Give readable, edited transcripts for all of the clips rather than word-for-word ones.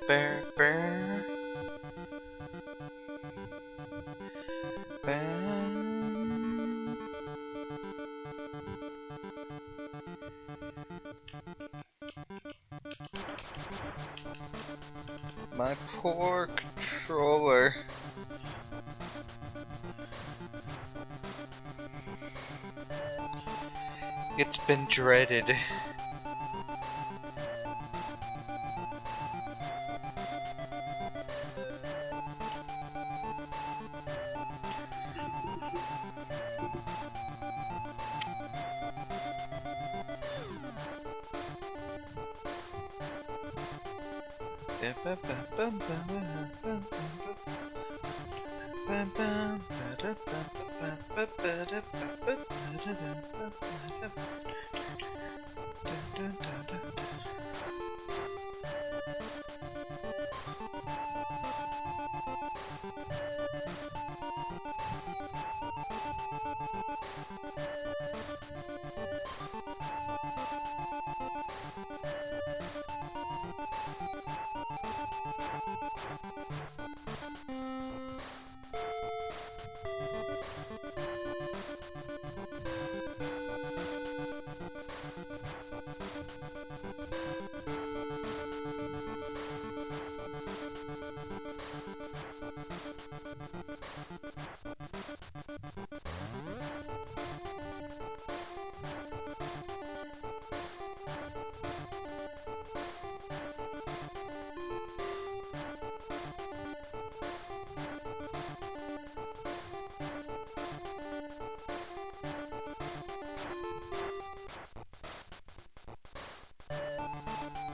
Bear, bear. Bear. My poor controller. It's been dreaded.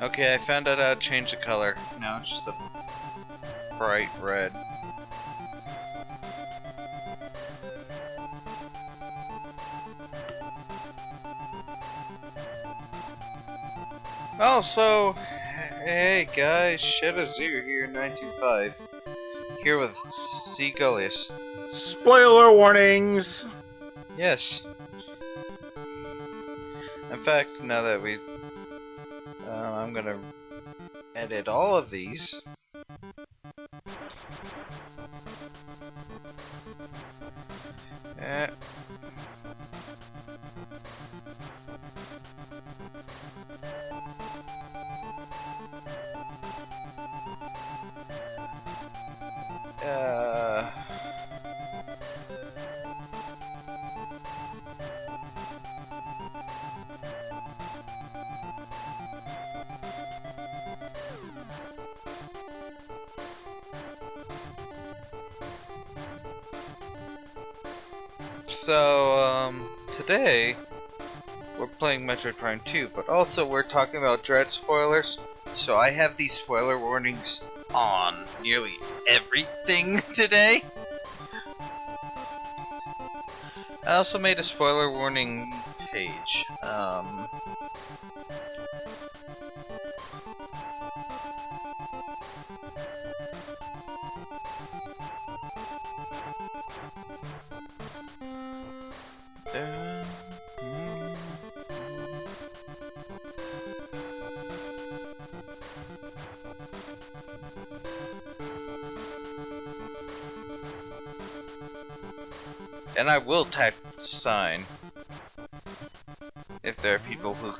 Okay, I found out how to change the color. Now it's just the bright red. Also, hey guys, Shadowzoo here, 925. Here with Seagullius. Spoiler warnings! Yes. In fact, now that we... I'm gonna edit all of these. Eh. So, today, we're playing Metroid Prime 2, but also we're talking about Dread spoilers, so I have these spoiler warnings on nearly everything today. I also made a spoiler warning page. And I will type sign if there are people who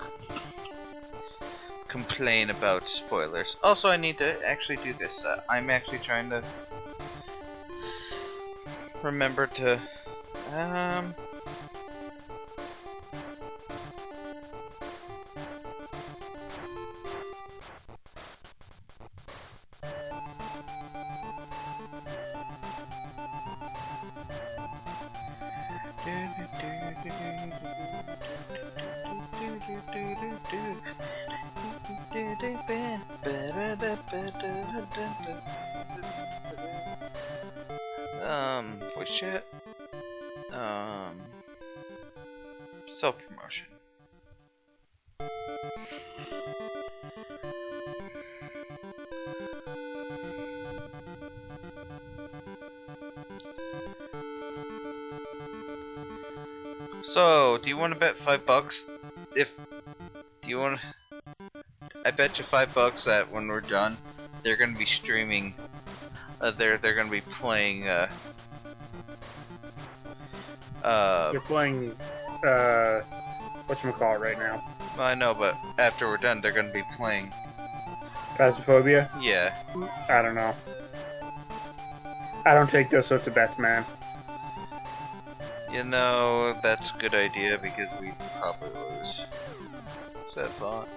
complain about spoilers. Also, I need to actually do this. I'm actually trying to remember to which it self-promotion. So, do you want to bet $5? Do you want? I bet you $5 that when we're done, they're gonna be streaming. They're gonna be playing. They're playing, whatchamacallit right now. I know, but after we're done, they're gonna be playing. Phasmophobia? Yeah. I don't know. I don't take those sorts of bets, man. You know, that's a good idea because we probably lose. Is that thought?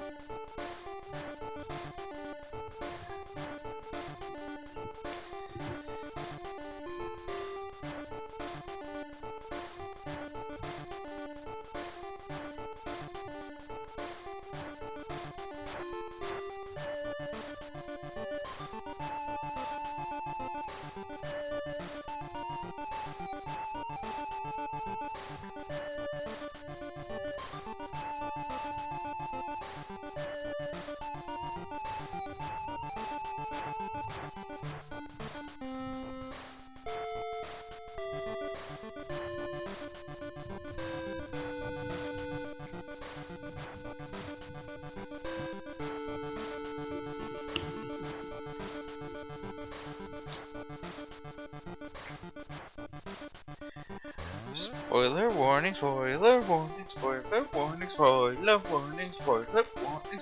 Spoiler warning, spoiler warning, spoiler warning, spoiler warning, spoiler warning, spoiler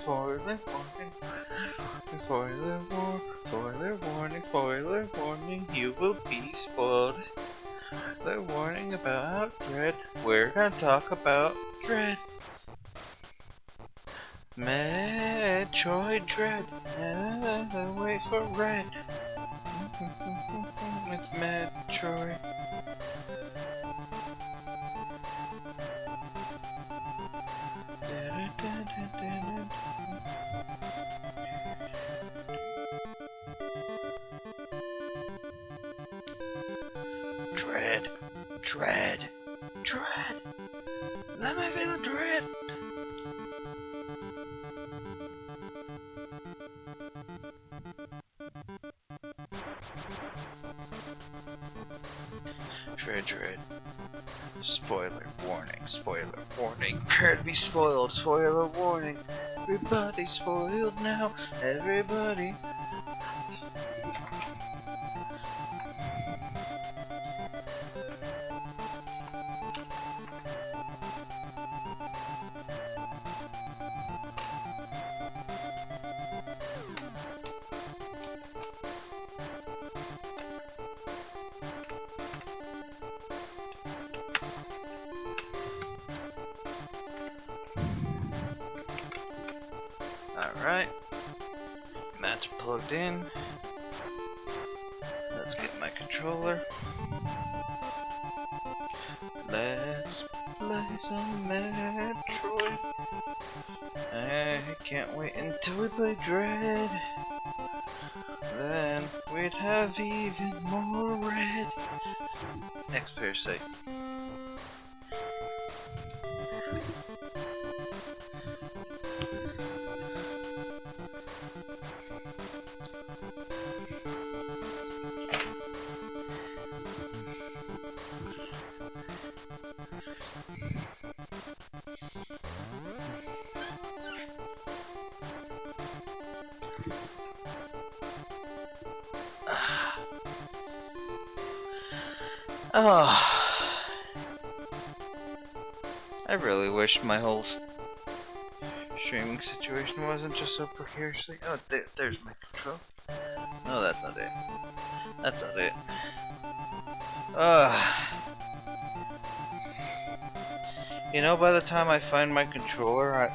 warning, spoiler warning, spoiler warning, you will be spoiled. Spoiler warning about Dread. We're gonna talk about Dread. Metroid Dread. Wait for Red. It's Metroid. Dread, dread, dread. Let me feel the dread. Dread, dread. Spoiler warning, spoiler warning. Prepare to be spoiled, spoiler warning. Everybody's spoiled now, everybody. Alright, that's plugged in. Let's get my controller. Let's play some Metroid. I can't wait until we play Dread. Then we'd have even more red. Next parasite. Oh, I really wish my whole streaming situation wasn't just so precariously. Oh, there's my control. No, that's not it. That's not it. You know, by the time I find my controller,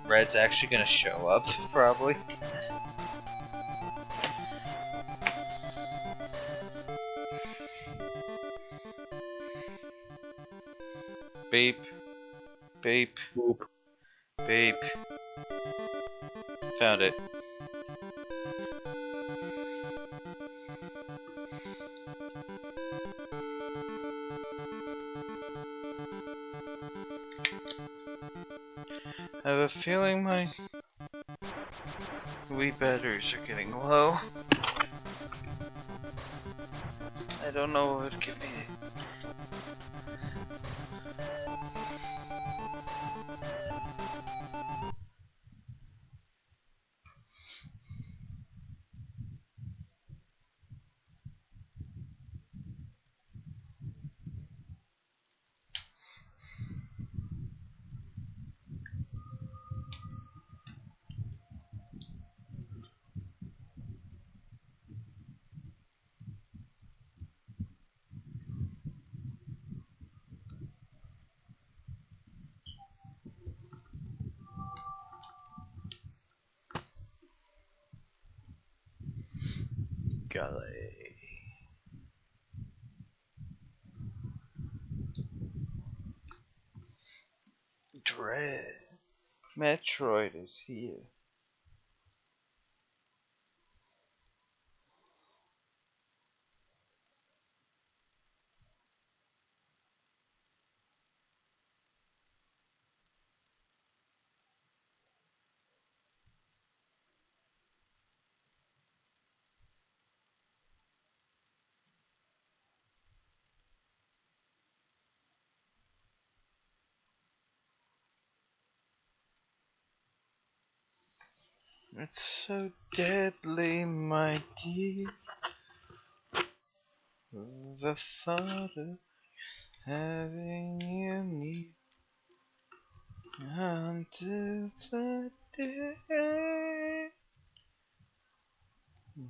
Red's actually gonna show up, probably. Beep. Beep. Boop. Beep. Found it. I have a feeling my Wii batteries are getting low. I don't know what would give me. Golly. Dread. Metroid is here. It's so deadly, my dear. The thought of having you near until the day.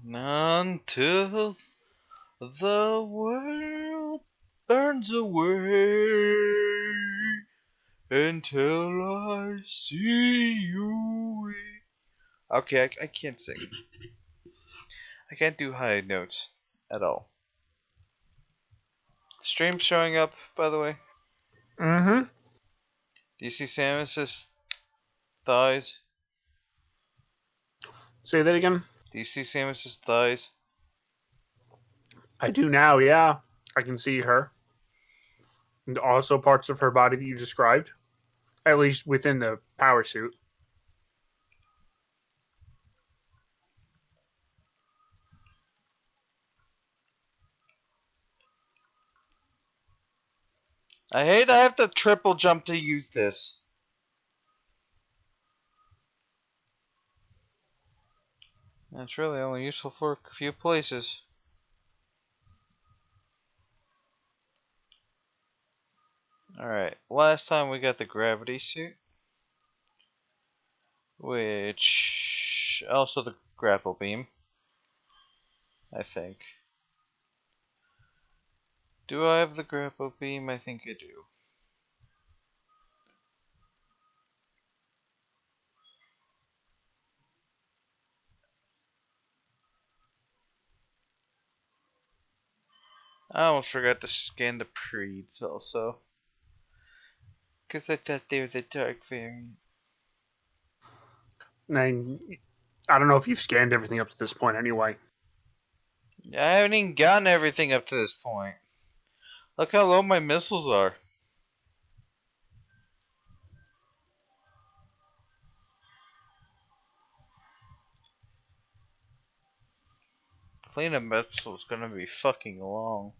Until the world burns away. Until I see you. Okay, I can't sing. I can't do high notes at all. Stream showing up, by the way. Mm-hmm. Do you see Samus's thighs? Say that again. Do you see Samus's thighs? I do now, yeah. I can see her. And also parts of her body that you described. At least within the power suit. I hate I have to triple jump to use this. That's really only useful for a few places. Alright, last time we got the gravity suit. Which... also the grapple beam. I think. Do I have the grapple beam? I think I do. I almost forgot to scan the preeds also. Because I thought they were the dark variant. And I don't know if you've scanned everything up to this point anyway. I haven't even gotten everything up to this point. Look how low my missiles are. Cleanup missile's gonna be fucking long.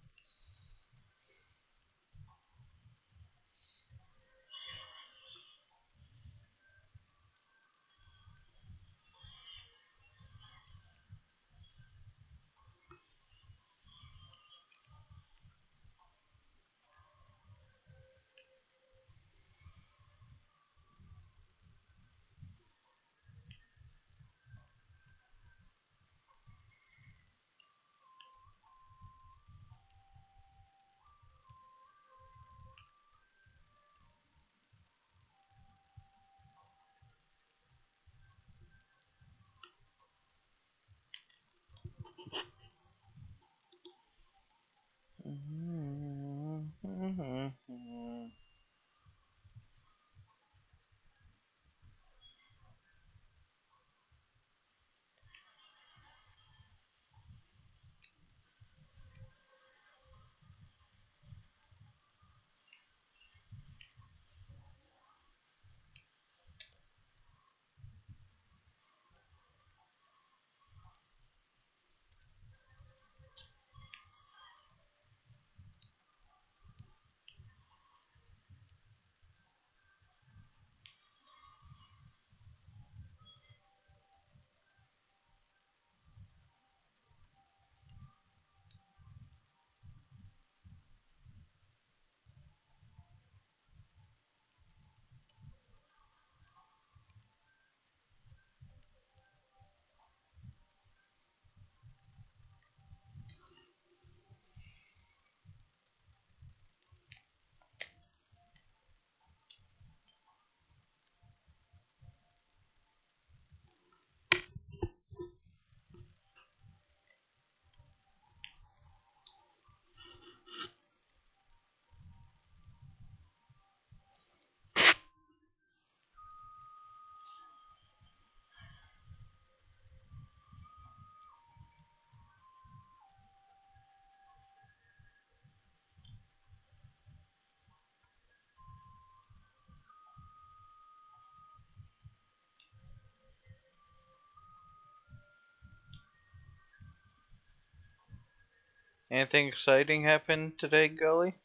Anything exciting happened today, Gully?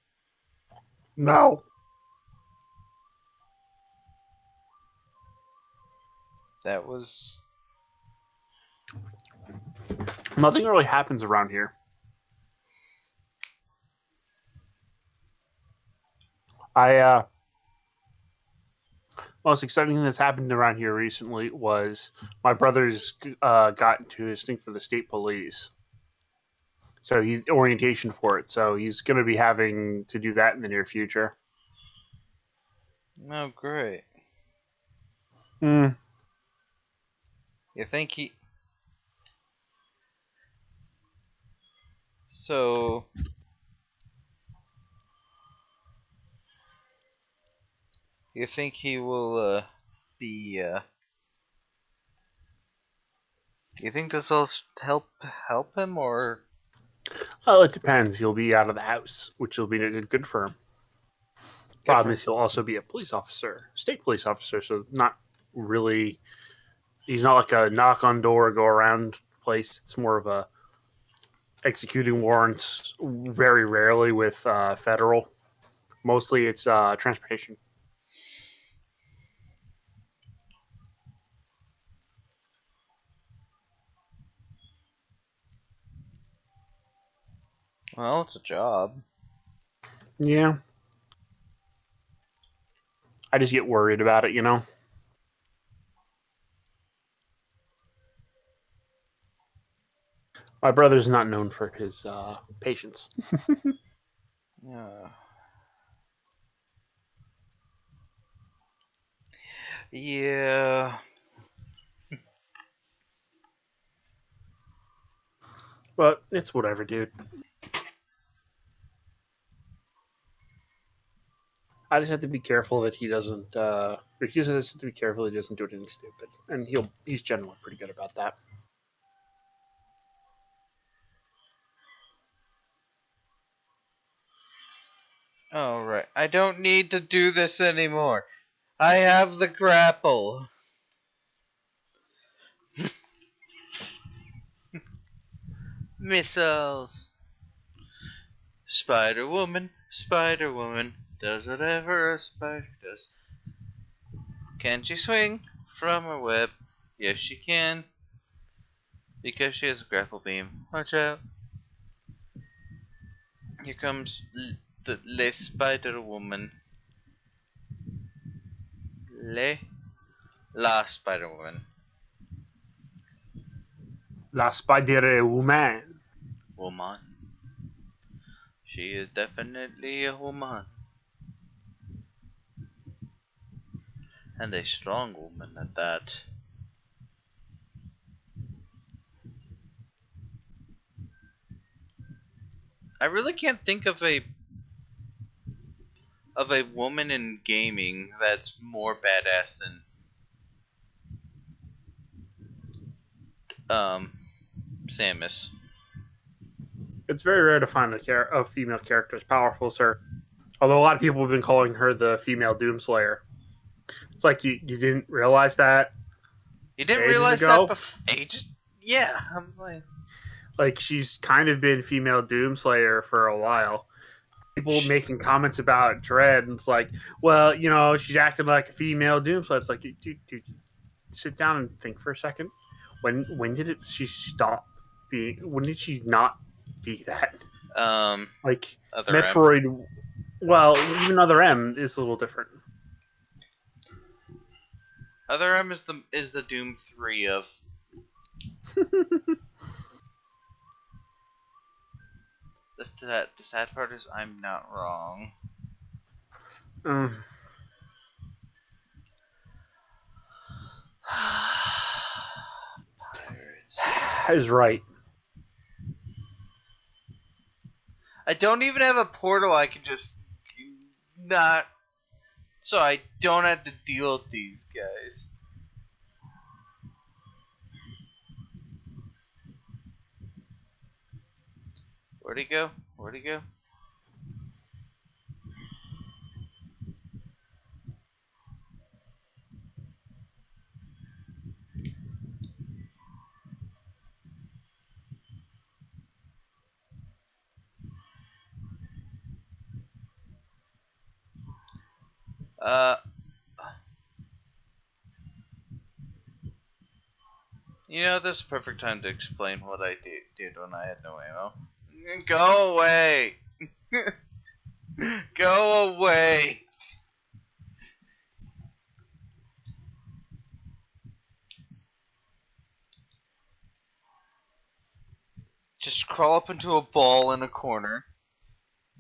No, That was. nothing really happens around here. I Most exciting thing that's happened around here recently was my brother's got into his thing for the state police. So he's orientation for it. So he's going to be having to do that in the near future. Oh, great. Mm. You think he. So. You think he will, be, you think this will help him, or. Well, it depends. He'll be out of the house, which will be good for him. Good Problem for. is, he'll also be a police officer, state police officer. So not really. He's not like a knock on door, go around place. It's more of a executing warrants. Very rarely with federal. Mostly it's transportation. Well, it's a job. Yeah, I just get worried about it. My brother's not known for his patience. Yeah. Yeah. But it's whatever, dude. I just have to be careful that he doesn't. He just has to be careful he doesn't do anything stupid, and he's generally pretty good about that. Alright. I don't need to do this anymore. I have the grapple. Missiles. Spider Woman, Spider Woman, does whatever a spider does. Can she swing from her web? Yes, she can, because she has a grapple beam. Watch out. Here comes the Le Spider Woman. Le La Spider Woman. La Spider Woman. Woman. She is definitely a woman. And a strong woman at that. I really can't think of a woman in gaming that's more badass than um Samus. It's very rare to find a female character as powerful, sir. Although a lot of people have been calling her the female Doomslayer. It's like you didn't realize that You didn't ages realize that ago. before ages? Yeah, I'm like, Like she's kind of been female Doomslayer for a while. People making comments about Dread, and it's like, well, she's acting like a female Doomslayer. It's like, dude, sit down and think for a second. When did she stop being? When did she not be that? um, Like other M. Metroid. Well, even Other M is a little different. Other M is the Doom 3 of. The sad part is I'm not wrong. Mm, Pirates. is right. I don't even have a portal I can just not, so I don't have to deal with these guys. Where'd he go? Where'd he go? Uh, this is a perfect time to explain what I did when I had no ammo. Go away! Go away! Just crawl up into a ball in a corner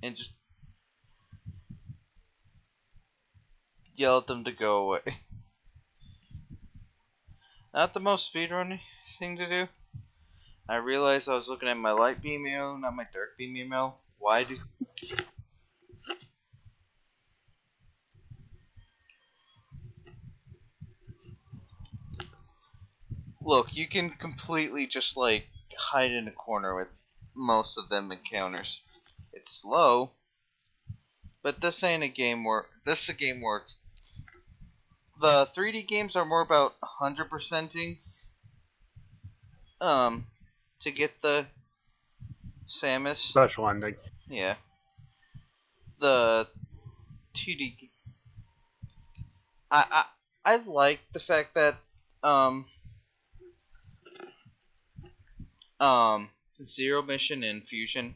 and just yell at them to go away. Not the most speedrun thing to do. I realized I was looking at my light beam ammo, not my dark beam ammo. Why do... Look, you can completely just, like, hide in a corner with most of them encounters. It's slow, but this ain't a game where... This is a game where... The 3D games are more about 100%ing, um, to get the Samus. Special ending. Yeah. The 2D... I like the fact that, um, um, Zero Mission and Fusion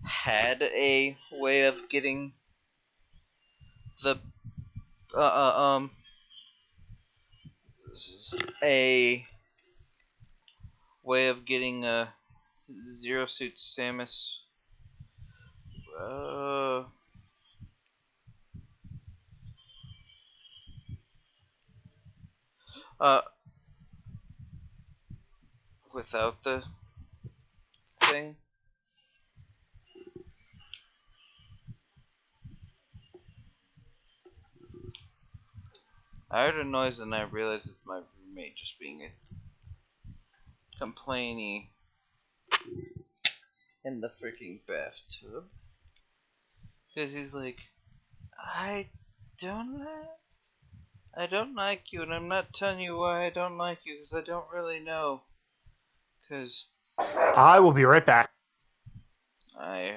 had a way of getting the uh, uh um a way of getting a Zero Suit Samus uh uh without the thing. I heard a noise and I realized it's my roommate just being a complainy in the freaking bathtub because he's like, I don't like. I don't like you, and I'm not telling you why I don't like you, because I don't really know. Because I will be right back. I...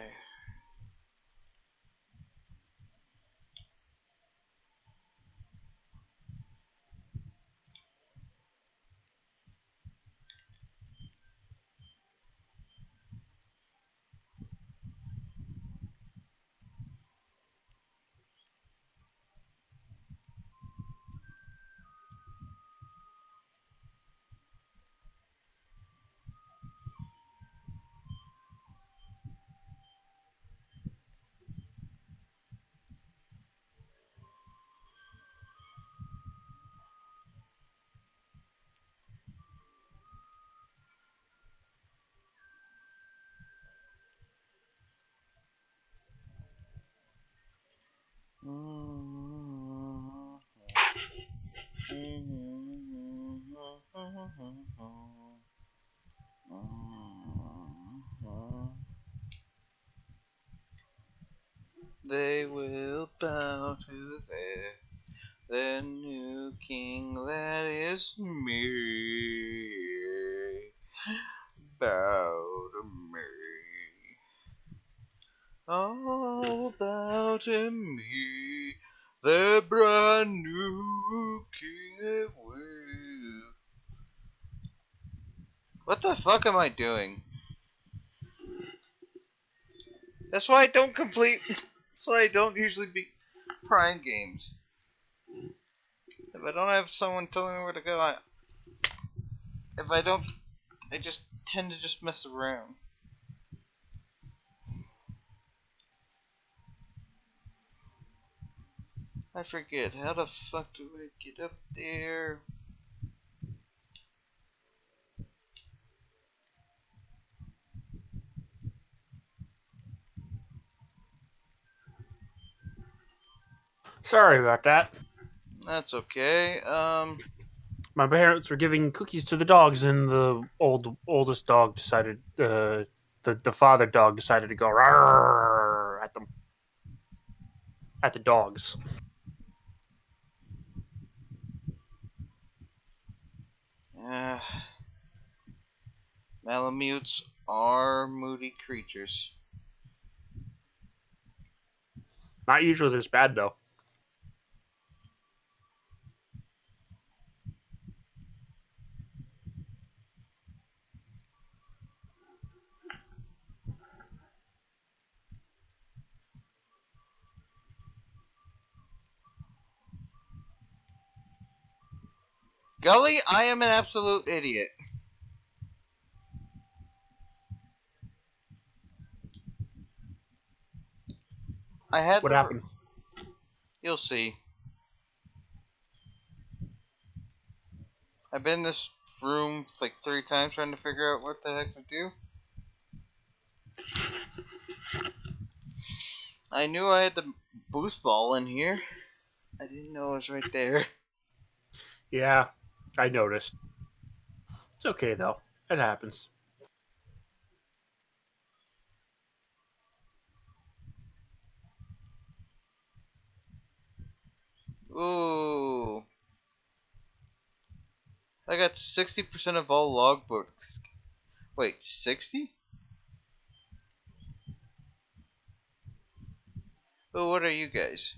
They will bow to the new king that is me. Bow to me. Oh, bow to me. The brand new king that will. What the fuck am I doing? That's why I don't complete. That's why I don't usually beat Prime games. If I don't have someone telling me where to go, if I don't, I just tend to just mess around. I forget. How the fuck do I get up there? Sorry about that. That's okay. My parents were giving cookies to the dogs, and the oldest dog decided the father dog decided to go at them at the dogs. uh Malamutes are moody creatures. Not usually this bad though. Gully, I am an absolute idiot. I had What the. happened? You'll see. I've been in this room like 3 times trying to figure out what the heck to do. I knew I had the boost ball in here. I didn't know it was right there. Yeah, I noticed. It's okay though. It happens. Ooh. I got 60% of all logbooks. Wait, 60? Oh, what are you guys?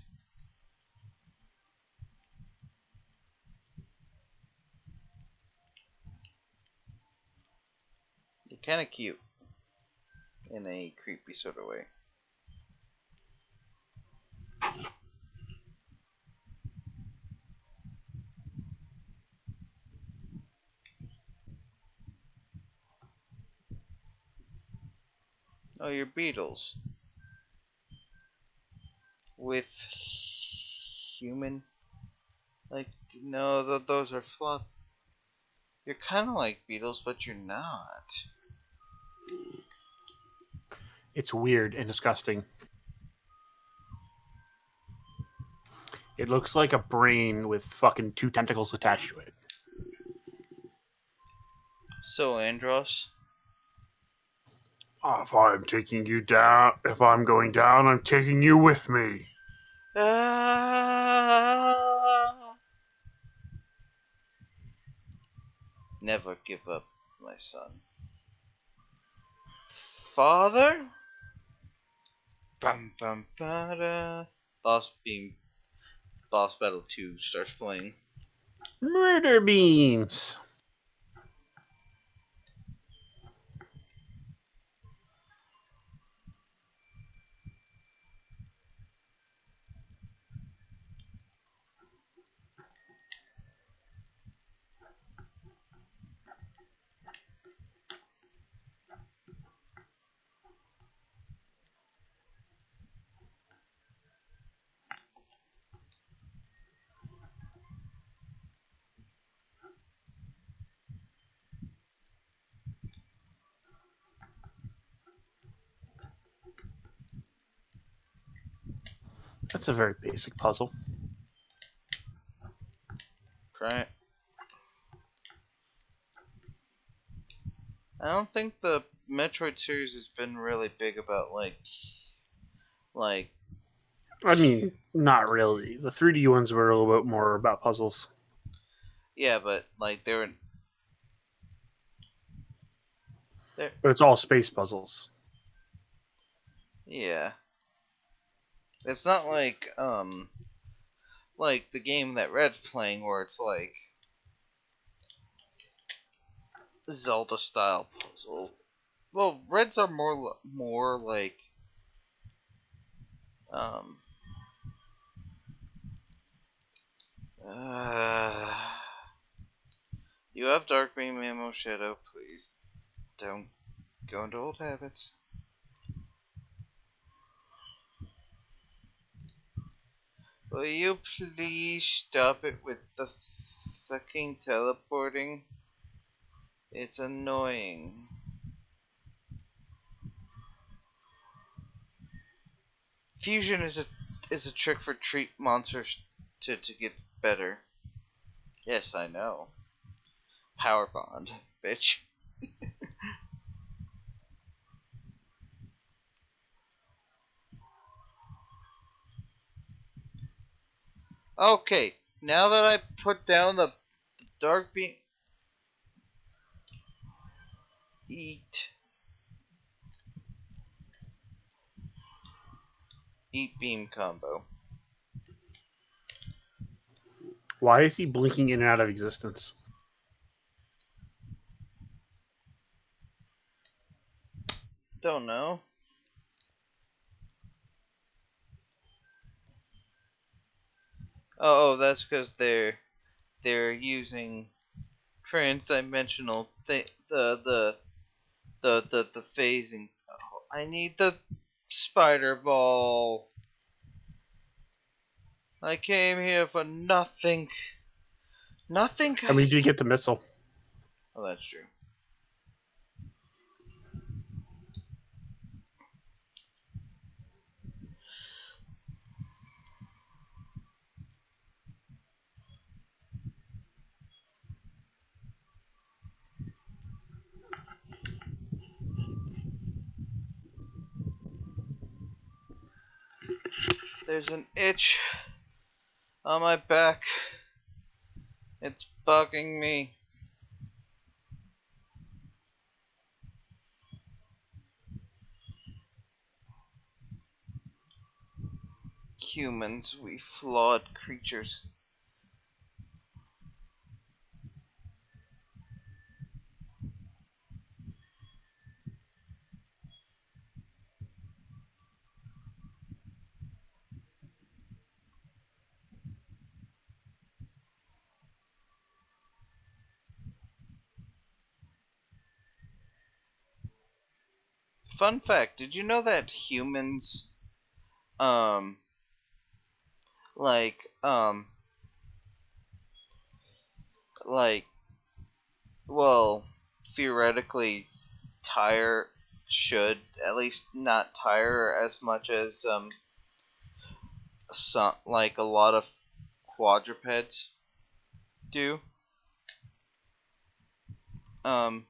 You're kind of cute. In a creepy sort of way. Oh, you're beetles. With human? Like, no, those are flop. You're kind of like beetles, but you're not. It's weird and disgusting. It looks like a brain with fucking 2 tentacles attached to it. So, Andros? If I'm taking you down, if I'm going down, I'm taking you with me. Ah! Never give up, my son. Father? Bum bum bada. Boss Beam. Boss Battle 2 starts playing. Murder beams. That's a very basic puzzle. Right. I don't think the Metroid series has been really big about like I mean, not really. The 3D ones were a little bit more about puzzles, yeah, but like they're but it's all space puzzles. yeah. It's not like the game that Red's playing where it's like Zelda style puzzle. Well, Reds are more like um uh, you have Dark Beam Ammo Shadow, please don't go into old habits. Will you please stop it with the fucking teleporting? It's annoying. Fusion is a trick for treat monsters to get better. Yes, I know. Power bond, bitch. Okay, now that I put down the dark beam, eat eat beam combo. Why is he blinking in and out of existence? Don't know. Oh, that's because they're using trans-dimensional the phasing. Oh, I need the spider ball. I came here for nothing. Nothing. I mean, you did get the missile. Oh, that's true. There's an itch on my back. It's bugging me. Humans, we flawed creatures. Fun fact, did you know that humans, um, like, um, like, well, theoretically, tire should at least not tire as much as, some, like a lot of quadrupeds do. Um,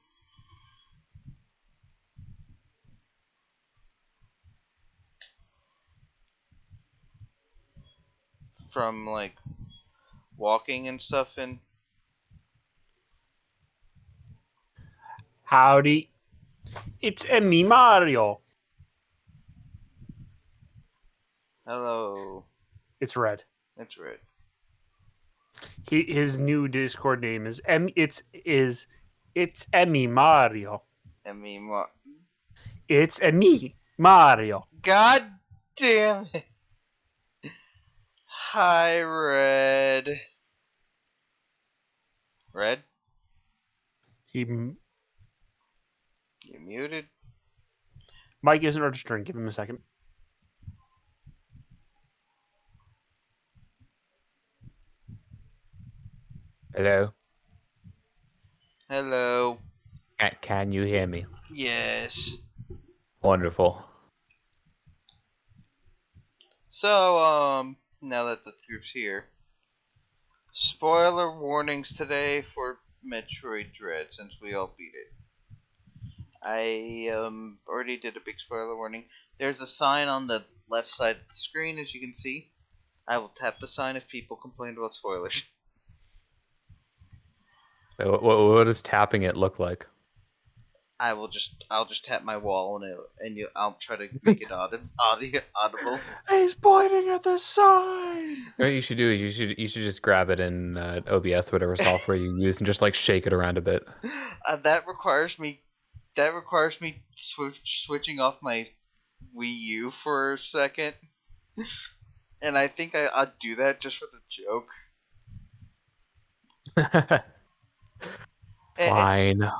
from like walking and stuff. And Howdy. It's me, Mario. hello, It's Red. it's red. His new Discord name is it's Emmy Mario. I mean, It's me, Mario. God damn it! Hi, red. Red, He you muted. Mike isn't registering. Give him a second. Hello? Hello. Can you hear me? Yes. Wonderful. So, now that the group's here, spoiler warnings today for Metroid Dread since we all beat it. I already did a big spoiler warning. There's a sign on the left side of the screen, as you can see. I will tap the sign if people complain about spoilers. What does tapping it look like? I'll just tap my wall I'll try to make it audible. He's pointing at the sign. What you should do is you should just grab it in OBS, whatever software you use, and just like shake it around a bit. That requires me switching off my Wii U for a second, and I think I'll do that just for the joke. Fine.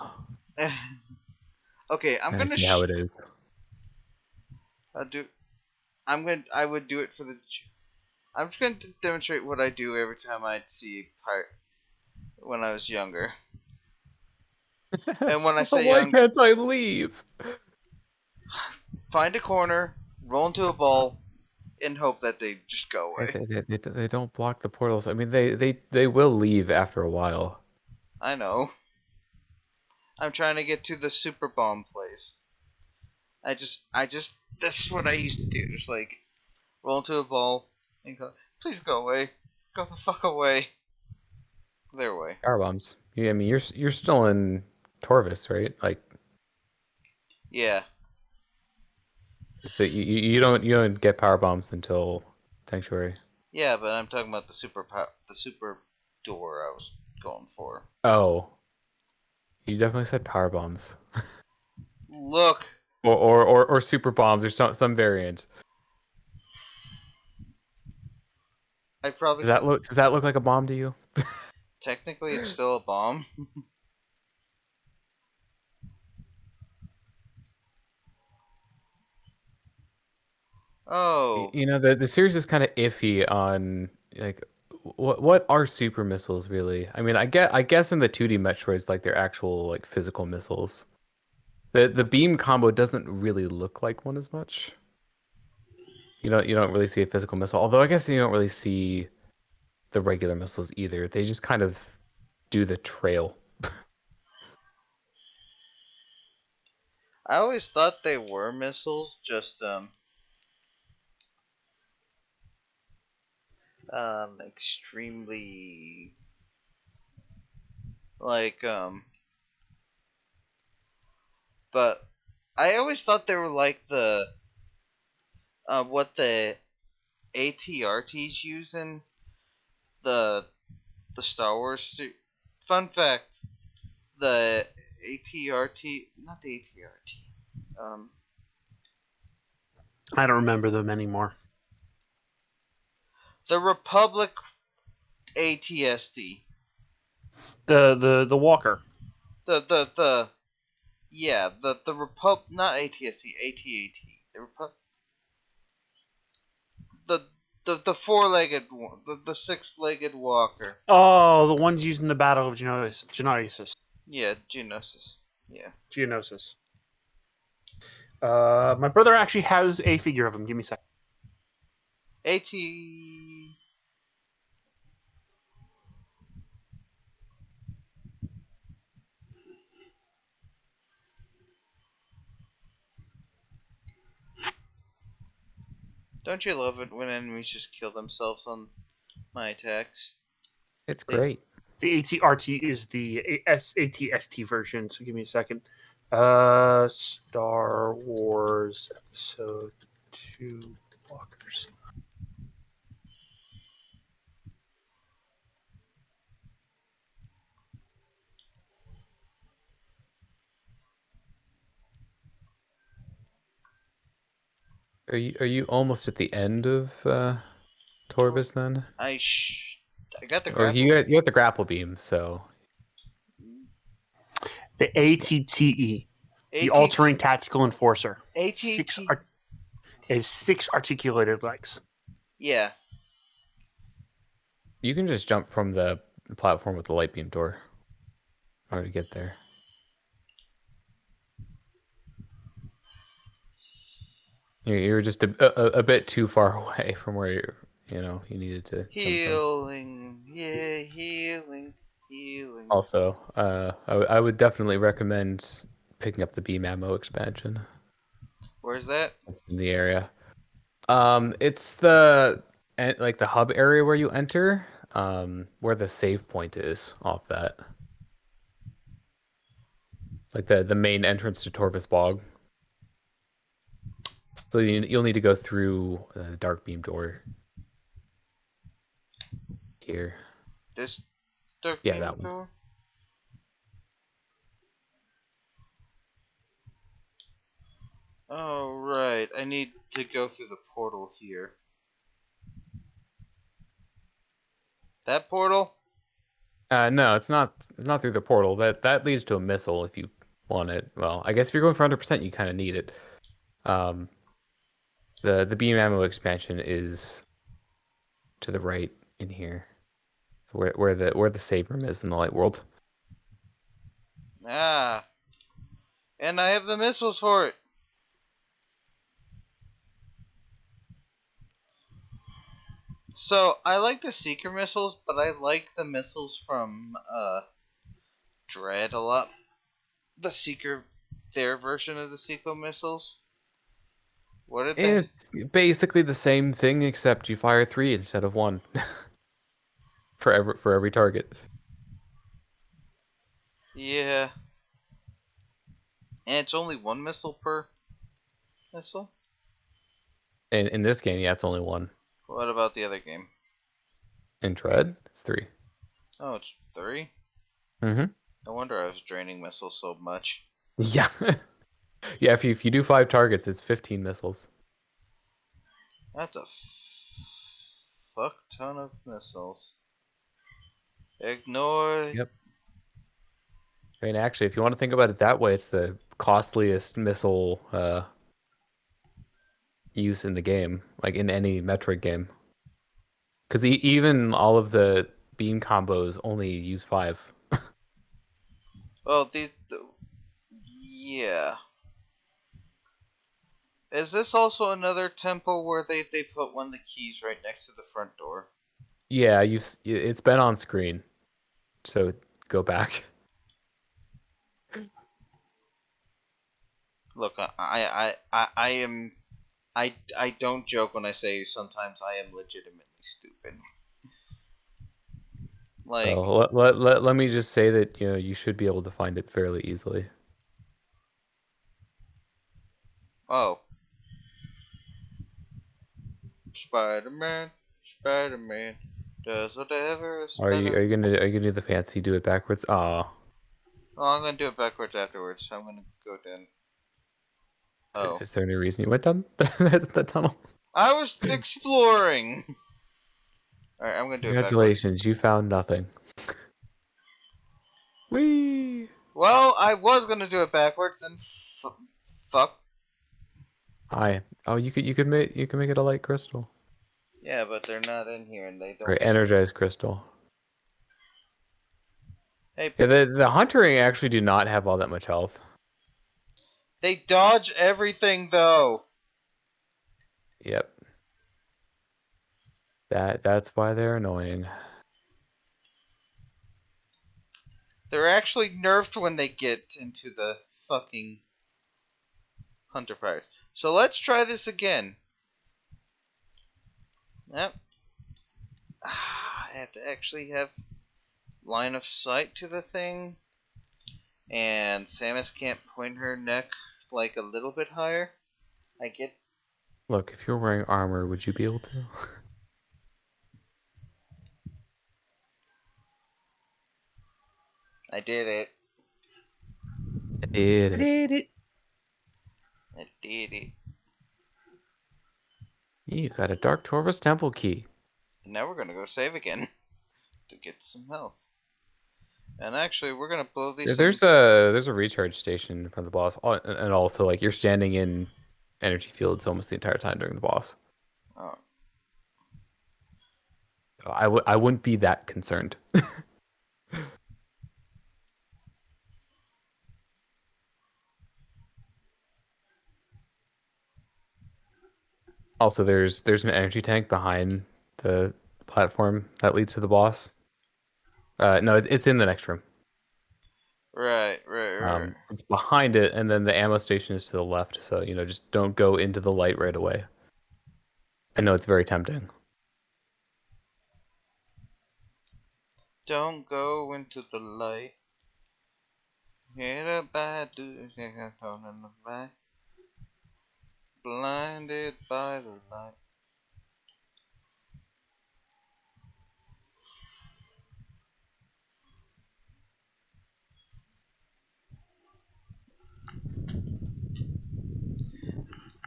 Okay, I'm I gonna. see how it is. I'll do. I would do it for the. I'm just gonna demonstrate what I do every time I see a part when I was younger. And when I say Why young, can't I leave? find a corner, roll into a ball, and hope that they just go away. They don't block the portals. I mean, they will leave after a while. I know. I'm trying to get to the super bomb place. This is what I used to do. Just like roll into a ball and go, please go away, go the fuck away. Their way. Power bombs. Yeah, I mean, you're still in Torvis, right? Like, Yeah, you don't get power bombs until Sanctuary. yeah, but I'm talking about the super door I was going for. Oh, you definitely said power bombs. Look, Or super bombs or some variant. I probably Does that look like a bomb to you? technically it's still a bomb. Oh, You know, the series is kind of iffy on like what are super missiles really? I mean, I guess in the 2D Metroids, like they're actual like physical missiles. The beam combo doesn't really look like one as much. You don't really see a physical missile, although I guess you don't really see the regular missiles either. They just kind of do the trail. I always thought they were missiles, just extremely like but I always thought they were like the what the ATRTs use in the the Star Wars fun fact, the ATRT, not the ATRT. Um I don't remember them anymore. the Republic ATSD. The Walker. The yeah, the not ATSD, ATAT. The the four-legged one, the six-legged walker. Oh, the ones used in the Battle of Genosis. Yeah, Geonosis. Yeah. Geonosis. My brother actually has a figure of him. Give me a second. AT. Don't you love it when enemies just kill themselves on my attacks? It's They great. The ATRT is the ATST version. So give me a second. Star Wars Episode 2 Walkers. Are you almost at the end of Torvis then? I got the Or grapple. you got the grapple beam, so The ATTE, the ATT. Altering Tactical Enforcer. ATT. Is 6 articulated legs. Yeah. you can just jump from the platform with the light beam door in order to get there. You're just a bit too far away from where you needed to jump from. Healing. Yeah, healing. Healing. Also, I would definitely recommend picking up the beam ammo expansion. Where's that? It's in the area. It's like the hub area where you enter, where the save point is off that. Like the main entrance to Torvis Bog. So you'll need to go through the dark beam door here. This dark Yeah, beam that one. door? Oh, right. I need to go through the portal here. That portal? No, it's not. It's not through the portal. That leads to a missile if you want it. Well, I guess if you're going for 100%, you kind of need it. Um, the beam ammo expansion is to the right in here, so where the save room is in the light world. Ah. And I have the missiles for it. So, I like the Seeker missiles, but I like the missiles from, Dread a lot. The Seeker, their version of the Seeker missiles. What did they... It's basically the same thing except you fire 3 instead of 1 for every target. Yeah. And it's only one missile per missile? In this game, yeah, it's only 1. What about the other game? In Dread, it's 3. Oh, it's three? Mm-hmm. No wonder I was draining missiles so much. Yeah. Yeah, if you do 5 targets, it's 15 missiles. That's a fuck ton of missiles. Ignore. Yep. I mean, actually, if you want to think about it that way, it's the costliest missile use in the game, like in any Metroid game. Because even all of the beam combos only use 5. Well, yeah. Is this also another temple where they put one of the keys right next to the front door? Yeah, it's been on screen, so go back. Look, I am I don't joke when I say sometimes I am legitimately stupid. So Like, let me just say that you should be able to find it fairly easily. oh, Spider-Man, Spider-Man does whatever a Are you spider. are you gonna are you gonna do the fancy do it backwards? Aw, Oh, I'm gonna do it backwards afterwards. I'm gonna go down. Oh, is there any reason you went down that tunnel? I was exploring. All right, I'm gonna do it backwards. Congratulations, you found nothing. Whee! Well, I was gonna do it backwards, and fuck. Hi. Oh, you could make it a light crystal Yeah, but they're not in here, and they don't or make. energized crystal. Hey, Yeah, the hunter actually do not have all that much health. they dodge everything though. Yep. That's why they're annoying. They're actually nerfed when they get into the fucking hunter part. So let's try this again. Yep. I have to actually have line of sight to the thing, and Samus can't point her neck like a little bit higher. I get. Look, if you're wearing armor, would you be able to? I did it. I did I it. did it. I did it. You got a Dark Torvus Temple key. And now we're gonna go save again to get some health. And actually, we're gonna blow these There's things. a recharge station in front of the boss, and also like you're standing in energy fields almost the entire time during the boss. Oh, I wouldn't be that concerned. Also, there's an energy tank behind the platform that leads to the boss. No, it's in the next room. right. It's behind it, and then the ammo station is to the left. So just don't go into the light right away. I know it's very tempting. Don't go into the light. Hit a bad dude, blinded by the light.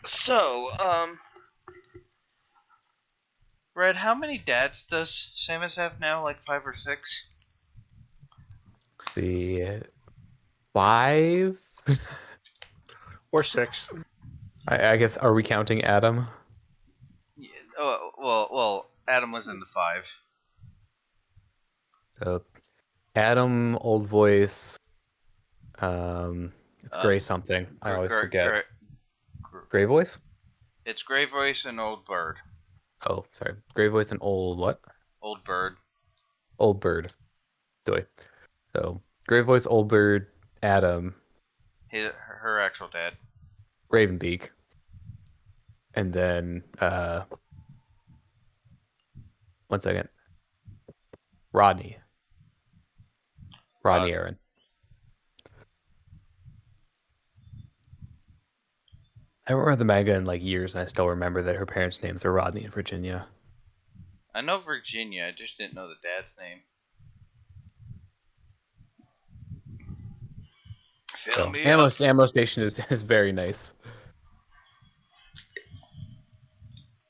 So, Red, how many dads does Samus have now? Like 5 or 6? The 5. Or 6. I guess, are we counting Adam? Yeah, oh, well, Adam was in the 5. So Adam, old voice. It's Uh, Gray something. I gr- always gr- forget. gr- gr- Gray voice? it's Grey Voice and Old Bird. Oh, sorry. Gray voice and old what? Old Bird. Old bird. Doy. So Gray voice, old bird, Adam, Her actual dad. Ravenbeak, and then 1 second. Rodney. Rod. Rodney Aaron. I haven't read the manga in like years, and I still remember that her parents' names are Rodney and Virginia. I know Virginia, I just didn't know the dad's name. Fill So me ammo up. ammo station is very nice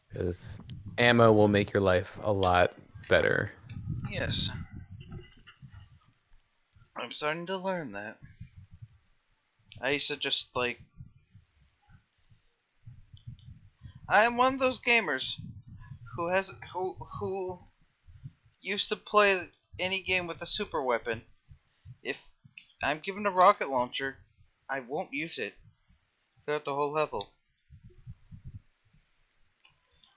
because ammo will make your life a lot better. Yes. I'm starting to learn that. I used to just like. I am one of those gamers who used to play any game with a super weapon. If I'm given a rocket launcher, I won't use it throughout the whole level.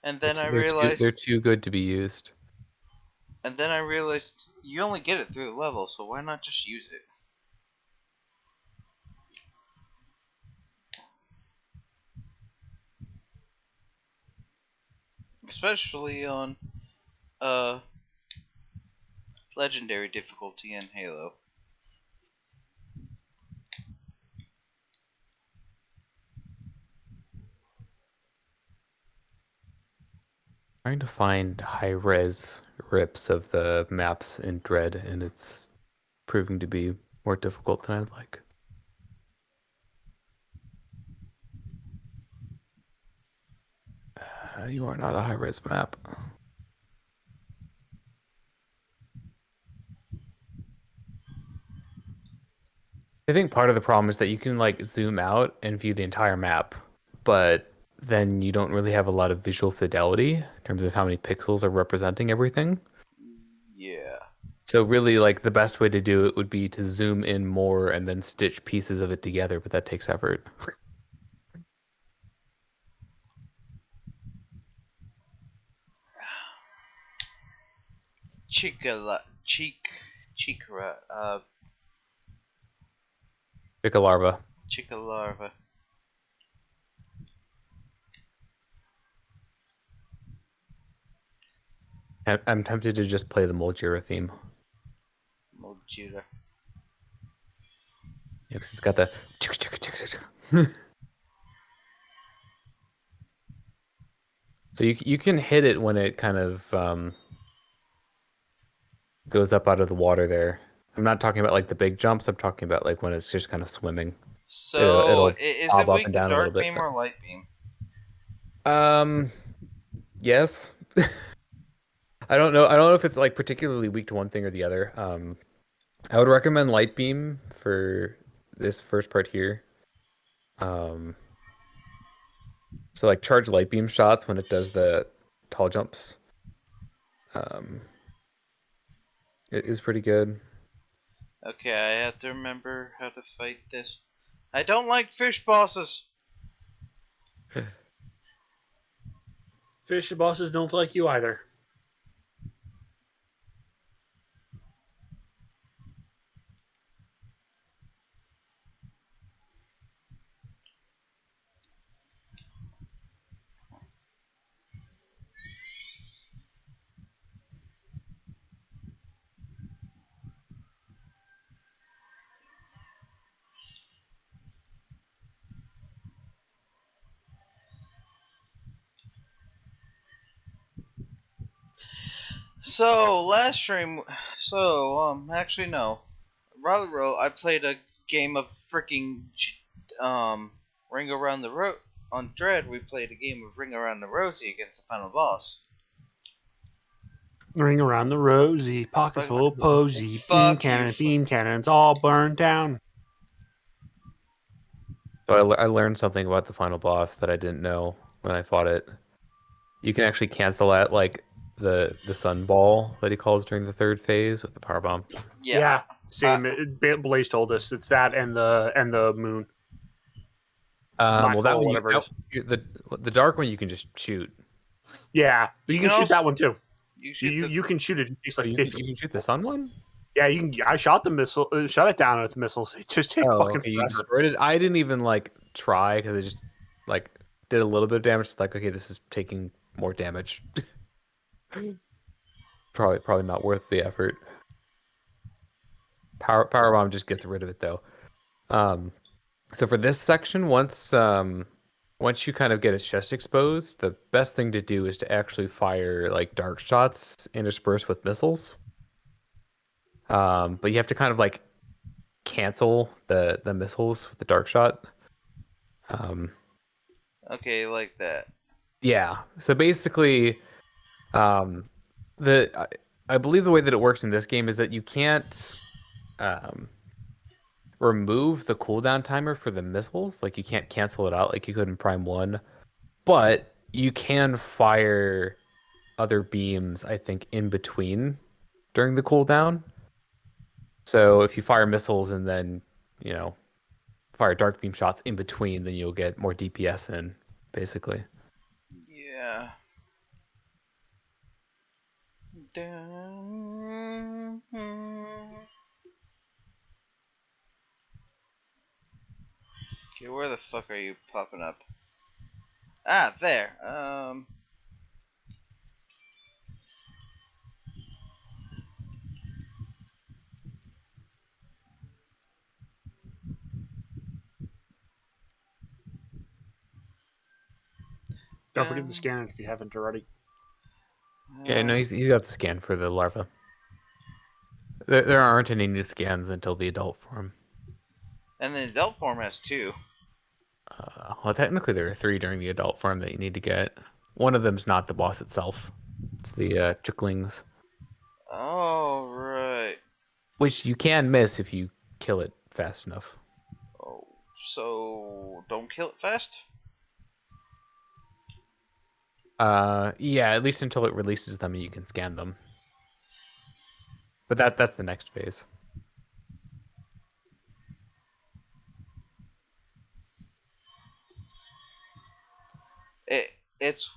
And then I They're realized, too good to be used. you only get it through the level, so why not just use it? Especially on uh legendary difficulty in Halo. Trying to find high res rips of the maps in Dread, and it's proving to be more difficult than I'd like. You are not a high res map. I think part of the problem is that you can like zoom out and view the entire map, but then you don't really have a lot of visual fidelity in terms of how many pixels are representing everything. Yeah. So really like the best way to do it would be to zoom in more and then stitch pieces of it together, but that takes effort. Chikara, Pick a larva. Chikalarva. I'm tempted to just play the Moljira theme. Mojira. Yeah, because it's got the so you can hit it when it kind of goes up out of the water there. I'm not talking about like the big jumps. I'm talking about like when it's just kind of swimming. So, It'll is bob it up weak and to down a little dark bit. beam or light beam? Um, yes. I don't know. I don't know if it's like particularly weak to one thing or the other. I would recommend light beam for this first part here. Um, so like charge light beam shots when it does the tall jumps. Um, it is pretty good. Okay, I have to remember how to fight this. I don't like fish bosses. Fish bosses don't like you either. So last stream, actually no, rather well, I played a game of freaking Ring Around the on Dread. We played a game of Ring Around the Rosie against the final boss. Ring around the rosy, pockets Fuck, full of posy, fuck you. bean cannons all burned down. So I learned something about the final boss that I didn't know when I fought it. You can actually cancel out like the sun ball that he calls during the third phase with the power bomb. Yeah, Yeah, same. Blaze told us it's that and the moon, black Well, that hole, one whatever it is. the dark one you can just shoot. Yeah, but You you can can shoot that also one too. you You shoot you, the you can shoot it. It takes Oh, like 50. you can shoot the sun one. Yeah, you can. I shot the missile. Shot it down with missiles. It just takes Oh, fucking okay. You forever. destroyed it. I didn't even like try because it just like did a little bit of damage. It's like okay, this is taking more damage. Probably not worth the effort. Power bomb just gets rid of it though. Um, so for this section, once you kind of get its chest exposed, the best thing to do is to actually fire like dark shots interspersed with missiles. But you have to kind of like cancel the missiles with the dark shot. Um, okay like that. yeah. So basically, um, the I believe the way that it works in this game is that you can't um, remove the cooldown timer for the missiles. Like you can't cancel it out like you could in Prime 1, but you can fire other beams, I think, in between during the cooldown. So if you fire missiles and then, you know, fire dark beam shots in between, then you'll get more DPS in, basically. Yeah. Dun- Okay, where the fuck are you popping up? Ah, there. Don't forget to scan it if you haven't already. Yeah, no, he's got the scan for the larva. There aren't any new scans until the adult form. And the adult form has two. Well, technically there are three during the adult form that you need to get. One of them's not the boss itself. It's the chicklings, Oh, right. which you can miss if you kill it fast enough. Oh, so don't kill it fast? Yeah, at least until it releases them and you can scan them. But that's the next phase. It's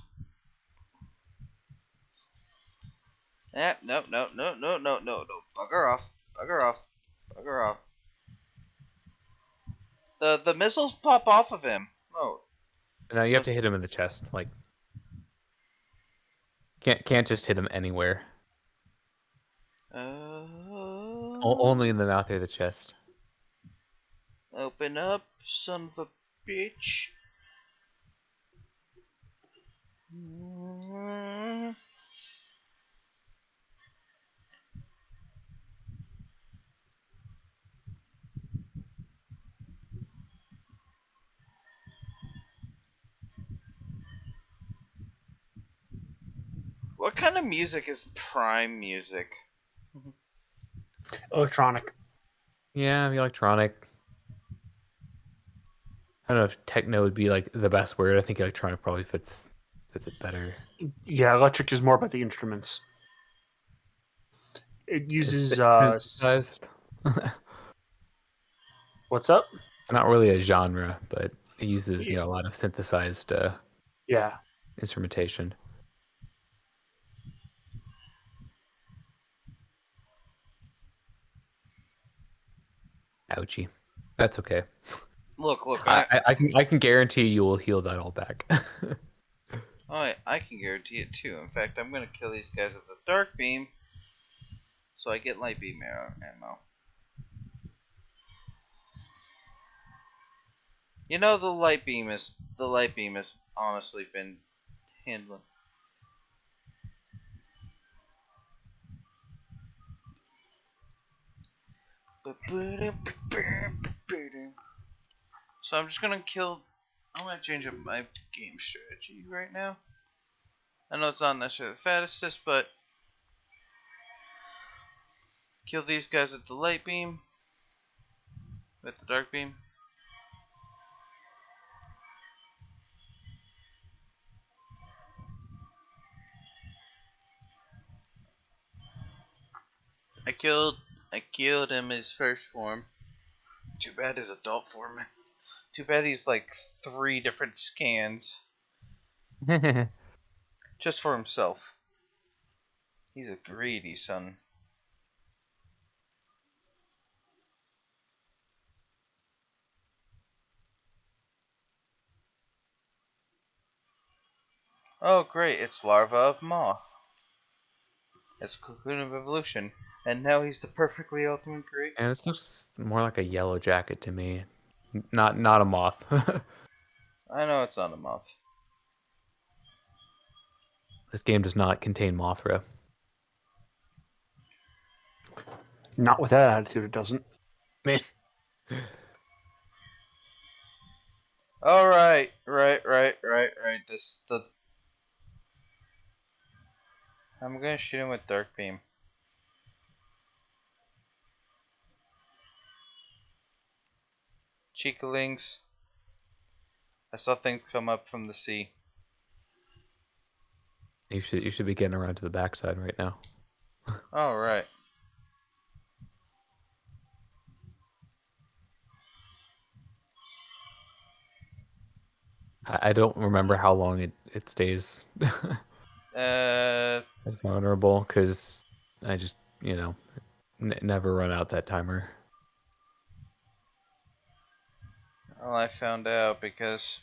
no, no, no, no, no, no, no. Bugger off. Bugger off. Bugger off. The missiles pop off of him. Oh. No, you have So to hit him in the chest. Like can't just hit him anywhere. Only in the mouth or the chest. Open up, son of a bitch. What kind of music is prime music? Electronic. Yeah, the electronic. I don't know if techno would be like the best word. I think electronic probably fits it better. Yeah, electric is more about the instruments. It uses Synthesized. what's up? It's not really a genre, but it uses a lot of synthesized Yeah. instrumentation. Ouchie. That's okay. Look, I can guarantee you will heal that all back. I can guarantee it too. In fact, I'm gonna kill these guys with the dark beam, so I get light beam ammo. You know the light beam has honestly been handling. So I'm just gonna kill. I'm gonna change up my game strategy right now. I know it's not necessarily the fastest, but kill these guys with the light beam, with the dark beam. I killed him in his first form. Too bad his adult form. Too bad he's like 3 different scans just for himself. He's a greedy son. Oh great, it's larva of moth. It's cocoon of evolution, and now he's the perfectly ultimate great. And this looks more like a yellow jacket to me. Not a moth. I know it's not a moth. This game does not contain Mothra. Not with that attitude, it doesn't. Man. All right. This the. I'm gonna shoot him with dark beam. Chicolings. I saw things come up from the sea. You should be getting around to the backside right now. All right. I don't remember how long it stays Uh, vulnerable because I just never run out that timer. well, I found out because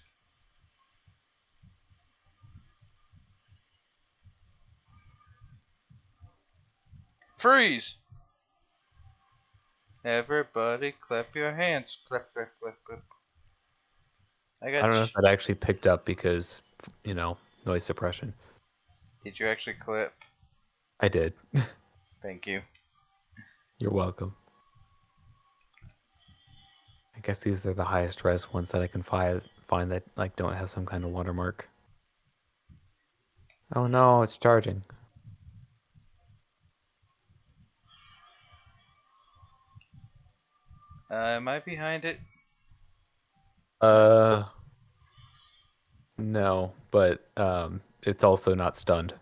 freeze. Everybody, clap your hands. Clap, clap, clap, clap. I I got. don't know if that actually picked up because noise suppression. Did you actually clip? I did. Thank you. You're welcome. I guess these are the highest res ones that I can find that like don't have some kind of watermark. Oh no, it's charging. Am I behind it? Uh, no, but it's also not stunned.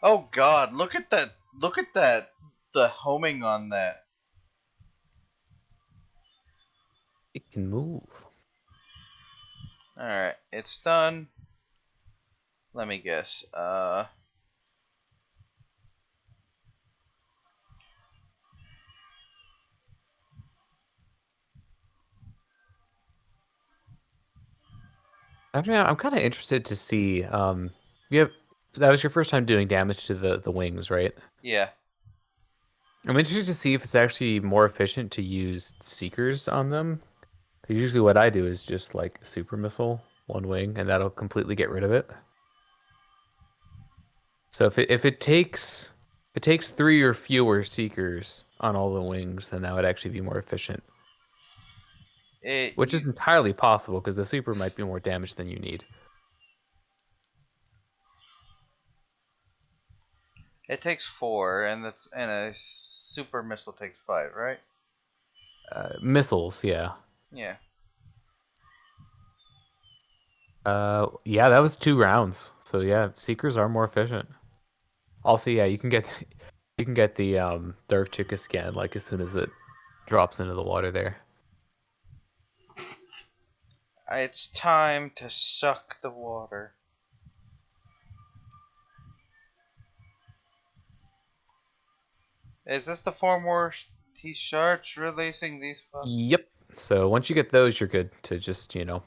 Oh God! Look at that! Look at that! The homing on that. It can move. All right, it's done. Let me guess. I don't know. I'm kind of interested to see. You have that was your first time doing damage to the wings, right? Yeah. I'm interested to see if it's actually more efficient to use seekers on them. 'Cause usually, what I do is just like super missile one wing, and that'll completely get rid of it. So if it takes 3 or fewer seekers on all the wings, then that would actually be more efficient. It Which is you. entirely possible because the super might be more damage than you need. It takes 4, and a super missile takes 5, right? Missiles, yeah. Yeah. Yeah, that was 2 rounds. So yeah, seekers are more efficient. Also, yeah, you can get you can get the dark chica scan like as soon as it drops into the water there. It's time to suck the water. Is this the form where he starts releasing these Yep. So once you get those, you're good to just un-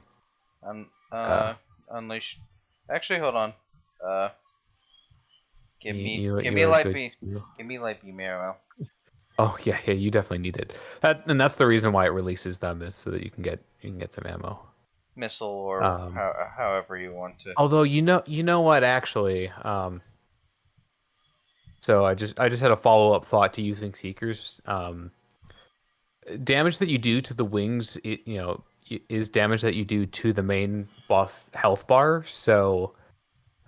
uh uh unleash? Actually, hold on. Uh, give me you're a light good. beam. Give me light beam arrow. Oh yeah, you definitely need it. And that's the reason why it releases them is so that you can get some ammo. Missile or Um, however you want to. although you know what actually, so I just had a follow up thought to using seekers. Damage that you do to the wings, is damage that you do to the main boss health bar. So,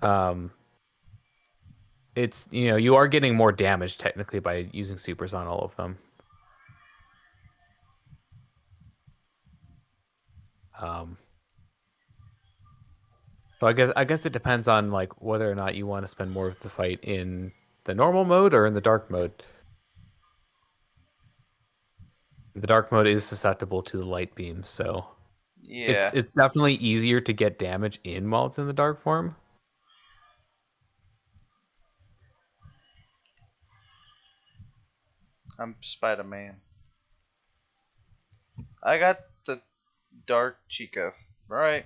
um, you are getting more damage technically by using supers on all of them. Um, so I guess it depends on like whether or not you want to spend more of the fight in the normal mode or in the dark mode. The dark mode is susceptible to the light beam, so it's Yeah, it's definitely easier to get damage in while it's in the dark form. I'm Spider Man. I got the dark Chica. Right.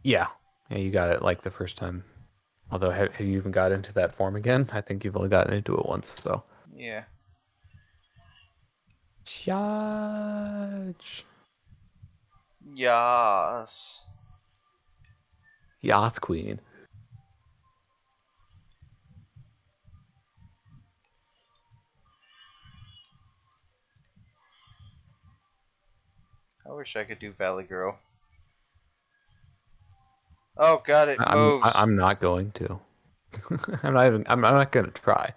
Yeah, yeah, you got it like the first time. Although, have you even got into that form again? I think you've only gotten into it once. So, Yeah. charge, Yas. Yas Queen. I wish I could do Valley Girl. Oh God, it I'm moves. I'm not going to. I'm not even. I'm not going to try.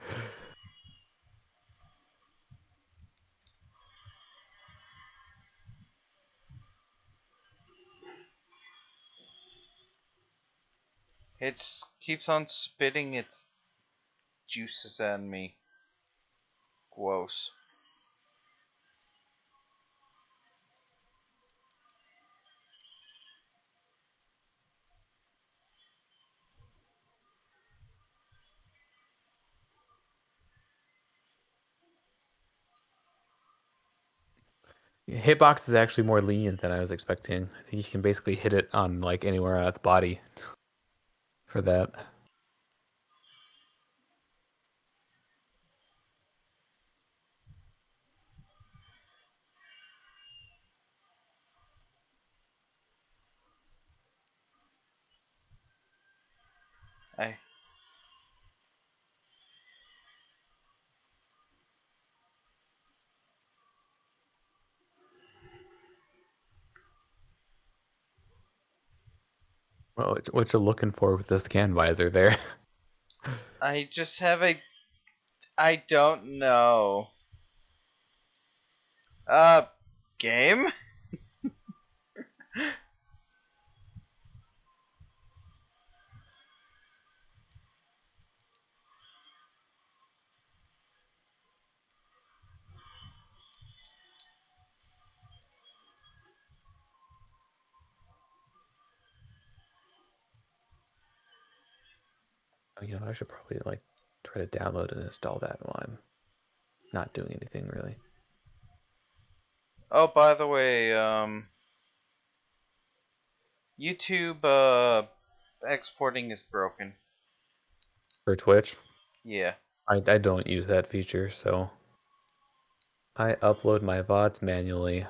It keeps on spitting its juices at me. Gross. Hitbox is actually more lenient than I was expecting. I think you can basically hit it on like anywhere on its body for that. I What you looking for with the scan visor there? I just have a I don't know. Uh game? Oh, I should probably like try to download and install that while I'm not doing anything really. Oh, by the way, YouTube exporting is broken. For Twitch, Yeah. I don't use that feature, so I upload my VODs manually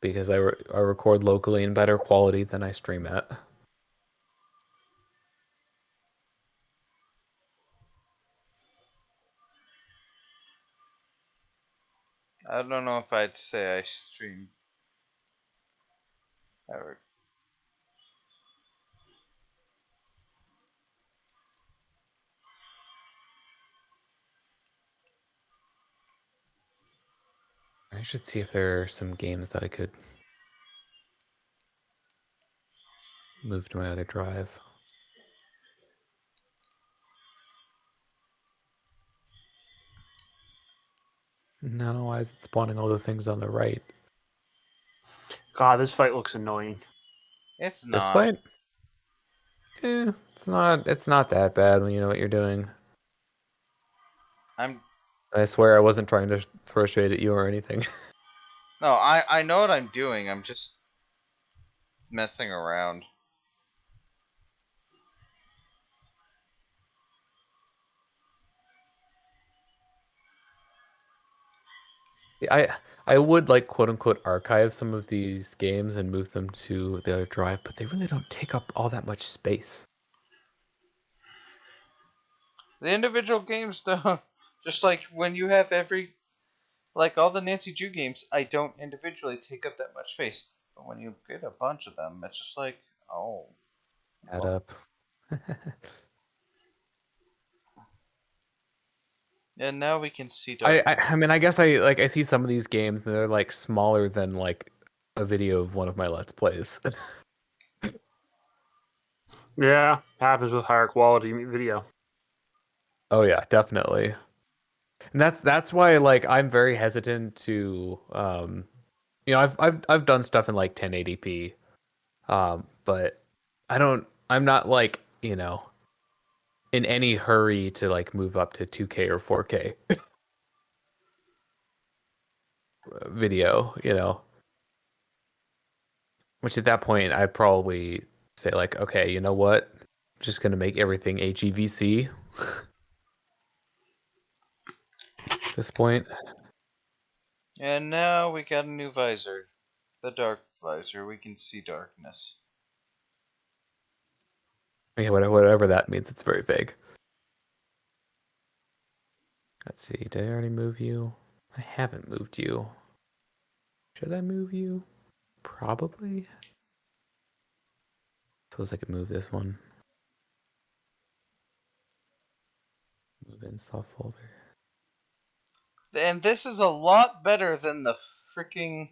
because I record locally in better quality than I stream at. I don't know if I'd say I stream ever. I should see if there are some games that I could move to my other drive. No, why is it spawning all the things on the right? God, this fight looks annoying. It's This not. fight? It's not that bad when you know what you're doing. I'm I swear I wasn't trying to throw shade at you or anything. No, I know what I'm doing. I'm just messing around. I would like quote unquote archive some of these games and move them to the other drive, but they really don't take up all that much space. The individual games though, just like when you have like all the Nancy Drew games, I don't individually take up that much space. But when you get a bunch of them, it's just like, oh, Add well. up. And now we can see I, dark. I I mean I guess I see some of these games and they're like smaller than like a video of one of my Let's Plays. Yeah, happens with higher quality video. Oh yeah, definitely. And that's why like I'm very hesitant to I've done stuff in like 1080p. But I'm not like, in any hurry to like move up to 2K or 4K video. Which at that point I'd probably say like, okay, you know what? I'm just gonna make everything HEVC at this point. And now we got a new visor. The dark visor. We can see darkness. Yeah, whatever that means, it's very vague. Let's see, did I already move you? I haven't moved you. Should I move you? Probably. Suppose I could move this one. Move install folder. And this is a lot better than the freaking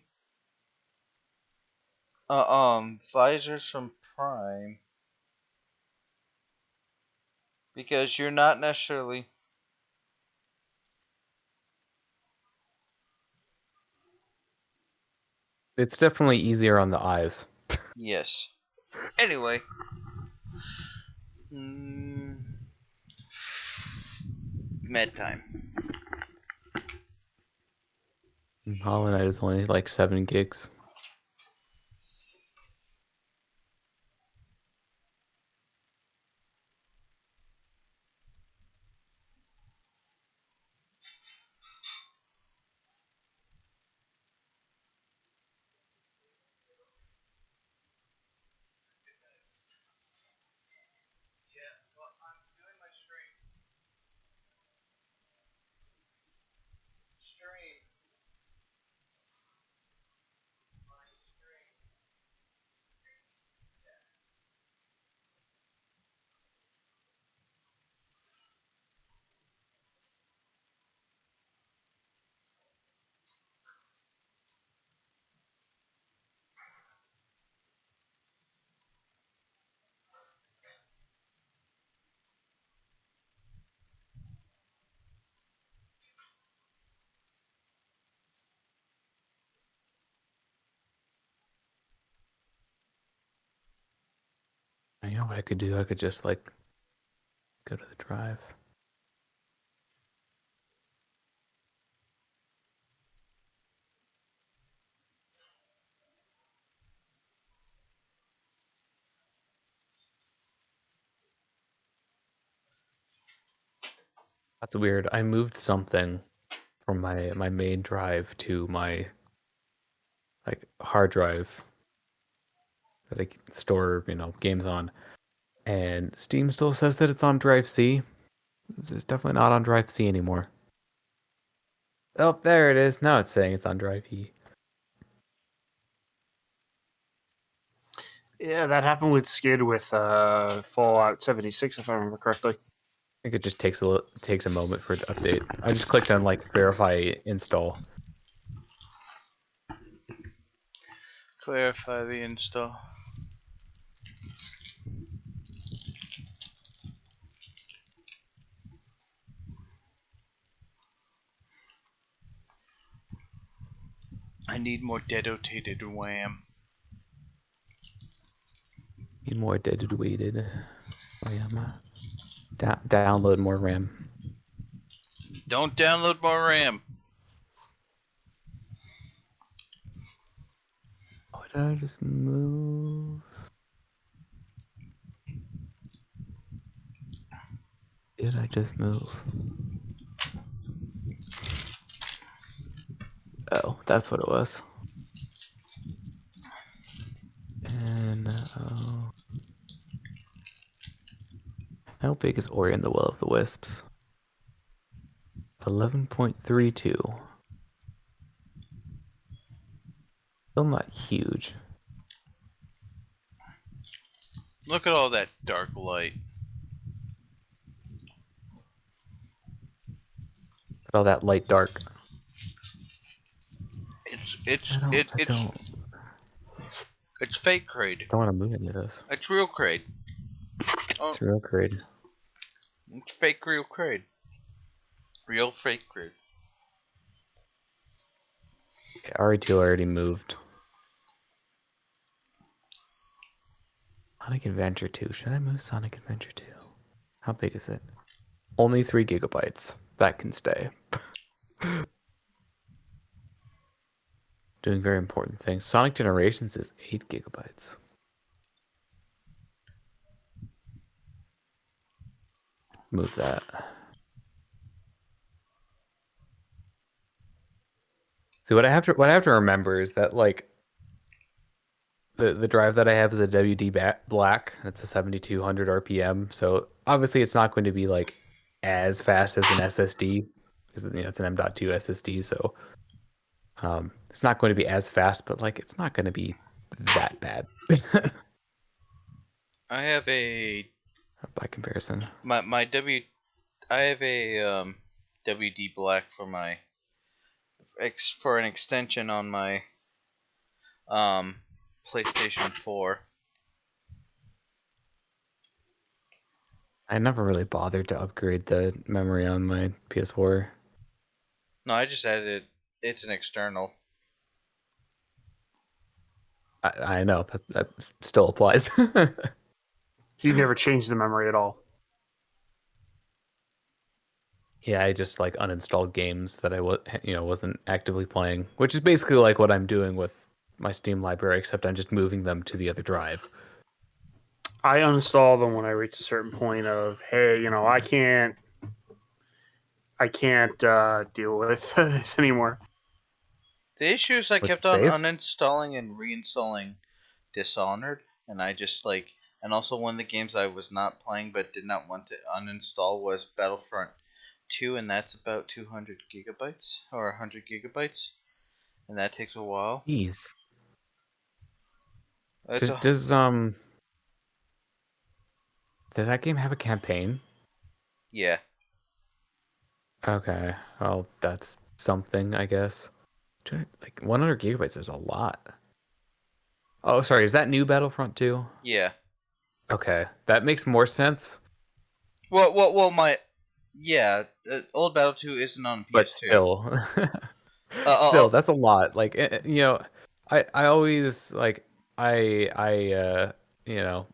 visors from Prime because you're not necessarily. It's definitely easier on the eyes. Yes. Anyway. Mm, med time. Hollow Knight is only like 7 gigs. You know what I could do? I could just like go to the drive. That's weird. I moved something from my main drive to my like hard drive that I store, games on. And Steam still says that it's on drive C. It's definitely not on drive C anymore. Oh, there it is. Now it's saying it's on drive E. Yeah, that happened with Skid with Fallout 76, if I remember correctly. I think it just takes a moment for it to update. I just clicked on like verify install. Clarify the install. I need more dedicated RAM. Need more dedicated RAM. Download more RAM. Don't download more RAM. Oh, did I just move? Did I just move? Oh, that's what it was. And how big is Ori and the Will of the Wisps? 11.32. Still not huge. Look at all that dark light. But all that light dark. It's I it don't, I it's don't, it's fake crade. don't want to move any of this. It's real crade. Oh, It's real great. it's fake real crade. Real fake crade. Okay, RE2 already moved. Sonic Adventure 2. Should I move Sonic Adventure 2? How big is it? Only 3 gigabytes. That can stay. Doing very important things. Sonic Generations is 8 gigabytes. Move that. See, what I have to remember is that like the drive that I have is a WD Black. It's a 7200 RPM. So obviously it's not going to be like as fast as an SSD because it's an M.2 SSD. So it's not going to be as fast, but like it's not going to be that bad I have a by comparison. my W. I have a WD Black for my for an extension on my PlayStation 4. I never really bothered to upgrade the memory on my PS4. No, I just added it. It's an external. I know that still applies. He never changed the memory at all. Yeah, I just like uninstalled games that I wasn't actively playing, which is basically like what I'm doing with my Steam library, except I'm just moving them to the other drive. I uninstall them when I reach a certain point of, hey, I can't deal with this anymore. The issue is I With kept on base? uninstalling and reinstalling Dishonored, and I just like, and also one of the games I was not playing but did not want to uninstall was Battlefront 2, and that's about 200 gigabytes or 100 gigabytes, and that takes a while. Jeez. It's Does a does does that game have a campaign? yeah, Okay, well that's something, I guess. Like 100 gigabytes is a lot. Oh, sorry, is that new Battlefront 2? yeah. Okay, that makes more sense, Well, my yeah, old Battle 2 isn't on but PS2. still, Uh, uh, still, uh, that's a lot. Like, I always like I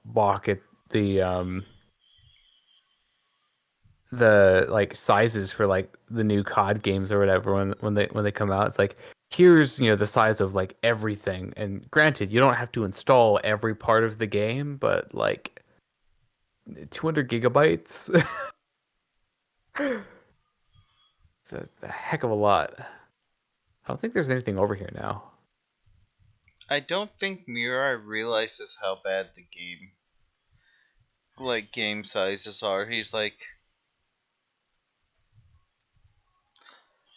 balk at the like sizes for like the new COD games or whatever when they come out. It's like here's the size of like everything. And granted, you don't have to install every part of the game, but like 200 gigabytes, it's a heck of a lot. I don't think there's anything over here now. I don't think Mirai realizes how bad the game sizes are. He's like,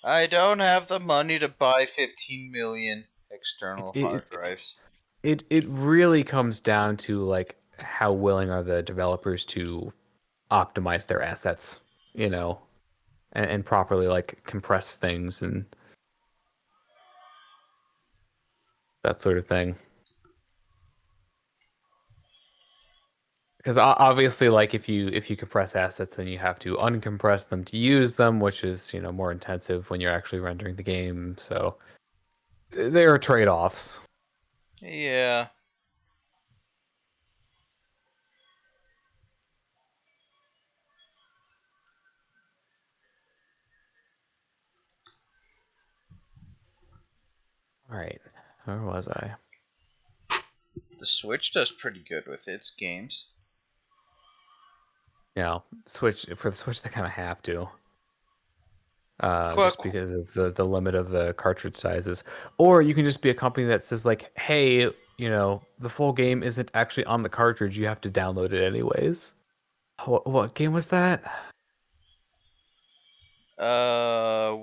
I don't have the money to buy 15 million It external hard it drives. it really comes down to like how willing are the developers to optimize their assets, you know, and properly like compress things and that sort of thing. Because obviously, like if you compress assets, then you have to uncompress them to use them, which is more intensive when you're actually rendering the game. So there are trade-offs. Yeah. All right, where was I? The Switch does pretty good with its games. Switch for the Switch, they kind of have to, Quack. just because of the limit of the cartridge sizes. Or you can just be a company that says like, hey, the full game isn't actually on the cartridge. You have to download it anyways. What game was that?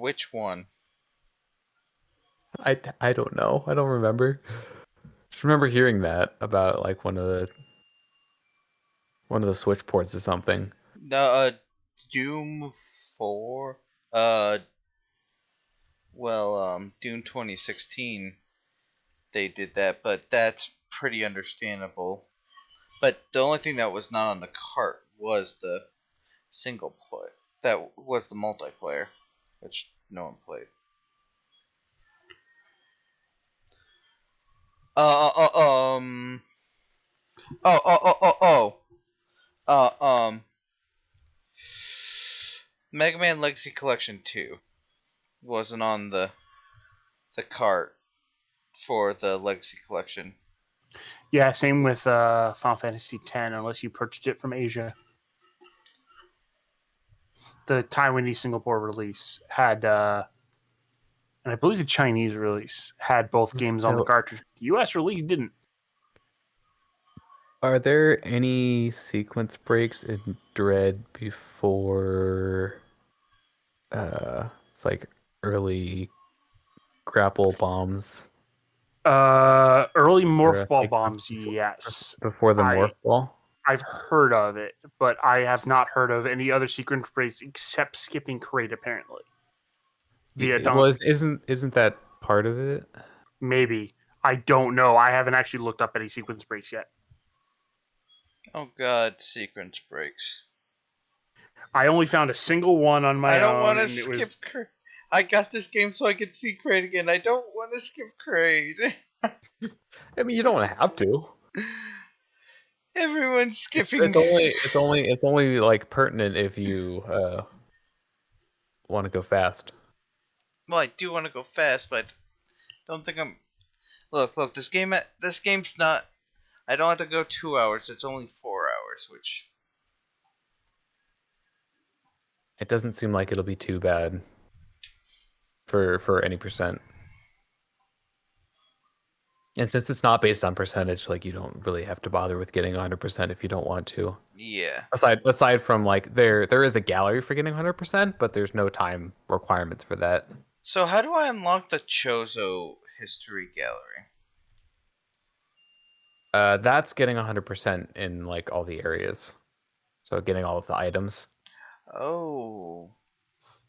Which one? I don't know. I don't remember. Just remember hearing that about like one of the Switch ports or something. No, Doom 4. Uh, Doom 2016. They did that, but that's pretty understandable. But the only thing that was not on the cart was the single player. That was the multiplayer, which no one played. Uh, uh, uh, um, oh, oh, oh, oh, oh. Uh, um, Mega Man Legacy Collection 2 wasn't on the cart for the Legacy Collection. Yeah, same with Final Fantasy X, unless you purchased it from Asia. The Taiwanese Singapore release had, and I believe the Chinese release had both games on the So, cartridge. The US release didn't. are there any sequence breaks in Dread before it's like early grapple bombs Early or morph ball like bombs, yes. before the I morph ball? I've heard of it, but I have not heard of any other sequence breaks except skipping crate. Apparently, via Well, Donkey. isn't that part of it? Maybe I don't know. I haven't actually looked up any sequence breaks yet. Oh god, sequence breaks. I only found a single one on I my don't own, want to and it was skip. I got this game so I could see Kraid again. I don't want to skip Kraid. I mean, you don't have to. Everyone's It's, skipping. it's only like pertinent if you want to go fast. Well, I do want to go fast, but I don't think I'm. Look. This game's not. I don't have to go 2 hours. It's only 4 hours, which. It doesn't seem like it'll be too bad for any percent. And since it's not based on percentage, like you don't really have to bother with getting 100% if you don't want to. Yeah. Aside from like there is a gallery for getting 100%, but there's no time requirements for that. So how do I unlock the Chozo history gallery? That's getting 100% in like all the areas. So getting all of the items. Oh.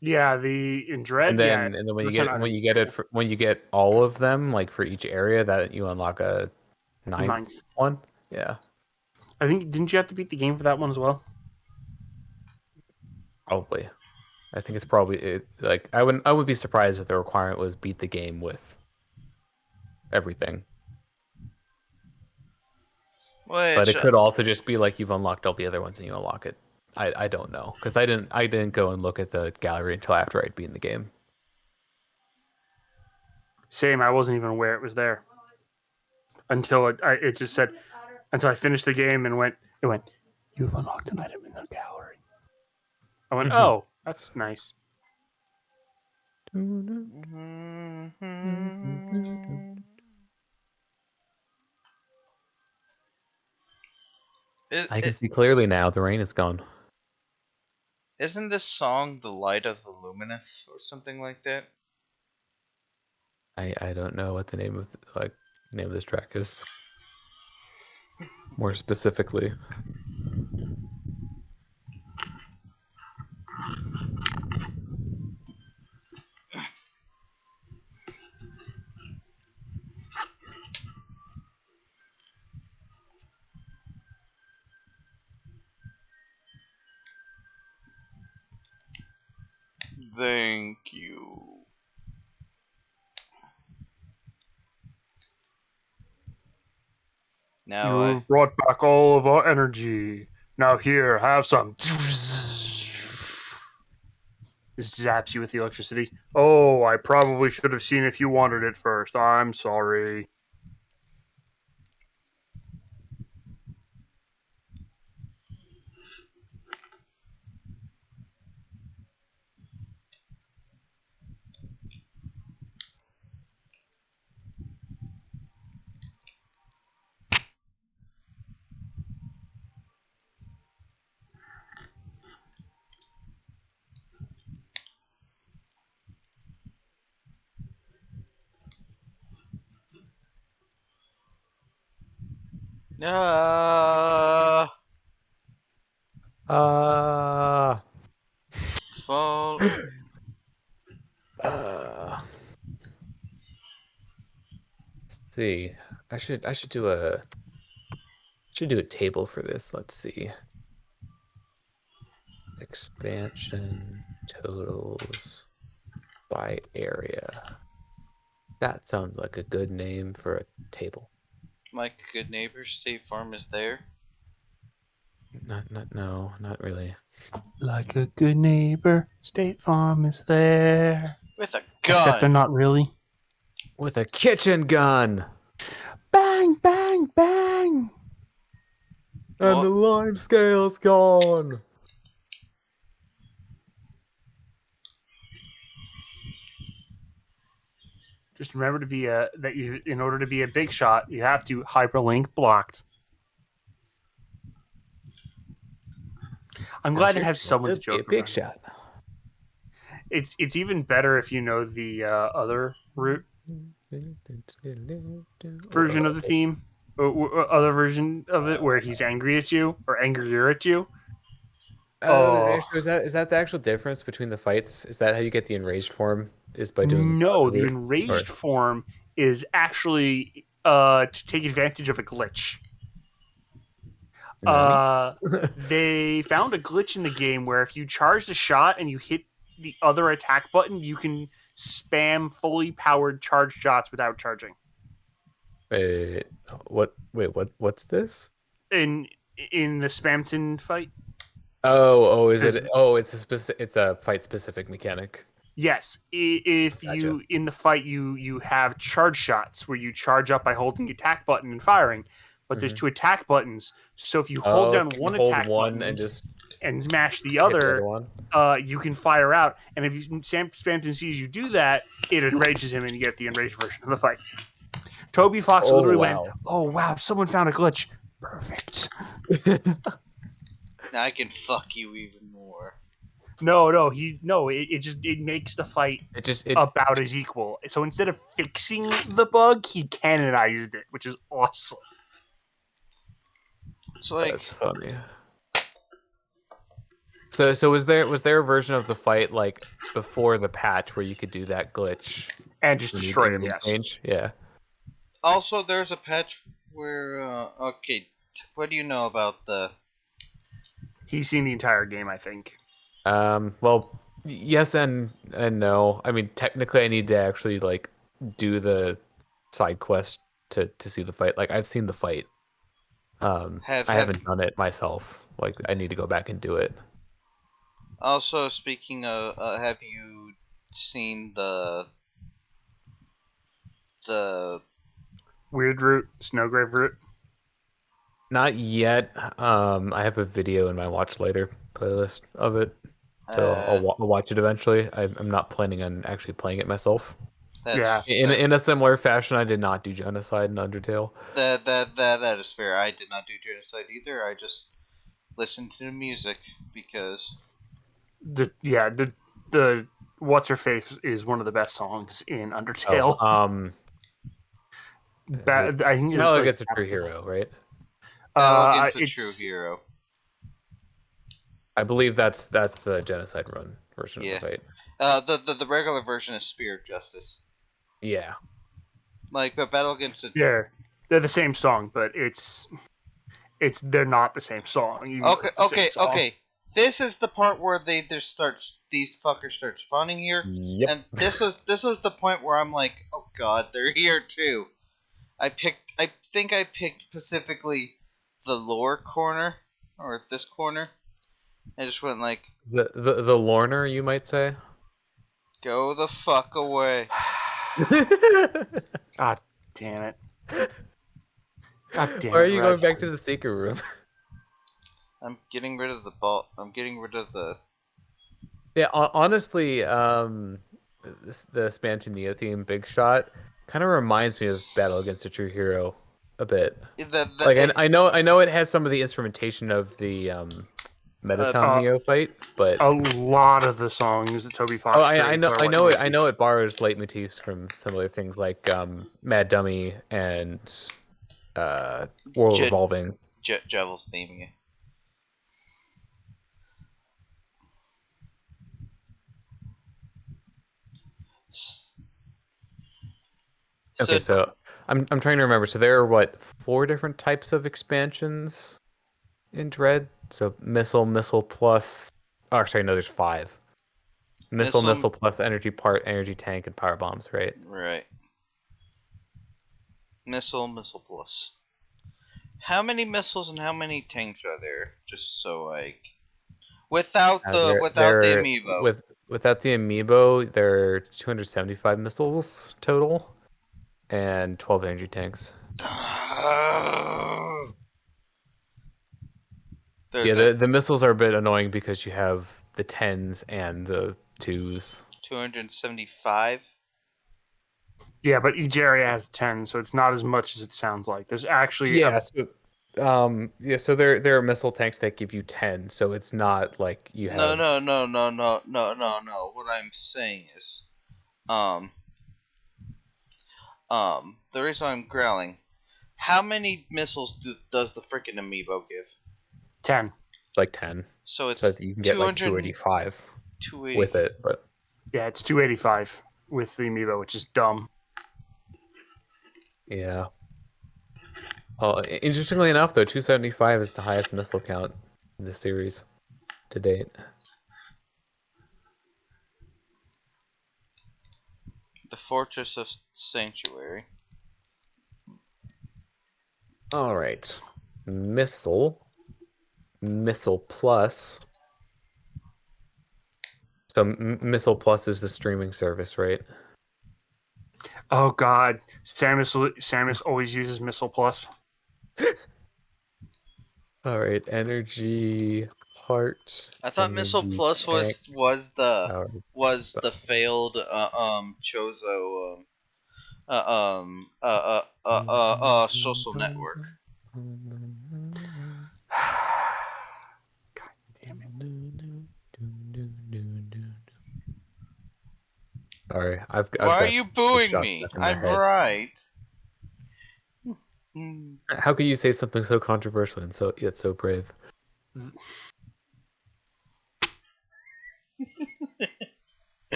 yeah the in Dread. And Yeah, then when you 100% get items. when you get all of them, like for each area, that you unlock a ninth Ninth. one. Yeah, I think didn't you have to beat the game for that one as well? probably. I think it's probably like I would be surprised if the requirement was beat the game with everything. But Which it could also just be like you've unlocked all the other ones and you unlock it. I don't know because I didn't go and look at the gallery until after I'd beaten the game. Same. I wasn't even aware it was there until it just said until I finished the game and it went. You've unlocked an item in the gallery. I went, oh, that's nice. I can see clearly now. The rain is gone. isn't this song "The Light of the Luminous" or something like that? I don't know what the name of name of this track is. More specifically. Thank you. Now I. You've brought back all of our energy. Now here, have some. Zaps you with the electricity. Oh, I probably should have seen if you wanted it first. I'm sorry. Ah. Uh, Fall. uh see. I should do a table for this. Let's see. Expansion totals by area. That sounds like a good name for a table. Like a good neighbor, State Farm is there. Not really. Like a good neighbor, State Farm is there. With a Except they're gun. not really. With a kitchen gun. Bang, bang, bang. And Well, the lime scale's gone. Just remember to be in order to be a big shot, you have to hyperlink blocked. I'm glad to have someone to Be a joke big about. shot. It's even better if you know the other route version of the theme, or other version of it where he's angry at you or angrier at you. Oh So is that the actual difference between the fights? Is that how you get the enraged form? Is by doing no, the the route? enraged Or- form is actually to take advantage of a glitch. Nani? They found a glitch in the game where if you charge the shot and you hit the other attack button, you can spam fully powered charged shots without charging. Wait, what? Wait, what? What's this? In the Spamton fight, Oh, is because it? Oh, it's a fight specific mechanic. yes, if Gotcha. you in the fight you have charge shots where you charge up by holding the attack button and firing, but there's Hmm. two attack buttons. So if you hold Oh, so down you can one hold attack one button and just and smash the hit the other other, one. you can fire out. And if Spamton sees you do that, it enrages him, and you get the enraged version of the fight. Toby Fox Oh literally went, wow. "Oh wow, someone found a glitch. Perfect." Now I can fuck you even more. No, it makes the fight It about as equal. So instead of fixing the bug, he canonized it, which is awesome. It's like That's funny. So was there a version of the fight like before the patch where you could do that glitch? And just in the- destroy in him, the yes. exchange? Yeah. also there's a patch where okay, what do you know about the He's seen the entire game, I think. Well, yes and no. I mean, technically, I need to actually like do the side quest to see the fight. Like, I've seen the fight. have I have haven't done it myself. Like, I need to go back and do it. also speaking of have you seen the Weird Root, Snowgrave Root. Not yet. I have a video in my watch later playlist of it, so I'll watch it eventually. I'm not planning on actually playing it myself. Yeah. In a similar fashion, I did not do Genocide in Undertale. that is fair. I did not do Genocide either. I just listened to the music because The What's Her Face is one of the best songs in Undertale. I think Hell it's against a true hero, right? Elegance a true it's hero. I believe that's the Genocide run version Yeah. of the fight. The regular version is Spear of Justice. Yeah. Like, but Battle Against the they're the same song, but it's they're not the same song. Even though it's the same song. okay. This is the part where these fuckers start spawning here, Yep. and this was the point where I'm like, oh god, they're here too. I think I picked specifically the lower corner or this corner. I just went like, The Lorner, you might say. go the fuck away. God damn it! God damn Why are it! you going back to the secret room? I'm getting rid of the ball. I'm getting rid of the. Yeah, honestly, the Spamton theme, Big Shot, kind of reminds me of Battle Against a True Hero a bit. Like, I know it has some of the instrumentation of the Metaton Neo fight, but a lot of the songs that Toby Fox I creates know are I know it borrows leitmotifs from similar things like Mad Dummy and World Revolving. Javel's theming. Okay, so I'm trying to remember. So there are what 4 different types of expansions in Dread? So missile plus. Oh, sorry, no, there's 5. Missile plus energy part, energy tank, and power bombs, right? Right. Missile plus. How many missiles and how many tanks are there? Just so like, without the amiibo. Without the amiibo, there are 275 missiles total, and 12 energy tanks. The missiles are a bit annoying because you have the 10s and the 2s. 275. Yeah, but each area has 10, so it's not as much as it sounds like. There's actually so there are missile tanks that give you 10, so it's not like you have No. What I'm saying is, the reason I'm growling, how many missiles does the freaking amiibo give? 10. Like 10. So it's you can get like 285 with it, but yeah, it's 285 with the amiibo, which is dumb. yeah. Interestingly enough, though, 275 is the highest missile count in the series to date. The Fortress of Sanctuary. All right. Missile Plus. So Missile Plus is the streaming service, right? Oh God, Samus always uses Missile Plus. All right, energy heart, I thought Missile energy Plus tank, power. was the failed Chozo social network. God damn it. Sorry, I've Why are got you big booing shots me? stuck in my I'm head. right. How could you say something so controversial and yet so brave?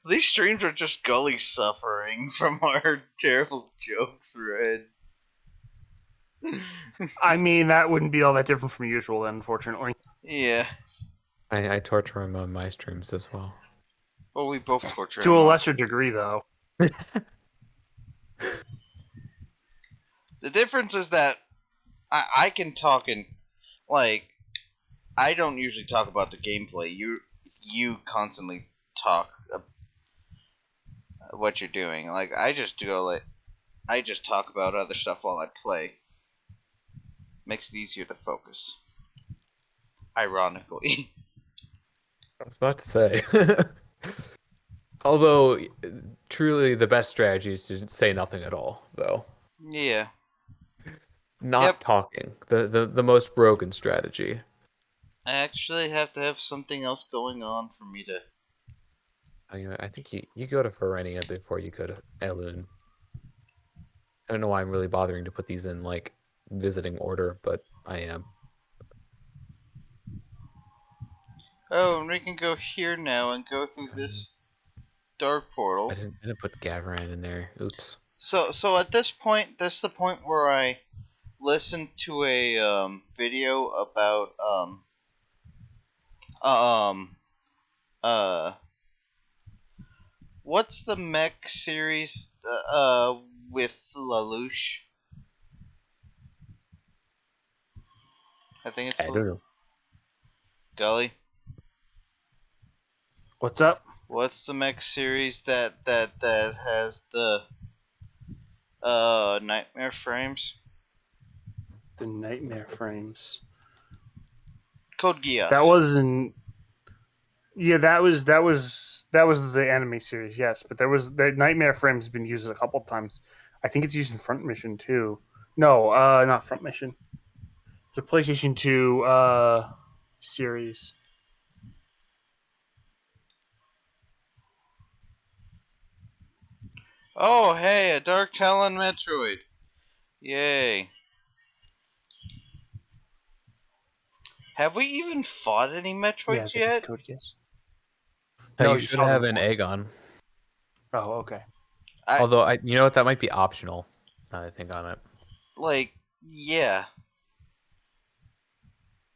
These streams are just gully suffering from our terrible jokes, Red. I mean, that wouldn't be all that different from usual, then, unfortunately. Yeah. I torture him on my streams as well. Well, we both torture To him. a lesser degree, though. The difference is that I can talk and like I don't usually talk about the gameplay. You constantly talk what you're doing. Like I just talk about other stuff while I play. Makes it easier to focus. Ironically. I was about to say. Although, truly, the best strategy is to say nothing at all, though. Yeah. Not talking. The most broken strategy. I actually have to have something else going on for me to. I think you go to Ferenia before you go to Elune. I don't know why I'm really bothering to put these in, like, visiting order, but I am. Oh, and we can go here now and go through this dark portal. I didn't put Gavaran in there. Oops. So at this point, this is the point where I listened to a video about um uh what's the mech series with Lelouch? I think it's I don't know. Gully. What's up? What's the mech series that has the nightmare frames? The Nightmare Frames. Code Geass. That wasn't. Yeah, that was the anime series. Yes, but there was the Nightmare Frames has been used a couple times. I think it's used in Front Mission too. No, not Front Mission. The PlayStation 2 series. Oh, hey, a Dark Talon Metroid. Yay. Have we even fought any Metroids Yeah, that's yet? Code Geass. No, No, you you should saw have them an before. Aegon. Oh, okay. Although, you know what? That might be optional, now that I think on it. Like, yeah.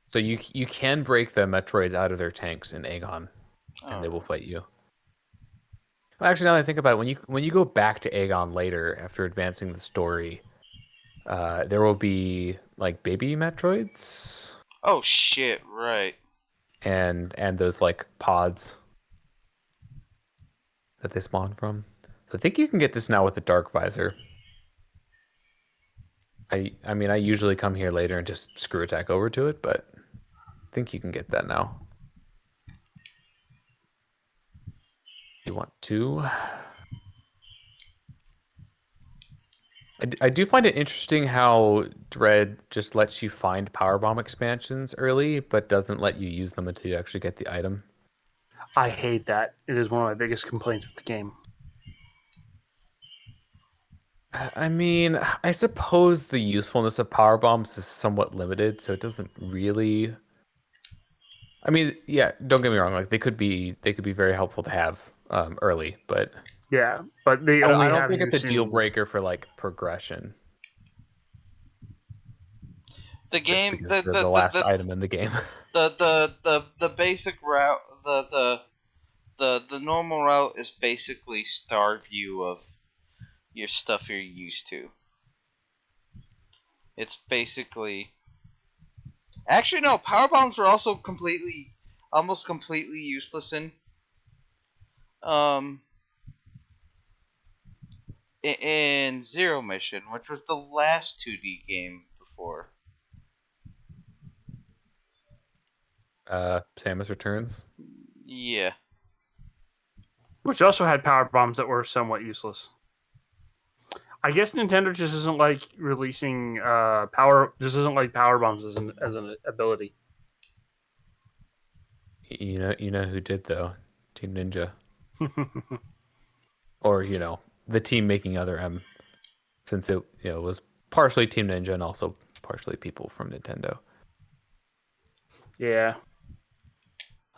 So you can break the Metroids out of their tanks in Aegon, and they will fight you. Well, actually, now that I think about it, when you go back to Aegon later after advancing the story, there will be like baby Metroids Oh shit, right. and those like pods that they spawn from. So I think you can get this now with the Dark Visor. I mean, I usually come here later and just screw attack over to it, but I think you can get that now. You want to? I do find it interesting how Dread just lets you find powerbomb expansions early, but doesn't let you use them until you actually get the item. I hate that. It is one of my biggest complaints with the game. I mean, I suppose the usefulness of power bombs is somewhat limited, so it doesn't really. I mean, yeah, don't get me wrong. Like they could be very helpful to have early, but Yeah, but they I only don't have think it's a use deal in. breaker for like progression. The just game, because they're the last item in the game. the basic route, the normal route is basically star view of your stuff you're used to. It's basically, actually no, power bombs were also almost completely useless um in Zero Mission, which was the last 2D game before. Samus Returns. Yeah. Which also had power bombs that were somewhat useless. I guess Nintendo just isn't like releasing power. This isn't like power bombs as an ability. You know who did though? Team Ninja, or the team making Other M, since it was partially Team Ninja and also partially people from Nintendo. Yeah.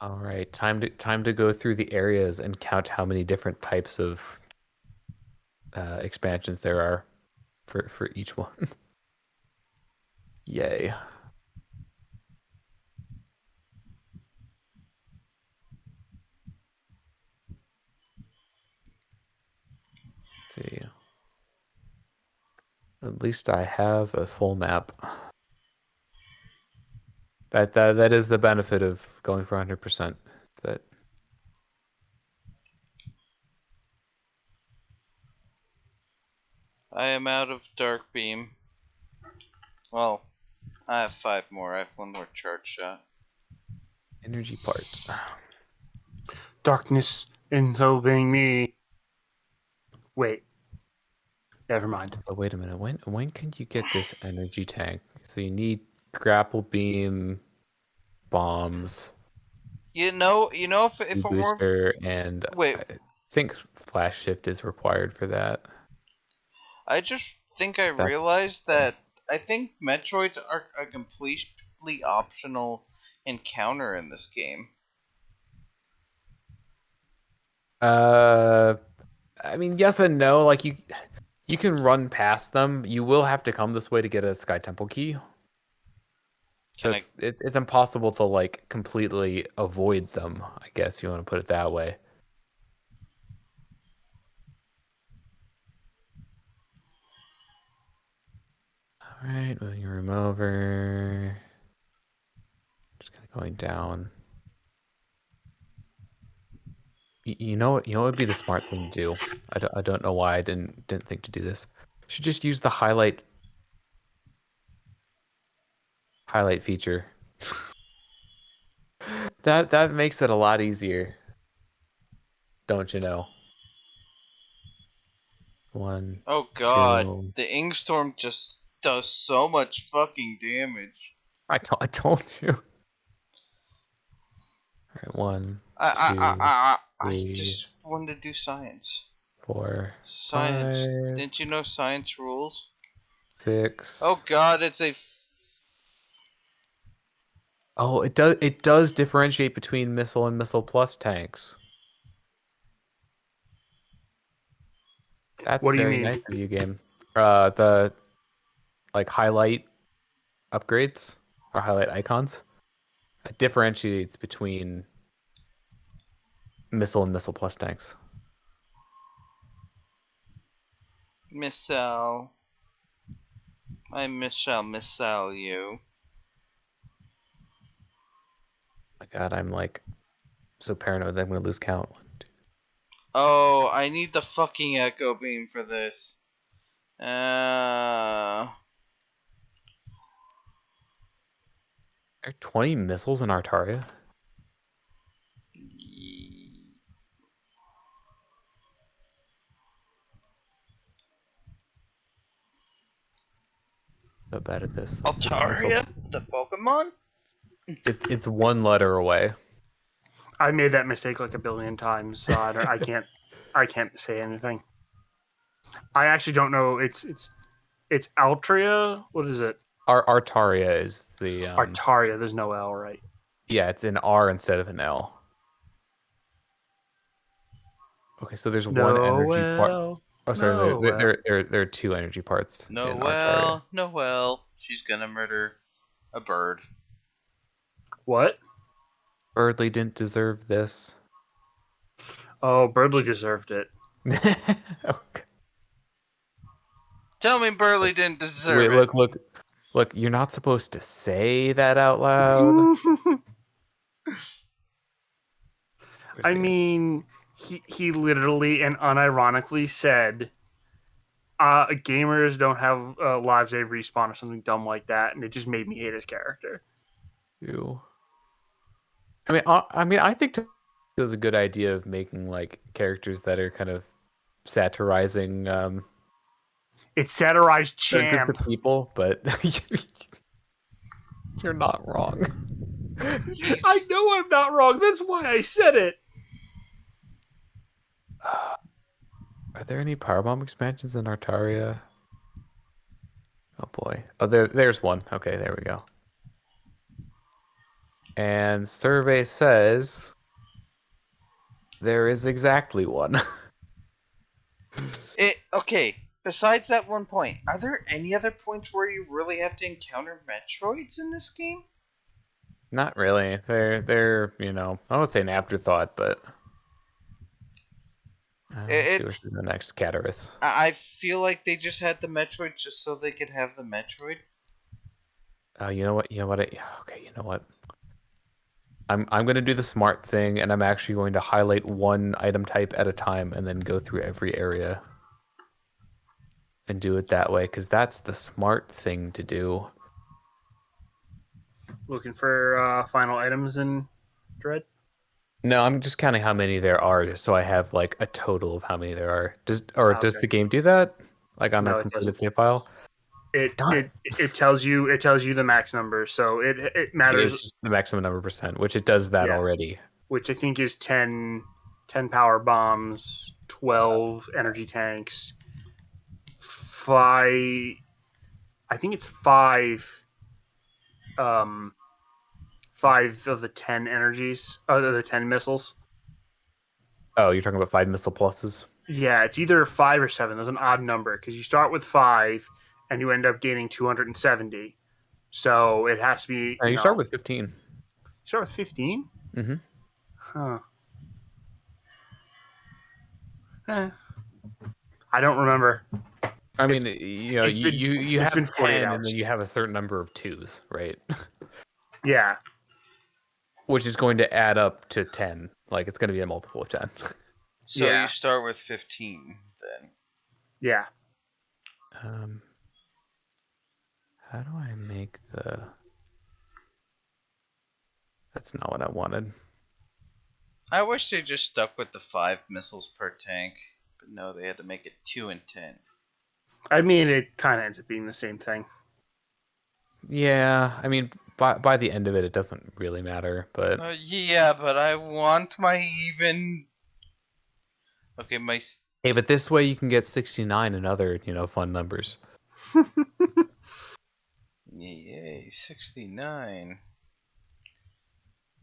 All right, time to go through the areas and count how many different types of expansions there are for each one. Yay. Let's see. At least I have a full map. That is the benefit of going for 100%. That I am out of Dark Beam. Well, I have 5 more. I have 1 more charge shot. energy part. Darkness enveloping me. Wait. Never mind. So wait a minute. When can you get this energy tank? So you need grapple beam, bombs, If I'm more, booster, and wait, I think flash shift is required for that. I just think I That realized that I think Metroids are a completely optional encounter in this game. I mean, yes and no. Like you can run past them. You will have to come this way to get a Sky Temple key. So Can I? it's impossible to like completely avoid them, I guess you want to put it that way. All right, moving your room over. Just kind of going down. You know what? You know what would be the smart thing to do? I don't know why I didn't think to do this. Should just use the highlight feature. That makes it a lot easier. Don't you know? 1, Oh God, 2. the Ingstorm just does so much fucking damage. I told you. All right, 1, I I 2, I I, I 3, just wanted to do science. 4, Science. 5, Didn't you know science rules? Oh 6. God, it's a. Oh, it does differentiate between missile and missile plus tanks. That's What do you very mean? nice of you, game. The like highlight upgrades or highlight icons. It differentiates between missile and missile plus tanks. Missile. Missile you. My God, I'm like so paranoid that I'm gonna lose count. Oh, I need the fucking echo beam for this. Are 20 missiles in Artaria? So bad at this. Let's see. Altaria, the Pokemon. It's 1 letter away. I made that mistake like a billion times, so I can't say anything. I actually don't know. It's Altria. What is it? Artaria is the Artaria. There's no L, right? yeah, it's an R instead of an L. Okay, so there's one energy part. Noel. Oh, sorry. Noel. There are 2 energy parts in Artaria. Noelle, she's gonna murder A bird. What? Birdly didn't deserve this. Oh, Birdly deserved it. Okay. Tell me Burley didn't deserve Wait, it. look, you're not supposed to say that out loud. Where's I the game? mean, he literally and unironically said, "Gamers don't have lives they respawn" or something dumb like that, and it just made me hate his character. Two. I mean, I think it was a good idea of making like characters that are kind of satirizing It satirized certain groups of Champ. people, but you're not wrong. I know I'm not wrong. That's why I said it. Are there any Powerbomb expansions in Artaria? Oh boy. Oh, there's one. Okay, there we go. And survey says there is exactly one. Okay. Besides that one point, are there any other points where you really have to encounter Metroids in this game? Not really. They're I don't want to say an afterthought, but let's see It, what's the next Cataris. I feel like they just had the Metroid just so they could have the Metroid. Oh, you know what? Okay, you know what? I'm gonna do the smart thing, and I'm actually going to highlight one item type at a time, and then go through every area and do it that way, because that's the smart thing to do. Looking for final items in Dread. No, I'm just counting how many there are, just so I have like a total of how many there are. Does Okay. the game do that? Like on a No, it completed doesn't. save file? It Darn. it tells you the max number, so it matters. It's just the maximum number percent, which it does that Yeah, already. which I think is 10 power bombs, 12 energy tanks, five. I think it's five. Um, 5 of the 10 energies, the 10 missiles. Oh, you're talking about 5 missile pluses? Yeah, it's either 5 or 7. There's an odd number because you start with 5 and you end up gaining 270. So it has to be, You start with 15. start with 15. Mm-hmm. Huh. Eh. I don't remember. I mean, It's it's been you it's been have 48 10, and hours. then you have a certain number of twos, right? Yeah, Which is going to add up to 10. Like it's going to be a multiple of 10. So yeah, you start with 15 then. yeah. Um, how do I make the? That's not what I wanted. I wish they just stuck with the 5 missiles per tank, but no, they had to make it 2 and 10. I mean, it kind of ends up being the same thing. Yeah, I mean, by the end of it, it doesn't really matter. But Yeah, but I want my even. Okay, hey, but this way you can get 69 and other fun numbers. Yay, 69.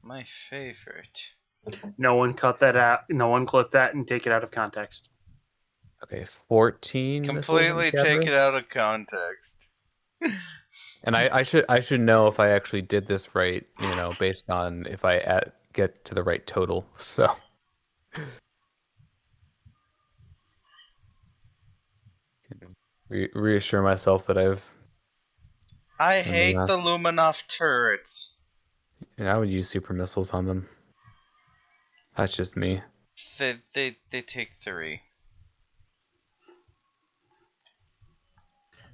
My favorite. No one cut that out. No one clip that and take it out of context. Okay, 14 missiles in Completely take it Cataris. out of context. And I should know if I actually did this right, based on if I get to the right total. So reassure myself that I done the hate math. the Luminoff turrets. Yeah, I would use super missiles on them. That's just me. They take 3.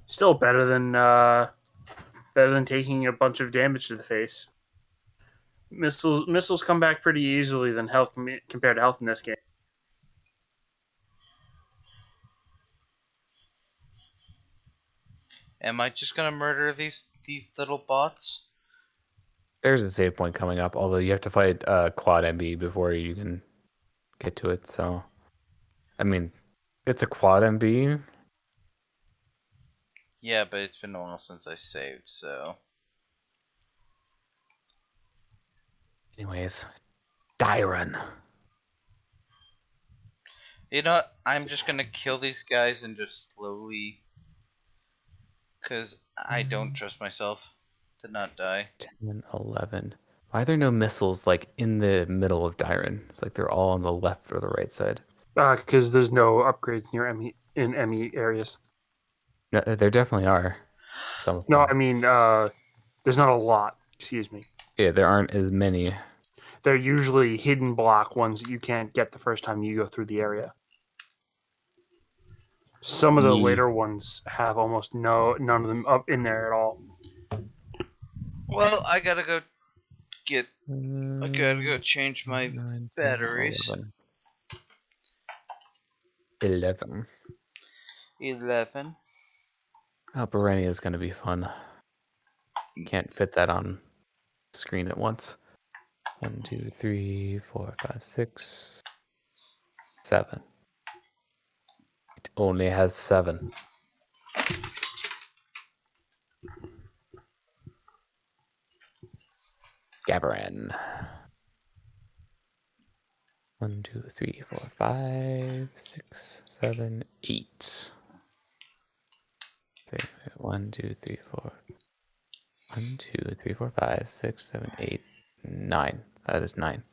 Still better than taking a bunch of damage to the face. Missiles come back pretty easily than health compared to health in this game. Am I just gonna murder these little bots? There's a save point coming up, although you have to fight Quad MB before you can get to it. So, I mean, it's a Quad MB. Yeah, but it's been a while since I saved, so. Anyways, Dyron. You know what? I'm just gonna kill these guys and just slowly. Because I don't trust myself Did not die. 10, 11. Why are there no missiles like in the middle of Dyron? It's like they're all on the left or the right side. Because there's no upgrades near ME in ME areas. No, there definitely are some of No, them. I mean there's not a lot. Excuse me. Yeah, there aren't as many. They're usually hidden block ones that you can't get the first time you go through the area. Some of the Ye- later ones have almost none of them up in there at all. Well, I gotta go get. I gotta go Mm, change my 9, 10, batteries. 11. 11. 11. Oh, Berenia is going to be fun. Can't fit that on screen at once. 1, 2, 3, 4, 5, 6, 7. It only has 7. Gabaran. 1, 2, 3, 4, 5, 6, 7, 8. 1, 2, 3, 4. 1, 2, 3, 4, 5, 6, 7, 8, 9. That is 9.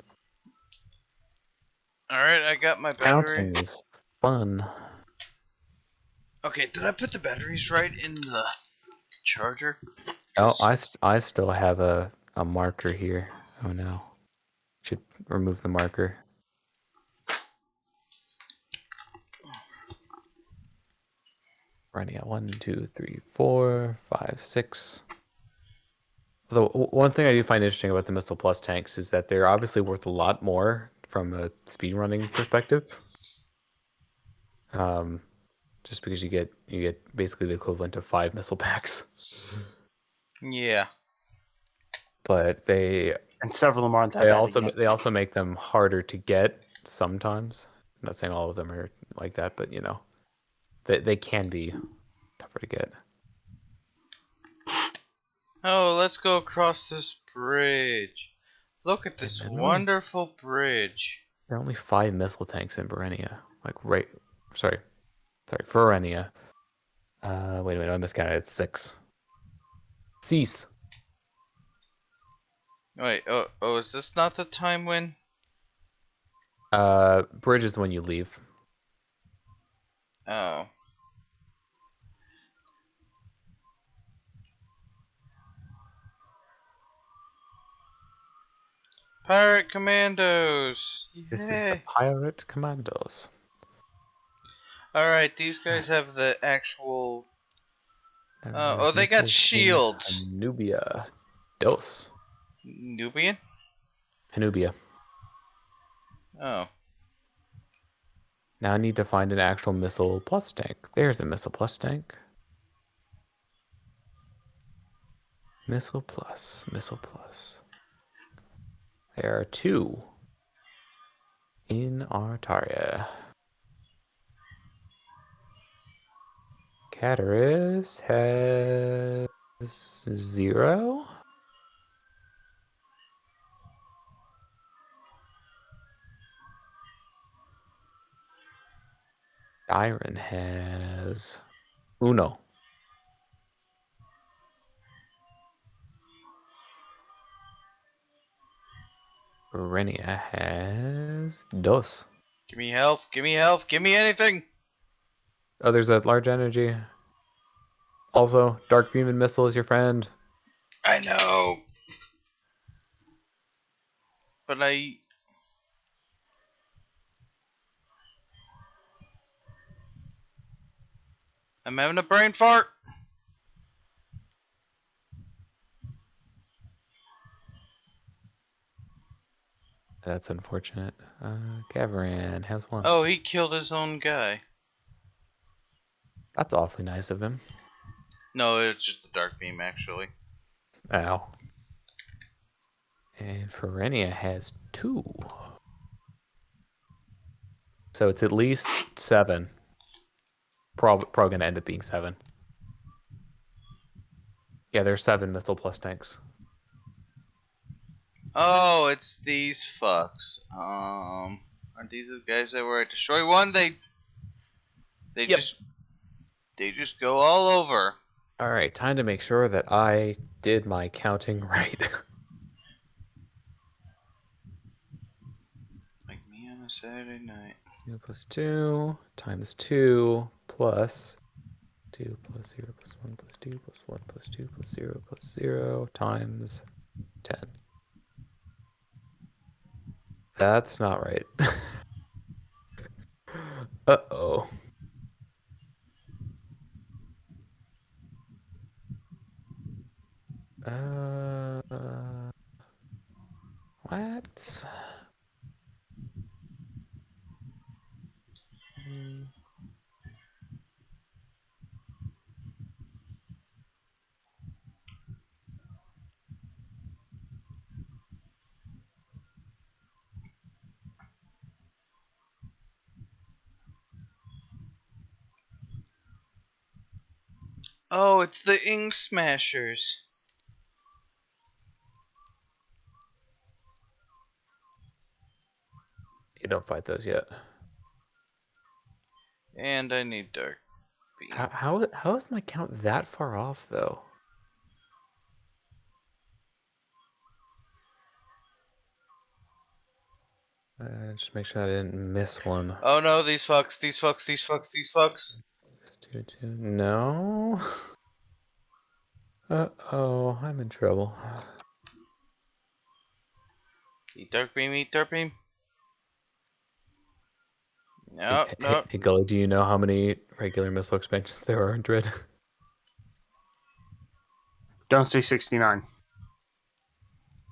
Alright, I got my battery. Counting is fun. Okay, did I put the batteries right in the charger? Oh, 'Cause- I still have a marker here. Oh no. Should remove the marker. Running at 1, 2, 3, 4, 5, 6. Although one thing I do find interesting about the Missile Plus tanks is that they're obviously worth a lot more from a speedrunning perspective. Just because you get basically the equivalent of 5 missile packs. Yeah. But And several of them aren't that bad again. they also make them harder to get sometimes. I'm not saying all of them are like that, but you know, they can be tougher to get. Oh, let's go across this bridge. Look at this And wonderful bridge. there are only 5 missile tanks in Berenia. Like right, sorry, Verenia. Wait a minute, I miscounted. It's 6. Cease. Wait, oh, is this not the time when? Bridge is the one you leave. Oh. Pirate Commandos! This is the Yay! Pirate Commandos. Alright, these guys have the actual. And Oh, there's they got missiles in shields! Hanubia. Dos. Nubian? Hanubia. Oh. Now I need to find an actual missile plus tank. There's a missile plus tank. Missile plus, missile plus. There are 2 in Artaria. Cataris has 0. Iron has uno. Renia has dos. Give me health, give me health, give me anything! Oh, there's a large energy. Also, Dark Beam and Missile is your friend. I know! But I'm having a brain fart! That's unfortunate. Gavaran has 1. Oh, he killed his own guy. That's awfully nice of him. No, it's just the dark beam, actually. Ow. And Ferenia has 2. So it's at least 7. Probably going to end up being 7. Yeah, there's 7 missile plus tanks. Oh, it's these fucks. Aren't these the guys that were I destroy one? They Yep. just go all over. All right, time to make sure that I did my counting right. Like me on a Saturday night. 2 plus 2 times 2 plus 2 plus 0 plus 1 plus 2 plus 1 plus 2 plus 0 plus 0 times 10. That's not right. Uh-oh. What? Hmm. Oh, it's the Ink Smashers. You don't fight those yet. And I need Dark Beam. How is my count that far off though? Just make sure I didn't miss one. Oh no, these fucks, these fucks, these fucks, these fucks. 2, 2. No. Uh-oh, I'm in trouble. Eat Dark Beam, eat Dark Beam. Hey, No, hey, no. hey, Gully, do you know how many regular missile expansions there are in Dread? Don't say 69.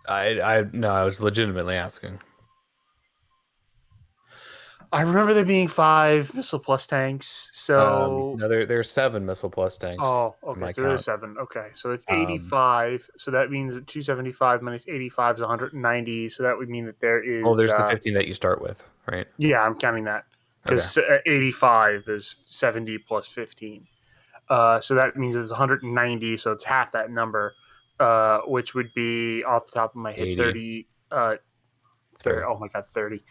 No, I was legitimately asking. I remember there being 5 missile plus tanks. So, No, there's 7 missile plus tanks oh, in okay. my So there's count. 7. Okay. So it's Um, 85. So that means that 275 minus 85 is 190. So that would mean that there oh, is, there's the 15 that you start with, right? yeah, I'm counting that. Okay. Because 85 is 70 plus 15. So that means it's 190. So it's half that number, which would be off the top of my head 80. 30. Sorry. Oh my God, 30.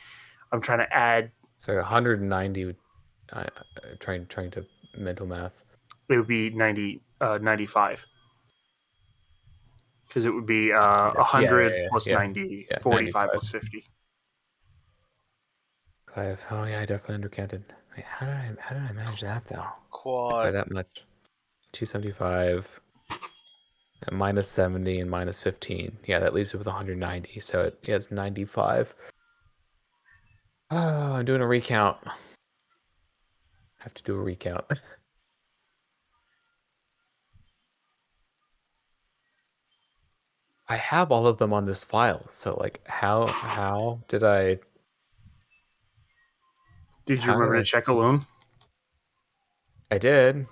I'm trying to add. Sorry, 190. Trying to mental math. It would be 95 because it would be Yeah, 100 plus yeah. 90, Yeah, 45 95. plus 50. 5. Oh yeah, I definitely undercounted. Wait, how did I manage that though? By Quad. that much. 275 and minus 70 and minus 15. Yeah, that leaves it with 190. So it has 95. Oh, I'm doing a recount. I have to do a recount. I have all of them on this file. So like how did I Did you remember to check alone? I did,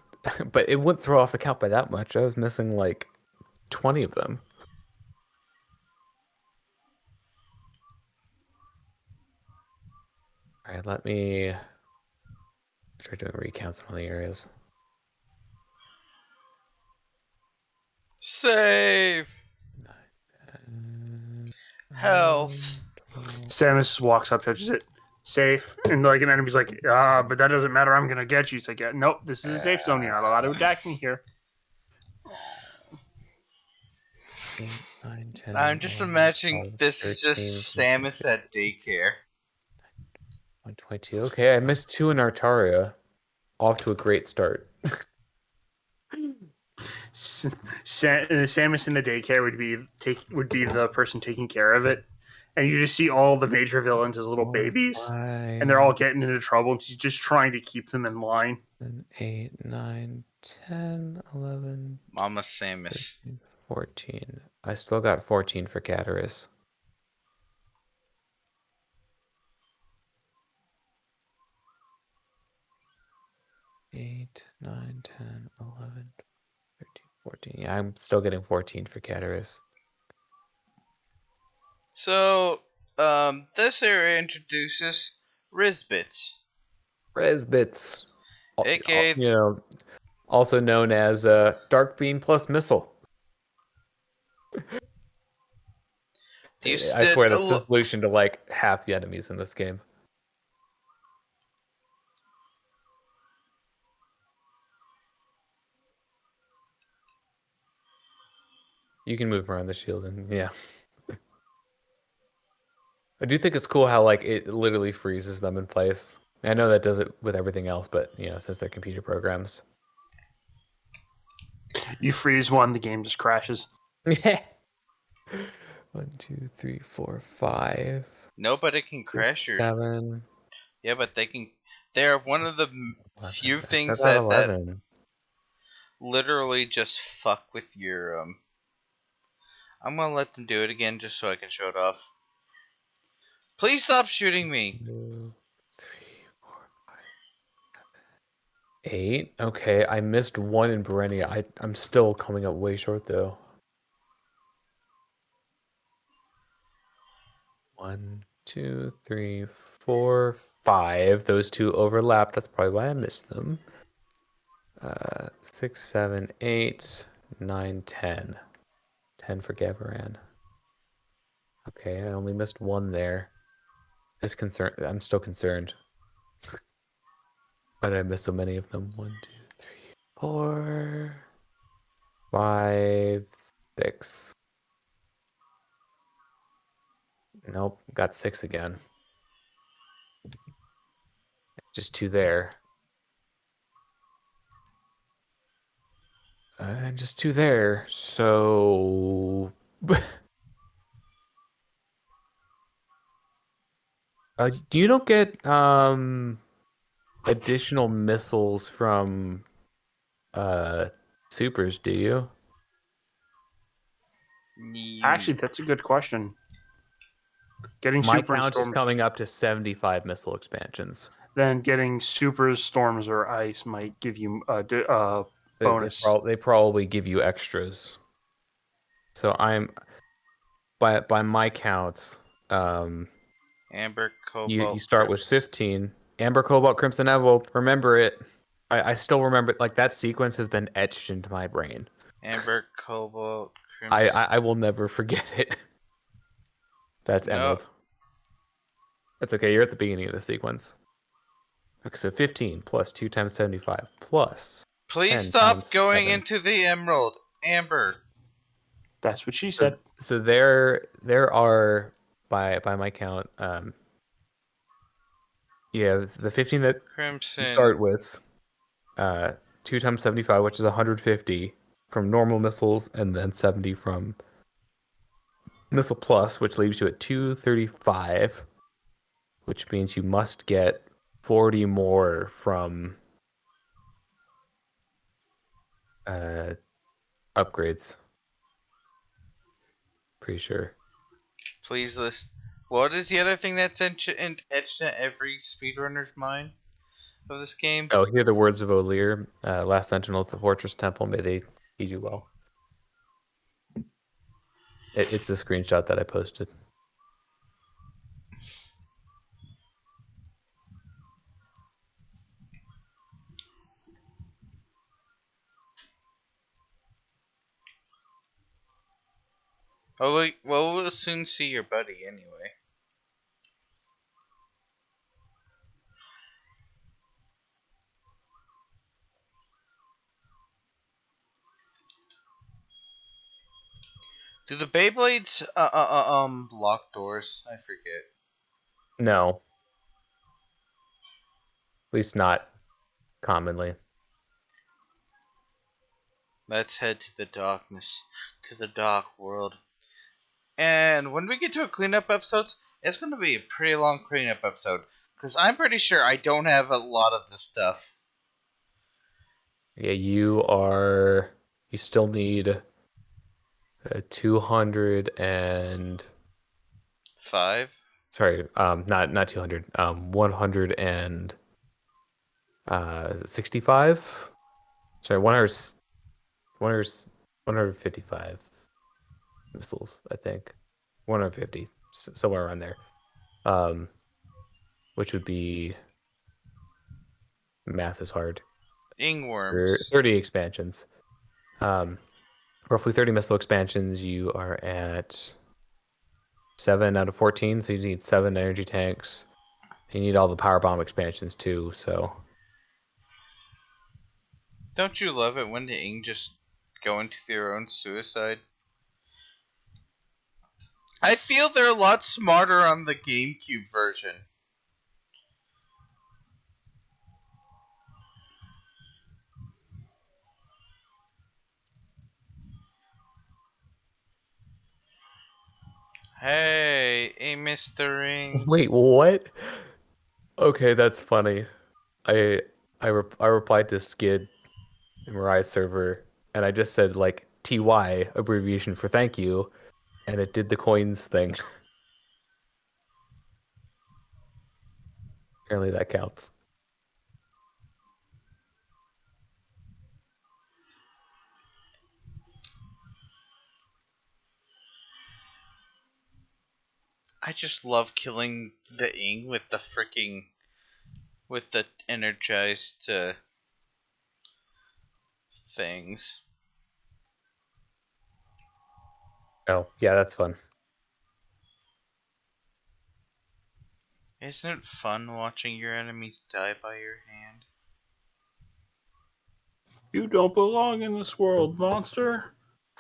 but it wouldn't throw off the count by that much. I was missing like 20 of them. All right, let me try doing recounts in all the areas. Save. 9, 10, Health. 11, 12. Samus walks up, touches it. Safe. And like an enemy's like, but that doesn't matter. I'm going to get you. It's like, nope, this is a safe zone. You're not allowed to attack me here. 8, 9, 10, I'm just 11, imagining 12, this is just 13, 14, Samus at daycare. 122. Okay, I missed 2 in Artaria. Off to a great start. Samus in the daycare would be the person taking care of it, and you just see all the major villains as little 4, babies, 5, and they're all getting into trouble, and she's just trying to keep them in line. 7, 8, 9, 10, 11, Mama Samus. 13, 14. I still got 14 for Cataris. Eight, 9, 10, 11, 13, 14. Yeah, I'm still getting 14 for Cataris. So, this area introduces Rizbits, Resbits. aka You know, also known as Dark Beam plus Missile. I swear that's the solution to like half the enemies in this game. You can move around the shield, and yeah. I do think it's cool how like it literally freezes them in place. I know that does it with everything else, but since they're computer programs. You freeze one, the game just crashes. Yeah. 1, 2, 3, 4, 5, Nobody can 6, crash your. 7. Yeah, but they can. They're one of the 11. few I said things that that 11. literally just fuck with your. I'm gonna let them do it again just so I can show it off. Please stop shooting me. 2, 3, 4, 8. Okay, I missed one in Berenia. I'm still coming up way short though. 1, 2, 3, 4, 5. Those two overlap. That's probably why I missed them. 6, 7, 8, 9, 10. 10 for Gavaran. Okay, I only missed one there. I'm still concerned. Why did I miss so many of them? 1, 2, 3, 4, 5, 6. Nope, got 6 again. Just 2 there. And just 2 there. So you don't get additional missiles from supers, do you? Actually, that's a good question. Getting My super count is storms, coming up to 75 missile expansions. then getting super storms or ice might give you a bonus. They probably give you extras. So I'm by my counts, Amber, you Cobalt, start with Crimson. 15. Amber, Cobalt, Crimson, Emerald. Remember it. I still remember it. Like that sequence has been etched into my brain. Amber, Cobalt, I, Crimson. I, I will never forget it. That's No. Emerald. That's okay. You're at the beginning of the sequence. Okay, so 15 plus 2 times 75 plus Please 10 stop times going 7. into the Emerald. Amber. That's what she So said. so there are by my count, you have the 15 that you Crimson. start with, 2 times 75, which is 150 from normal missiles, and then 70 from missile plus, which leaves you at 235, which means you must get 40 more from upgrades. Pretty sure. Please list. What is the other thing that's etched in every speedrunner's mind of this game? Oh, hear the words of O'Lear, last sentinel at the fortress temple. May they heed you well. It's the screenshot that I posted. Oh, well, we'll soon see your buddy anyway. Do the Beyblades lock doors? I forget. No, at least not commonly. Let's head to the darkness, to the dark world. And when we get to a cleanup episode, it's going to be a pretty long cleanup episode because I'm pretty sure I don't have a lot of the stuff. Yeah, you still need 200 and Five. sorry, not 200, 100 and is it 65? Sorry, 100, 100, 155 missiles, I think. 150, somewhere around there. Which would be, math is hard. Ingworms. 30 expansions. Roughly 30 missile expansions. You are at 7 out of 14, so you need 7 energy tanks. You need all the power bomb expansions too, so Don't you love it when the Ing just go into their own suicide? I feel they're a lot smarter on the GameCube version. Hey, a Mr. Ring. Wait, what? Okay, that's funny. I I replied to Skid in Mariah's server, and I just said like TY abbreviation for thank you, and it did the coins thing. Apparently that counts. I just love killing the ing with the freaking with the energized things. Oh, yeah, that's fun. Isn't it fun watching your enemies die by your hand? You don't belong in this world, monster.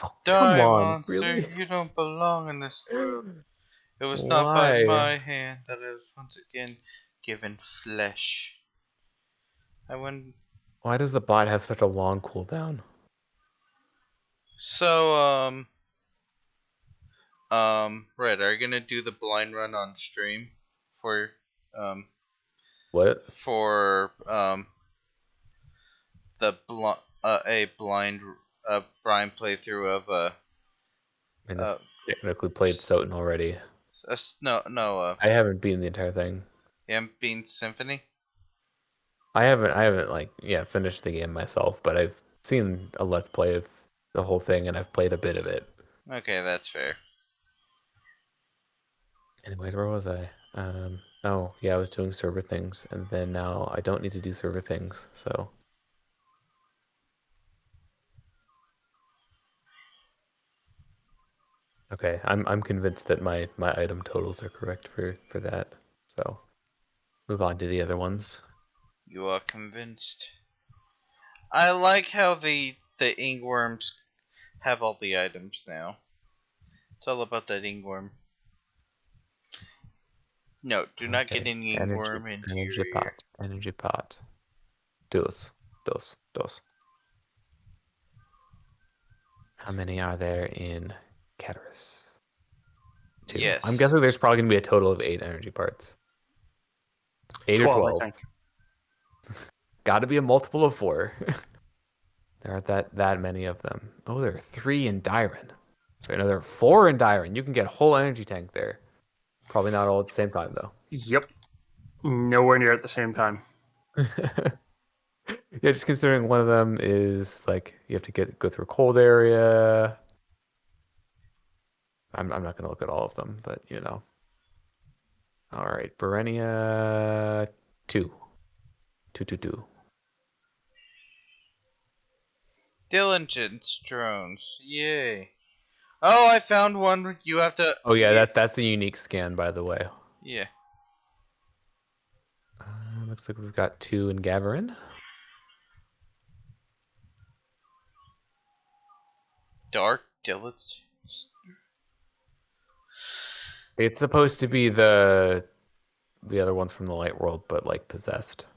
Oh, come Die, on, monster! really? You don't belong in this world. It was not by Why? my hand that I was once again given flesh. I went. Why does the bot have such a long cooldown? So, Red, are you gonna do the blind run on stream for, um, What? for, a blind playthrough of, I mean, I've uh, technically played Soten already. no, I haven't beaten the entire thing. Bean Symphony? I haven't like finished the game myself, but I've seen a let's play of the whole thing and I've played a bit of it. Okay, that's fair. Anyways, where was I? Oh yeah, I was doing server things, and then now I don't need to do server things, so okay, I'm convinced that my item totals are correct for that. So move on to the other ones. You are convinced. I like how the ingworms have all the items now. It's all about that ingworm. No, do not get Okay, an ingworm into your ear. energy pot. Dos. How many are there in Caterus? 2. I'm Yes. guessing there's probably gonna be a total of 8 energy parts. 8 or 12, I 12. think. Got to be a multiple of 4. There aren't that many of them. Oh, there are 3 in Dyron. So no, there are 4 in Dyron. You can get a whole energy tank there. Probably not all at the same time though. Yep. Nowhere near at the same time. Yeah, just considering one of them is like you have to go through a cold area. I'm not gonna look at all of them, but you know. All right, Berenia 2. 2. Diligence drones. Yay. Oh, I found one. You have to. Oh yeah, that's a unique scan, by the way. Yeah. Looks like we've got 2 in Gavarin. Dark diligence. It's supposed to be the other ones from the light world, but like possessed.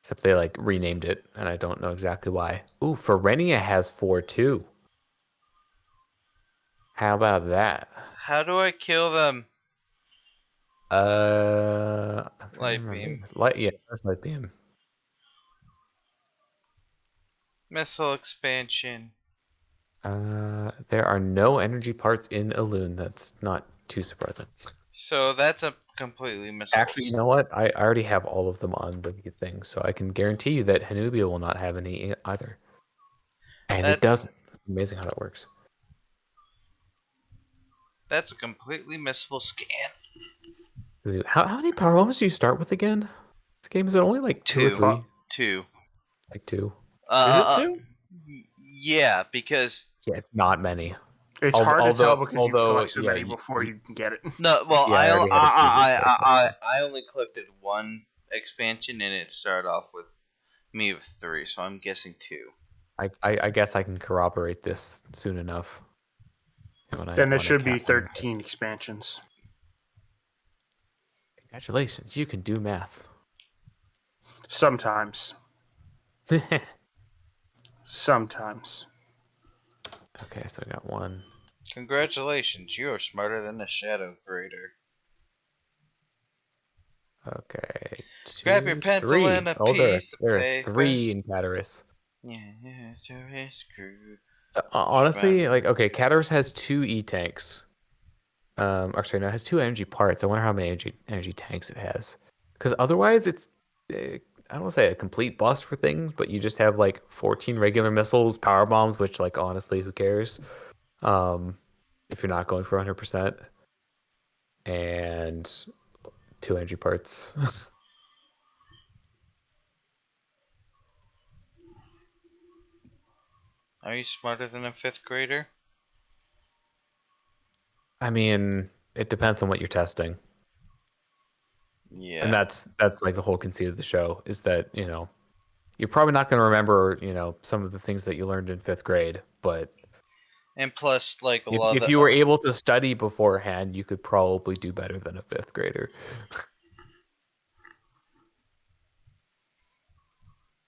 Except they like renamed it, and I don't know exactly why. Ooh, Ferenia has 4 too. How about that? How do I kill them? I'm trying to Light remember. beam. Yeah, that's Light Beam. Missile expansion. There are no energy parts in Elune. That's not too surprising. So that's a completely missile. Actually, you know what? I already have all of them on the thing, so I can guarantee you that Hanubia will not have any either. And it doesn't. Amazing how that works. That's a completely missable scan. How many power levels do you start with again? This game is it only like 2 or 3? 2. Like 2. Is it 2? Yeah, because Yeah, it's not many. It's hard to tell Although, because you collect so many before you can get it. no. Well, yeah, I already had a previous I only collected one expansion, and it started off with me with 3, so I'm guessing 2. I guess I can corroborate this soon enough. And when I Then there want to should be count, 13 expansions. congratulations, you can do math. Sometimes. Okay, Sometimes. so I got one. Congratulations, you are smarter than the Shadow Grader. Okay, Grab your 2, pencil 3. and a Oh, piece of there are paper. 3 in Cataris. Yeah, screw. Honestly, like, okay, Cataris has 2 E-tanks. Actually, no, it has 2 energy parts. I wonder how many energy tanks it has. Because otherwise, it's I don't want to say a complete bust for things, but you just have like 14 regular missiles, power bombs, which, like, honestly, who cares? Um, if you're not going for 100%, and 2 energy parts. Are you smarter than a 5th grader? I mean, it depends on what you're testing, and Yeah. that's like the whole conceit of the show is that you're probably not going to remember some of the things that you learned in 5th grade, but And plus, like a if lot of if the you were able to study beforehand, you could probably do better than a 5th grader.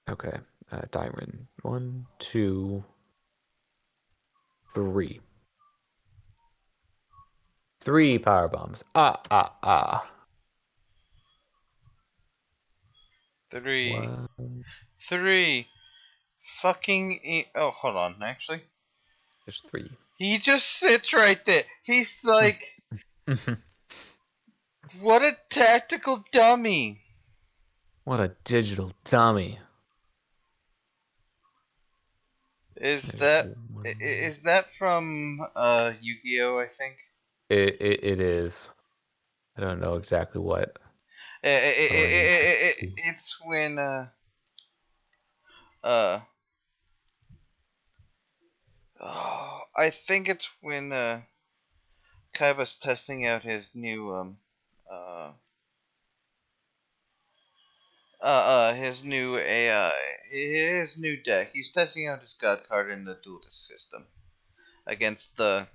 Okay, diamond 1, 2, 3, 3 power bombs. Ah. three, One, fucking. Oh, hold on. Actually, there's 3. he just sits right there. He's like, what a tactical dummy. What a digital dummy. Is There's that one. is that from Yu-Gi-Oh? I think. It is. I don't know exactly what. Oh, wait, it has 2. It's when uh oh, I think it's when Kaiba's testing out his new uh his new AI, his new deck. He's testing out his god card in the duelist system against the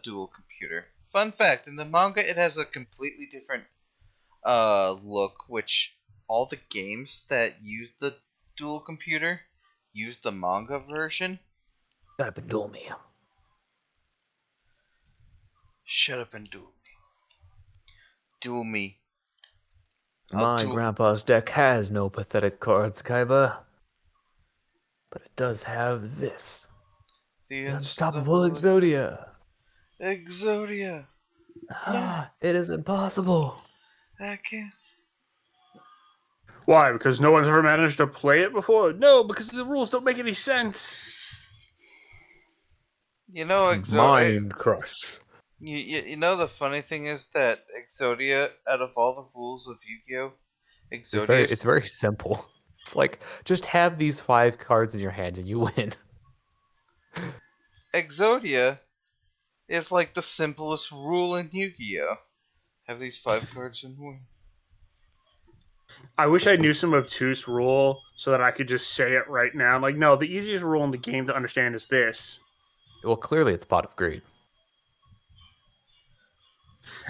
dual computer. Fun fact: in the manga, it has a completely different look, which all the games that use the dual computer use the manga version. Shut up and duel me. Shut up and duel me. Duel me. I'll My duel grandpa's deck has no pathetic cards, Kaiba, but it does have this. the The unstoppable unstoppable Exodia. Exodia. No, Ah, it is impossible. I can't. Why? Because no one's ever managed to play it before? No, because the rules don't make any sense. You know, Mind crush. you know the funny thing is that Exodia, out of all the rules of Yu-Gi-Oh, It's Exodia's very simple. It's like just have these 5 cards in your hand and you win. Exodia is like the simplest rule in Yu-Gi-Oh. Have these 5 cards and win. I wish I knew some obtuse rule so that I could just say it right now. Like, no, the easiest rule in the game to understand is this. Well, clearly it's Pot of Greed.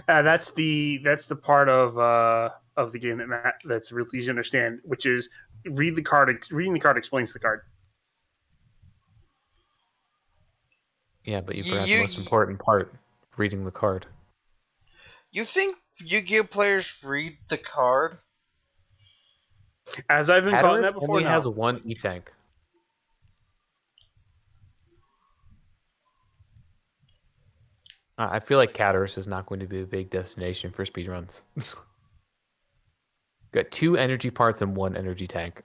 That's the part of the game that's really easy to understand, which is read the card. Reading the card explains the card. Yeah, but you forgot the You most important part, reading the card. you think Yu-Gi-Oh players read the card? As I've been caught in Hatteras that before, only has no. 1 E-tank. I feel like Hatteras is not going to be a big destination for speedruns. Got 2 energy parts and 1 energy tank.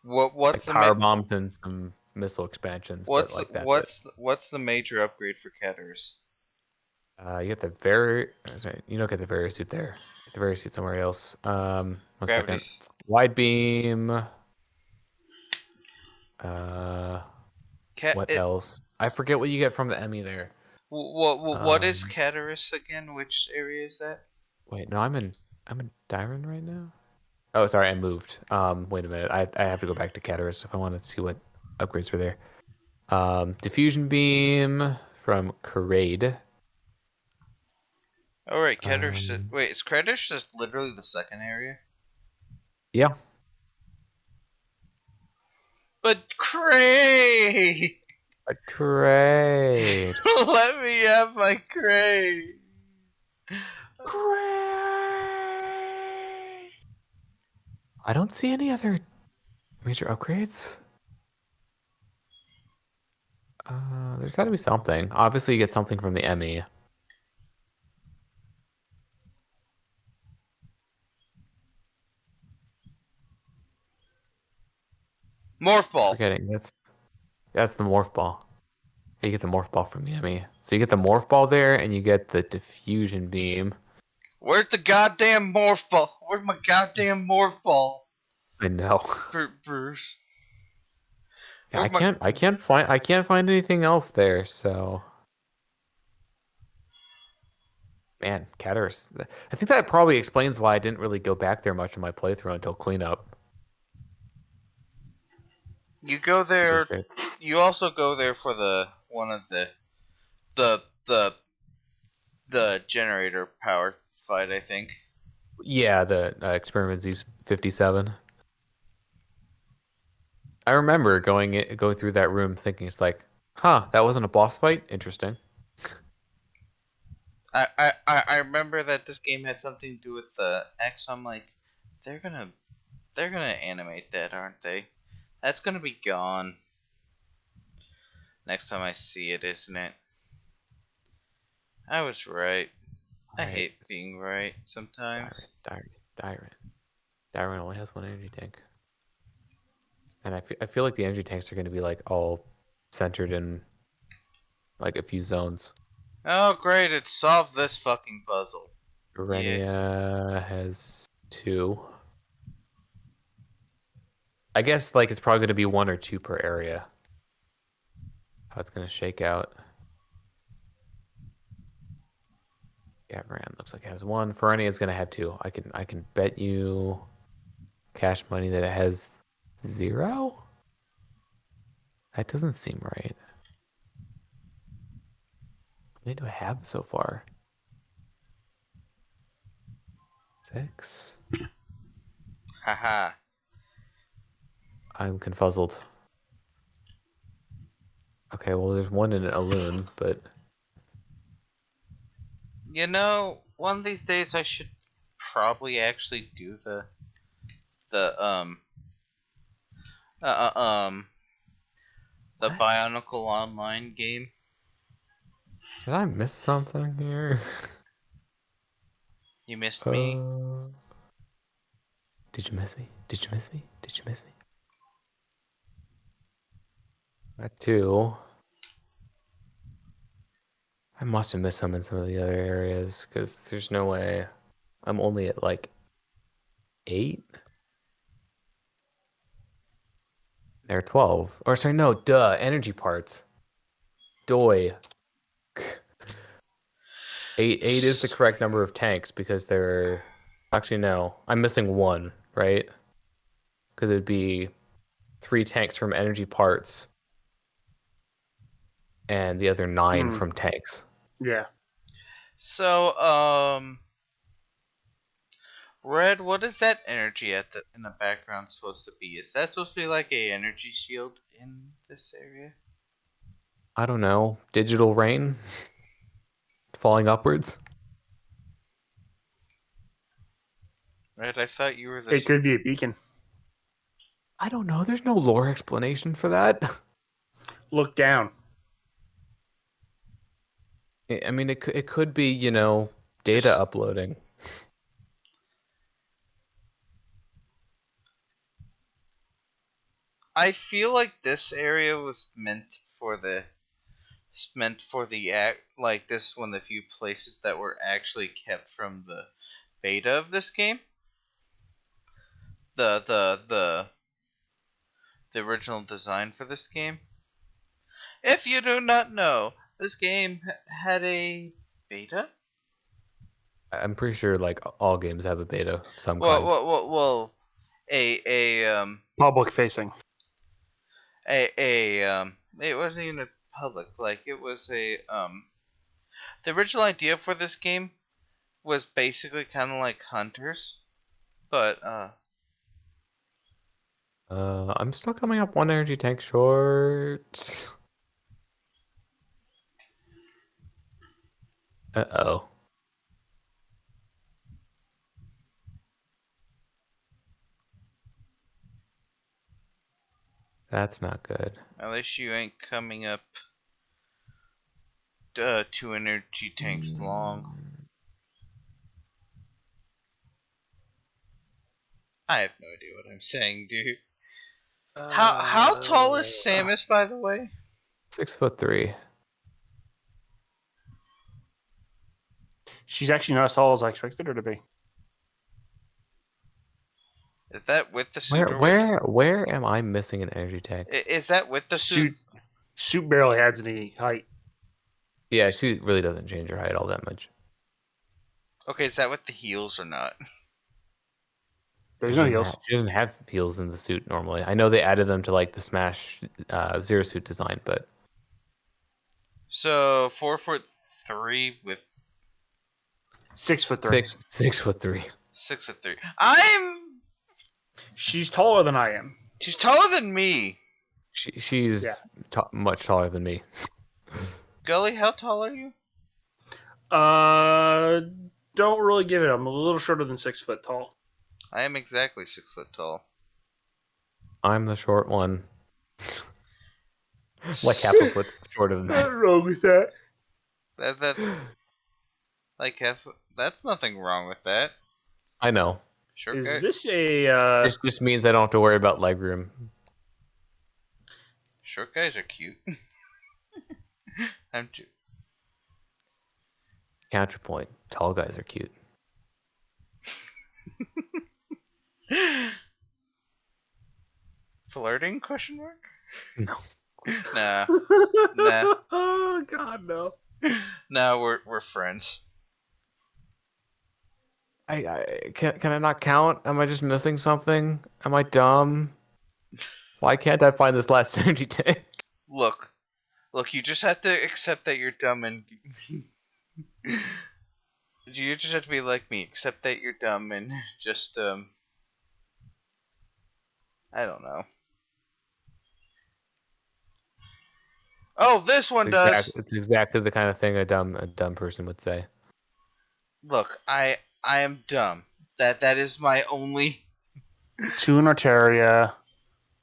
What's Like the power bombs and some missile expansions, but like that's it. what's the major upgrade for Ketters? You get the very, sorry, you don't get the very suit there. Get the very suit somewhere else. One second. Gravity's. Wide beam. Uh, Cat. what else? I forget what you get from the Emmy there. What is Um, Keteris again? Which area is that? wait, no, I'm in Dyron right now. Oh, sorry, I moved. Wait a minute. I have to go back to Cataris if I want to see what upgrades were there. Diffusion beam from Kraid. Oh, right, Kedish. Um, Wait, is Kedish just literally the second area? yeah, But Cray! a Kraid. Let me have my Cray! Kraid. I don't see any other major upgrades. There's got to be something. Obviously, you get something from the Emmy. Morph Ball! Forgetting that's the morph ball. You get the morph ball from the Emmy. So you get the morph ball there, and you get the diffusion beam. Where's the goddamn Morph Ball? Where's my goddamn Morph Ball? I know. Bruce. Yeah, Where's my... I can't find anything else there. So, man, Katar's. I think that probably explains why I didn't really go back there much in my playthrough until cleanup. You go Because there... You also go there for one of the the generator power fight, I think. yeah, the Experiment Z57. I remember going through that room thinking it's like, huh, that wasn't a boss fight. Interesting. I remember that this game had something to do with the X. I'm like, they're gonna animate that, aren't they? That's gonna be gone next time I see it, isn't it? I was right. All I right, hate being right sometimes. Dyron only has one energy tank, and I feel like the energy tanks are going to be like all centered in like a few zones. Oh great, it solved this fucking puzzle. Yeah. Renia has 2. I guess like it's probably going to be 1 or 2 per area. How it's going to shake out. Yeah, Brand looks like it has 1. Ferenia is going to have 2. I can bet you cash money that it has 0. That doesn't seem right. How many do I have so far? 6. Haha. I'm confuzzled. Okay, well, there's 1 in Aloon, but You know, one of these days I should probably actually do the uh, uh, um the what? Bionicle Online game. Did I miss something here? You missed me. Did you miss me? Did you miss me? Did you miss me? That 2. I must have missed some in some of the other areas because there's no way. I'm only at like 8. They're 12. Or sorry, no, duh. Energy parts. Doi. 8 is the correct number of tanks because there. Actually, no. I'm missing 1, right? Because it would be 3 tanks from energy parts and the other 9 from tanks. Yeah. So, Red, what is that energy in the background supposed to be? Is that supposed to be like a energy shield in this area? I don't know. Digital rain falling upwards. Red, I thought you were It this. could be a beacon. I don't know. There's no lore explanation for that. Look down. I mean, it could be, you know, data uploading. I feel like this area was meant for the act. Like this is one of the few places that were actually kept from the beta of this game. The original design for this game. If you do not know, this game had a beta. I'm pretty sure like all games have a beta of some kind. Well, a Public facing. it wasn't even a public. Like it was the original idea for this game was basically kind of like Hunters, but I'm still coming up one energy tank short. Uh-oh. That's not good. at least you ain't coming up 2 energy tanks long. I have no idea what I'm saying, dude. How tall is Samus, by the way? 6'3". She's actually not as tall as I expected her to be. Is that with the Where suit or where am I missing an energy tank? is that with the suit? Suit barely adds any height. Yeah, she really doesn't change her height all that much. Okay, is that with the heels or not? There's no heels. She doesn't have heels in the suit normally. I know they added them to like the Smash Zero suit design, but So 4'3" with 6'3". 6'3". 6'3". She's taller than I am. She's taller than me. She's much taller than me. Gully, how tall are you? Don't really give it. I'm a little shorter than 6 foot tall. I am exactly 6 foot tall. I'm the short one. Like half a foot shorter than that. Nothing wrong with that. That like half. That's nothing wrong with that. I know. Sure. Is guy, this a This just means I don't have to worry about legroom. short guys are cute. I'm too. Counterpoint. Tall guys are cute. Flirting? Question mark? No. Nah. Nah. Oh God, no. Nah. We're friends. Can I not count? Am I just missing something? Am I dumb? Why can't I find this last energy tank? Look. You just have to accept that you're dumb and. You just have to be like me. Accept that you're dumb and just I don't know. Oh, this one does. It's exactly the kind of thing a dumb person would say. Look, I am dumb. That is my only. 2 in Arteria,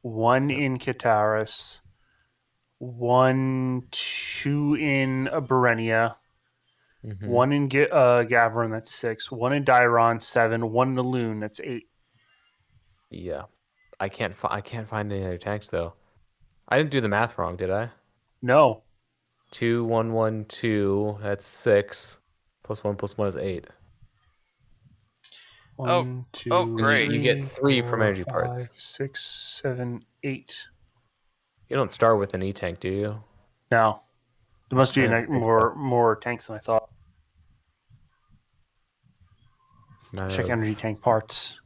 1 in Kataris, 2 in Berenia, Mhm. 1 in Gavrin, that's 6, 1 in Dairon, 7, 1 in the Loon, that's 8. Yeah, I can't find any other tanks though. I didn't do the math wrong, did I? No. 2, 1, 1, 2. That's 6. +1 + 1 is 8. 1, 2, oh, great. You get 3 from 4, energy 5, parts. 6, 7, 8. You don't start with an E tank, do you? No. There must be I didn't think so. more tanks than I thought. None Check of- energy tank parts.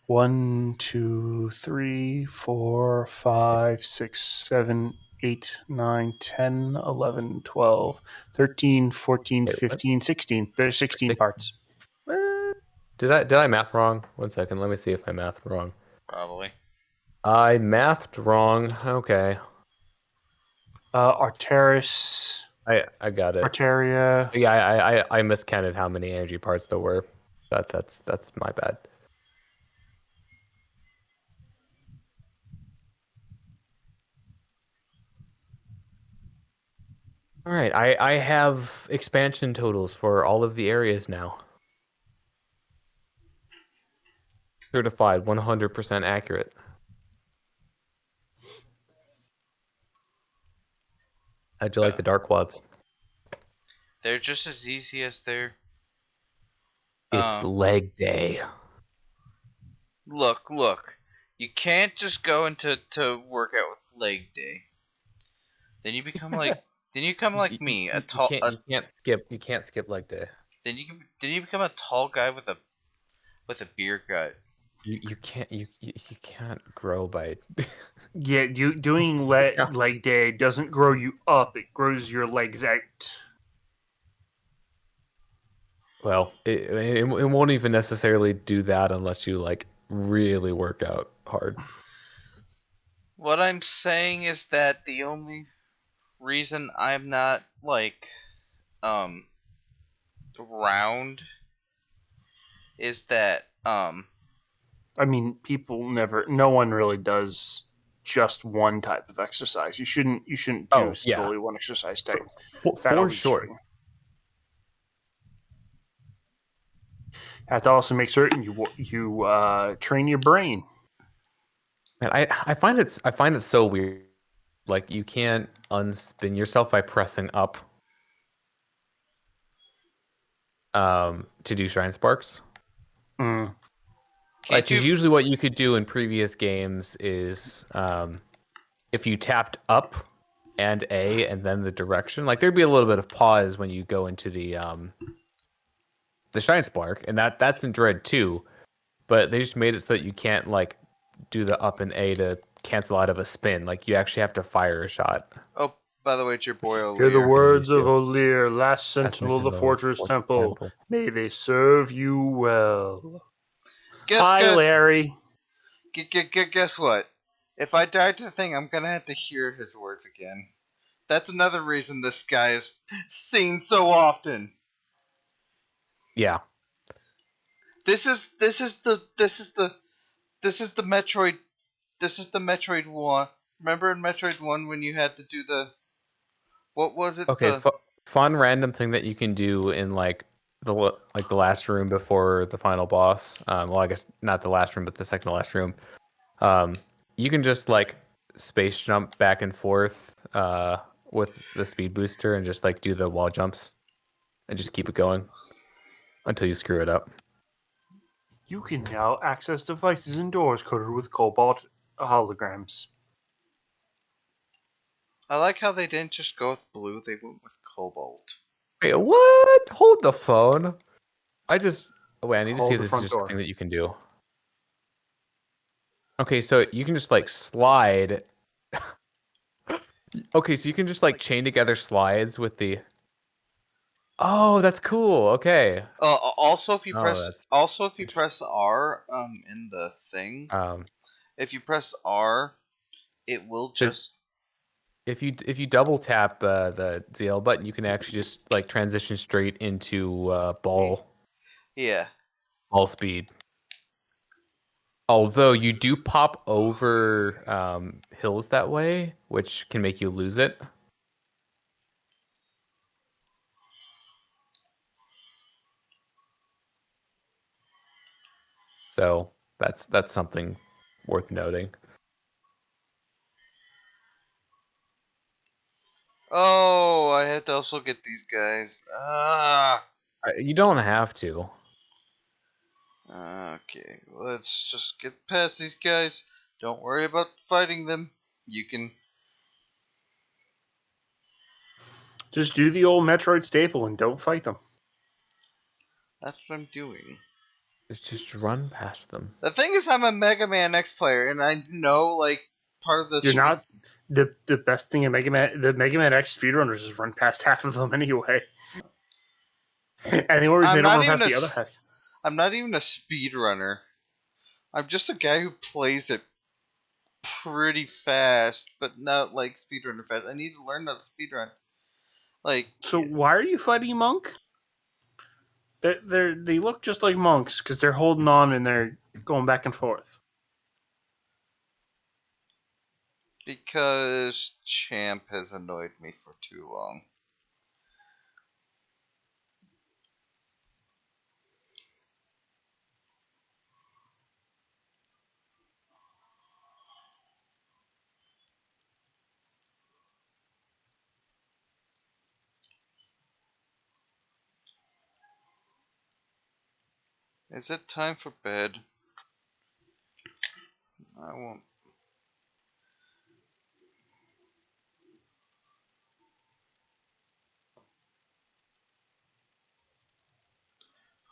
1, 2, 3, 4, 5, 6, 7, 8, 9, 10, 11, 12, 13, 14, Wait, what? 15, 16. There's 16 parts. What? Did I math wrong? 1 second. Let me see if I mathed wrong. Probably. I mathed wrong. Okay. Arteris, I got it. Arteria. Yeah, I miscounted how many energy parts there were. That's my bad. All right, I have expansion totals for all of the areas now. Certified 100% accurate. How'd you like the dark quads? They're just as easy as they're. It's leg day. Look. You can't just go into work out with leg day. Then you become like. Then you become like me, a tall. You can't skip leg day. Then you become a tall guy with a beer gut. you can't grow by. Yeah, you doing Yeah. leg day doesn't grow you up; it grows your legs out. Well, it won't even necessarily do that unless you like really work out hard. What I'm saying is that the only reason I'm not like um round is that I mean, people never. No one really does just one type of exercise. You shouldn't do Oh yeah, solely one exercise for type. That'll for lead sure. string. Have to also make certain you train your brain. And I find it so weird. Like you can't unspin yourself by pressing up to do shrine sparks. Mm. Like, can't because you usually what you could do in previous games is if you tapped up and A and then the direction, like there'd be a little bit of pause when you go into the shrine spark, and that's in Dread too. But they just made it so that you can't like do the up and A to cancel out of a spin. Like you actually have to fire a shot. Oh, by the way, it's your boy Hear the Which O'Lear. you can use words of too. Olir, last That's sentinel of the Sentinel, fortress Fortress temple. Temple. May they serve you well. Guess Hi, guess Larry. guess what? If I die to the thing, I'm gonna have to hear his words again. That's another reason this guy is seen so often. Yeah. This is the Metroid. This is the Metroid one. Remember in Metroid one when you had to do the what was it Okay. the Fun random thing that you can do in like the last room before the final boss. Well, I guess not the last room, but the second to last room. Um, you can just like space jump back and forth with the speed booster and just like do the wall jumps and just keep it going until you screw it up. You can now access devices indoors coated with cobalt holograms. I like how they didn't just go with blue; they went with cobalt. Wait, what? Hold the phone. Wait. I need to see Hold if the this is front just a door. thing that you can do. Okay, so you can just like slide. Okay, so you can just like chain together slides with the. Oh, that's cool. Okay. Oh, that's Also if you interesting. press R in the thing, Um, if you press R, it will so just if you double tap the ZL button, you can actually just like transition straight into yeah. ball speed. Although you do pop over hills that way, which can make you lose it. So that's something worth noting. Oh, I had to also get these guys. Ah. You don't have to. Okay, let's just get past these guys. Don't worry about fighting them. You can. Just do the old Metroid staple and don't fight them. That's what I'm doing. Just run past them. The thing is, I'm a Mega Man X player, and I know like part of the You're speed. not the best thing in the Mega Man X speedrunners is run past half of them anyway. And the only reason they I'm don't not run even past a. the other half. I'm not even a speedrunner. I'm just a guy who plays it pretty fast, but not like speedrunner fast. I need to learn how to speedrun. Like, So why are you fighting Monk? They look just like monks because they're holding on and they're going back and forth. because Champ has annoyed me for too long. Is it time for bed? I won't.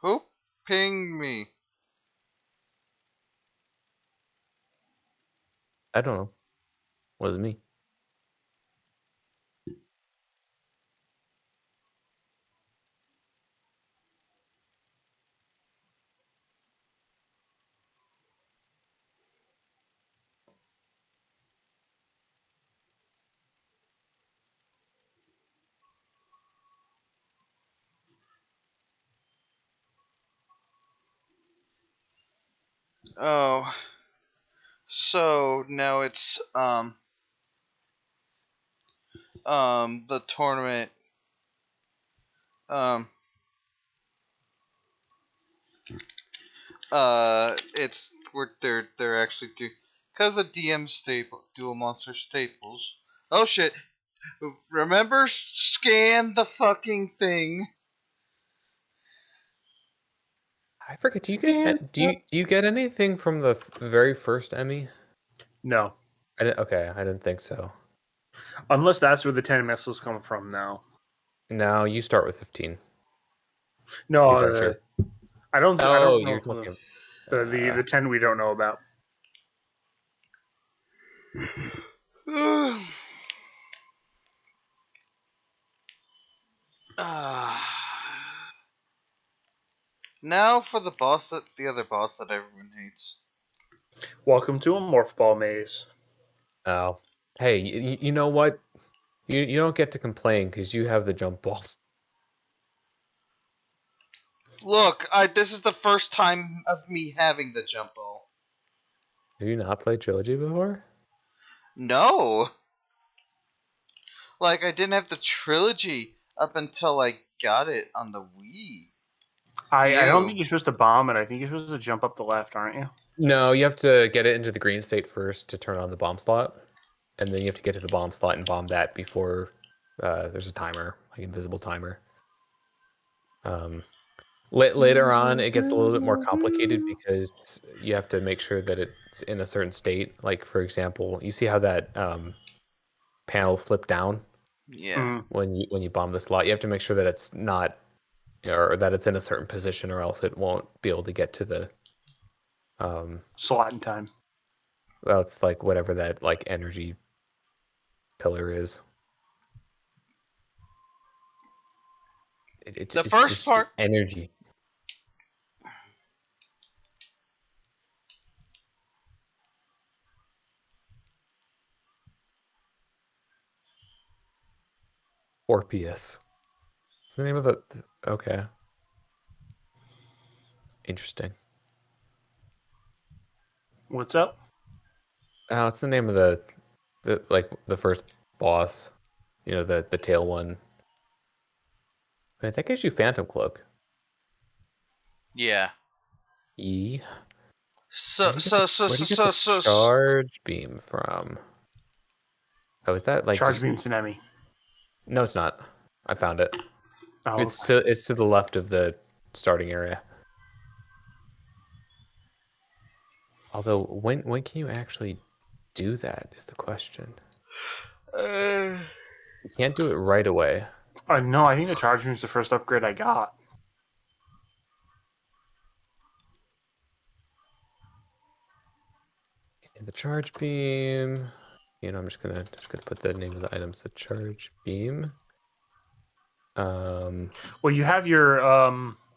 Who pinged me? I don't know. Was me. Oh, so now it's the tournament um it's where they're actually do because of DM staple dual monster staples. Oh shit! Remember, scan the fucking thing. I forget. Do you get anything from the very first Emmy? No, Okay, I didn't think so. unless that's where the 10 missiles come from. Now, No, you start with 15. no, To be quite sure. I don't. I Oh, don't know you're from talking. the 10 we don't know about. Now for the other boss that everyone hates. Welcome to a morph ball maze. Oh, hey, you know what? You don't get to complain because you have the jump ball. Look, this is the first time of me having the jump ball. Have you not played Trilogy before? No, like I didn't have the trilogy up until I got it on the Wii. I don't think You. you're supposed to bomb it. I think you're supposed to jump up the left, aren't you? No, you have to get it into the green state first to turn on the bomb slot, and then you have to get to the bomb slot and bomb that before there's a timer, like invisible timer. Um, later on, it gets a little bit more complicated because you have to make sure that it's in a certain state. Like for example, you see how that panel flipped down Yeah. Mm, when you bomb the slot. You have to make sure that it's not, or that it's in a certain position, or else it won't be able to get to the slot in time. well, it's like whatever that like energy pillar is. The first It's part. energy. Orpheus. It's the name of the okay. Interesting. What's up? Oh, it's the name of the like the first boss. You know, the tail one. Wait, that gives you Phantom Cloak. Yeah. E. So so so Where do so you get the so so. charge beam from? Oh, is that like Charge just beam tsunami. no, it's not. I found it. Oh, It's to the left of the starting area. Although when can you actually do that is the question. Uh, You can't do it right away. no, I think the charge beam is the first upgrade I got. And the charge beam. I'm just gonna put the name of the items. The charge beam. Um. Well, you have your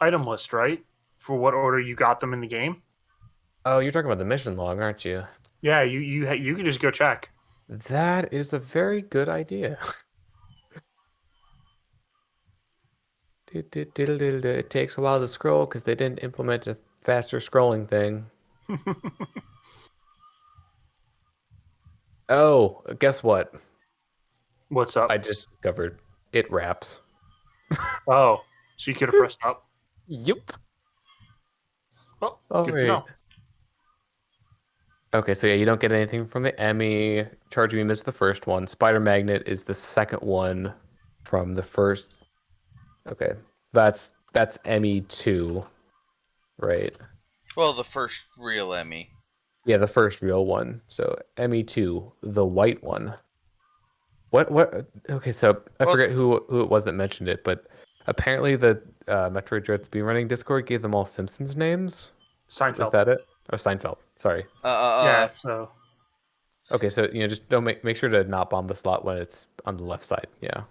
item list, right? For what order you got them in the game. Oh, you're talking about the mission log, aren't you? Yeah, you can just go check. That is a very good idea. It takes a while to scroll because they didn't implement a faster scrolling thing. Oh, guess what? What's up? I just discovered it wraps. Oh, so you could have pressed up. Yep. Well, All good to right. know. Okay, so yeah, you don't get anything from the Emmy. Charge Beam is the first one. Spider Magnet is the second one from the first. Okay, that's Emmy 2, right? well, the first real Emmy. Yeah, the first real one. So Emmy 2, the white one. What? Okay, so I Well, forget who it was that mentioned it, but apparently the Metroid Dread Speedrunning Discord gave them all Simpsons names. Was Seinfeld. that it? Oh, Seinfeld. Sorry. uh, uh, Yeah, uh, so Okay, so just don't make sure to not bomb the slot when it's on the left side. Yeah,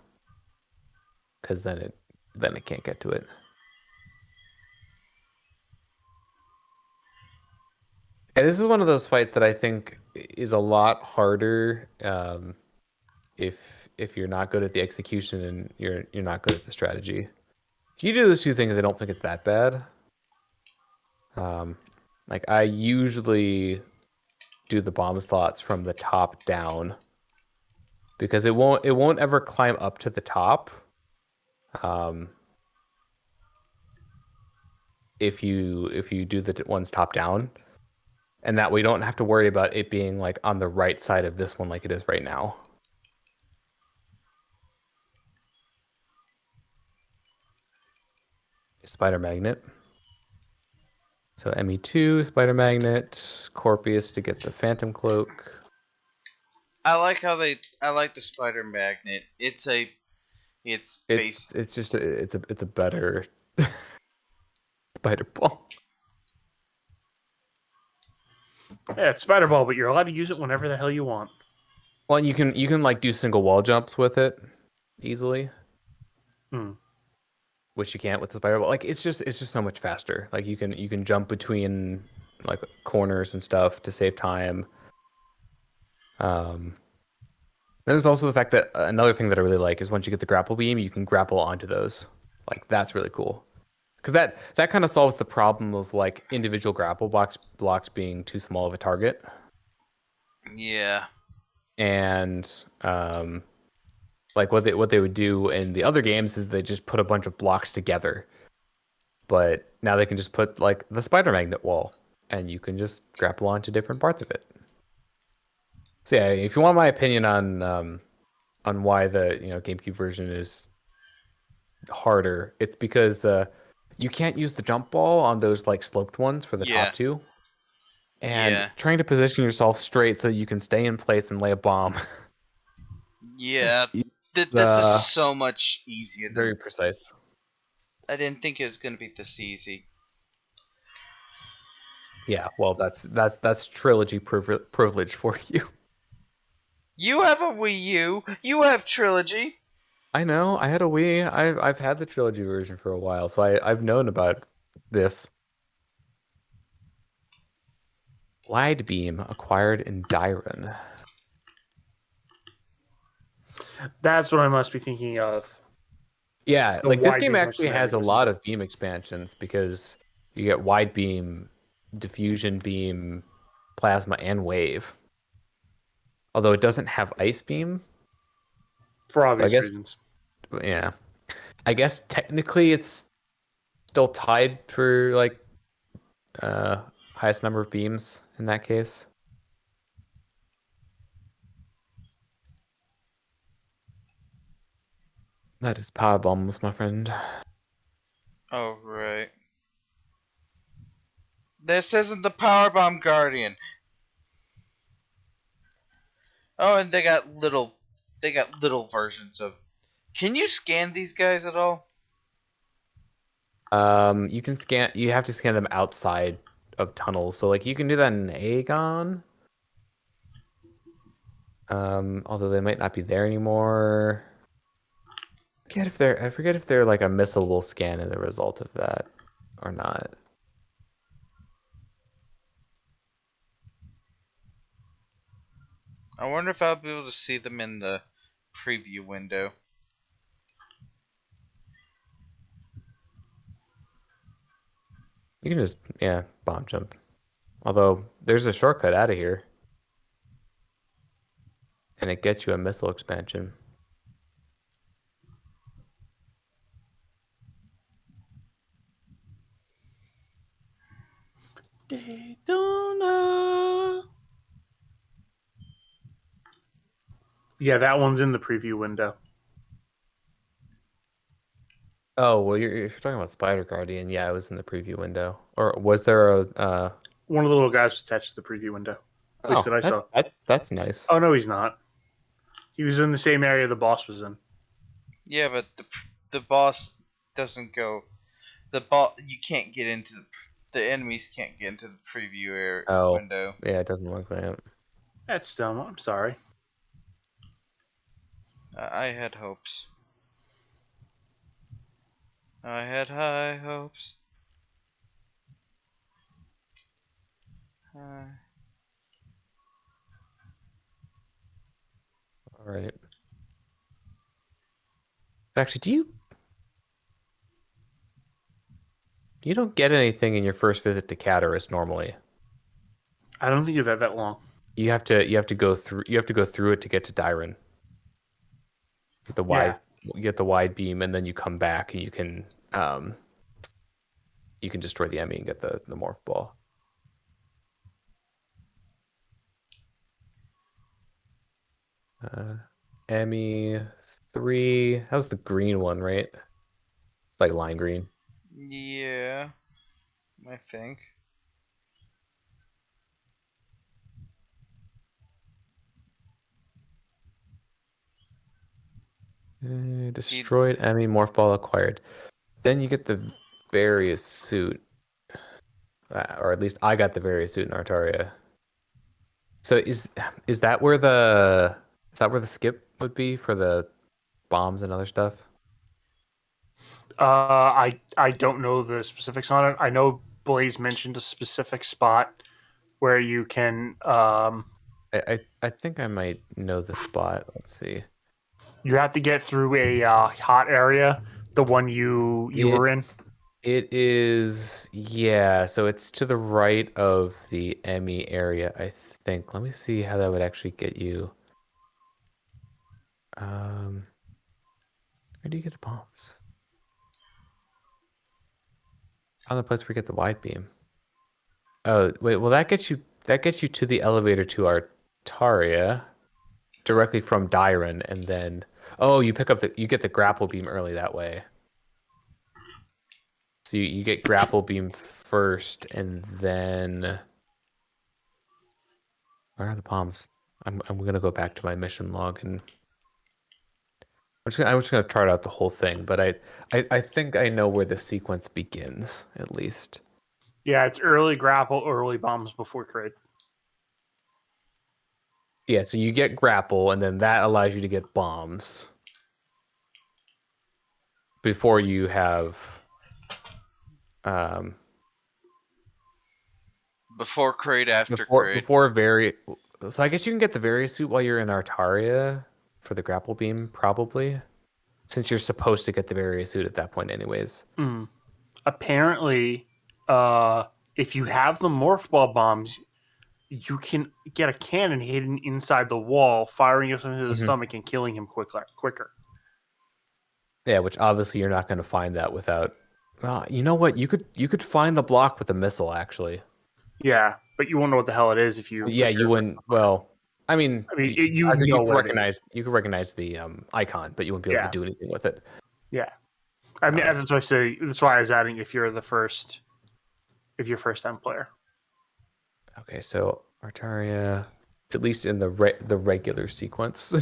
because then it can't get to it. And this is one of those fights that I think is a lot harder if you're not good at the execution and you're not good at the strategy. If you do those two things, I don't think it's that bad. Um, like I usually do the bomb slots from the top down because it won't ever climb up to the top. Um, if you do the ones top down, and that way you don't have to worry about it being like on the right side of this one like it is right now. Spider Magnet. So ME2, Spider Magnet, Corpius to get the Phantom Cloak. I like the spider magnet. It's It's base. it's just it's a better spider ball. Yeah, it's Spider Ball, but you're allowed to use it whenever the hell you want. Well, and you can like do single wall jumps with it easily, Hmm. which you can't with the spider ball. Like it's just so much faster. Like you can jump between like corners and stuff to save time. Um, there's also the fact that another thing that I really like is once you get the grapple beam, you can grapple onto those. Like that's really cool. Because that kind of solves the problem of like individual grapple blocks being too small of a target. Yeah. And like what they would do in the other games is they just put a bunch of blocks together. But now they can just put like the spider magnet wall and you can just grapple onto different parts of it. So yeah, if you want my opinion on why the GameCube version is harder, it's because you can't use the jump ball on those like sloped ones for the Yeah. top two. And Yeah. trying to position yourself straight so you can stay in place and lay a bomb. Yeah. It's This is so much easier than very precise. I didn't think it was gonna be this easy. Yeah, well, that's trilogy privilege for you. You have a Wii U. You have trilogy. I know. I had a Wii. I've had the trilogy version for a while, so I've known about this. Wide beam acquired in Dyron. That's what I must be thinking of. Yeah, The like this wide game beam actually has schematic a or lot something. of beam expansions because you get wide beam, diffusion beam, plasma, and wave. Although it doesn't have ice beam. For So I obvious guess, reasons. yeah. I guess technically it's still tied for like uh highest number of beams in that case. That is power bombs, my friend. Oh right. This isn't the Powerbomb Guardian. Oh, and they got little versions of. Can you scan these guys at all? You have to scan them outside of tunnels. So like you can do that in Aegon. Although they might not be there anymore. I forget if they're like a missable scan as a result of that or not. I wonder if I'll be able to see them in the preview window. You can just bomb jump. Although there's a shortcut out of here, and it gets you a missile expansion. Daytona. Yeah, that one's in the preview window. Oh well, if you're talking about Spider Guardian, yeah, it was in the preview window. Or was there a? One of the little guys attached to the preview window. At least that Oh, I saw. that's nice. Oh no, he's not. He was in the same area the boss was in. Yeah, but the boss doesn't go. The boss you can't get into the enemies can't get into the preview area Oh, window. yeah, it doesn't look like it. That's dumb. I'm sorry. I had hopes. I had high hopes. Uh, All right. Actually, you don't get anything in your first visit to Cataris normally. I don't think you've had that long. You have to go through it to get to Dyron. Get the Yeah. wide you get the wide beam, and then you come back and you can destroy the Emmy and get the morph ball. Uh, Emmy 3. How's the green one, right? It's like lime green. yeah, I think. Destroyed Emmy morph ball acquired. Then you get the various suit, or at least I got the various suit in Artaria. So is that where the skip would be for the bombs and other stuff? I don't know the specifics on it. I know Blaze mentioned a specific spot where you can I think I might know the spot. Let's see. you have to get through a hot area, the one you were It in. it is, yeah. So it's to the right of the Emmy area, I think. Let me see how that would actually get you. Um, where do you get the bombs? On the place where you get the wide beam. Oh wait, well that gets you to the elevator to Artaria directly from Dyron, and then you get the grapple beam early that way. So you get grapple beam first, and then where are the bombs? I'm gonna go back to my mission log, and I'm just gonna chart out the whole thing, but I think I know where the sequence begins, at least. Yeah, it's early grapple, early bombs before trade. Yeah, so you get grapple, and then that allows you to get bombs before you have um Before Kraid, after before Kraid. before very so I guess you can get the various suit while you're in Artaria for the grapple beam, probably, since you're supposed to get the various suit at that point anyways. Mm. Apparently, uh, if you have the morph ball bombs, you can get a cannon hidden inside the wall, firing it into the Hmm. stomach and killing him quicker. Yeah, which obviously you're not going to find that without. Well, you know what? You could find the block with a missile, actually. Yeah, but you won't know what the hell it is Yeah, if you you're. wouldn't. Well, I mean, I mean, you I think know you could what it is. recognize the icon, but you wouldn't be able to Yeah, do anything with it. yeah. I All mean, right. that's why I say. That's why I was adding if you're first time player. Okay, so Artaria, at least in the regular sequence.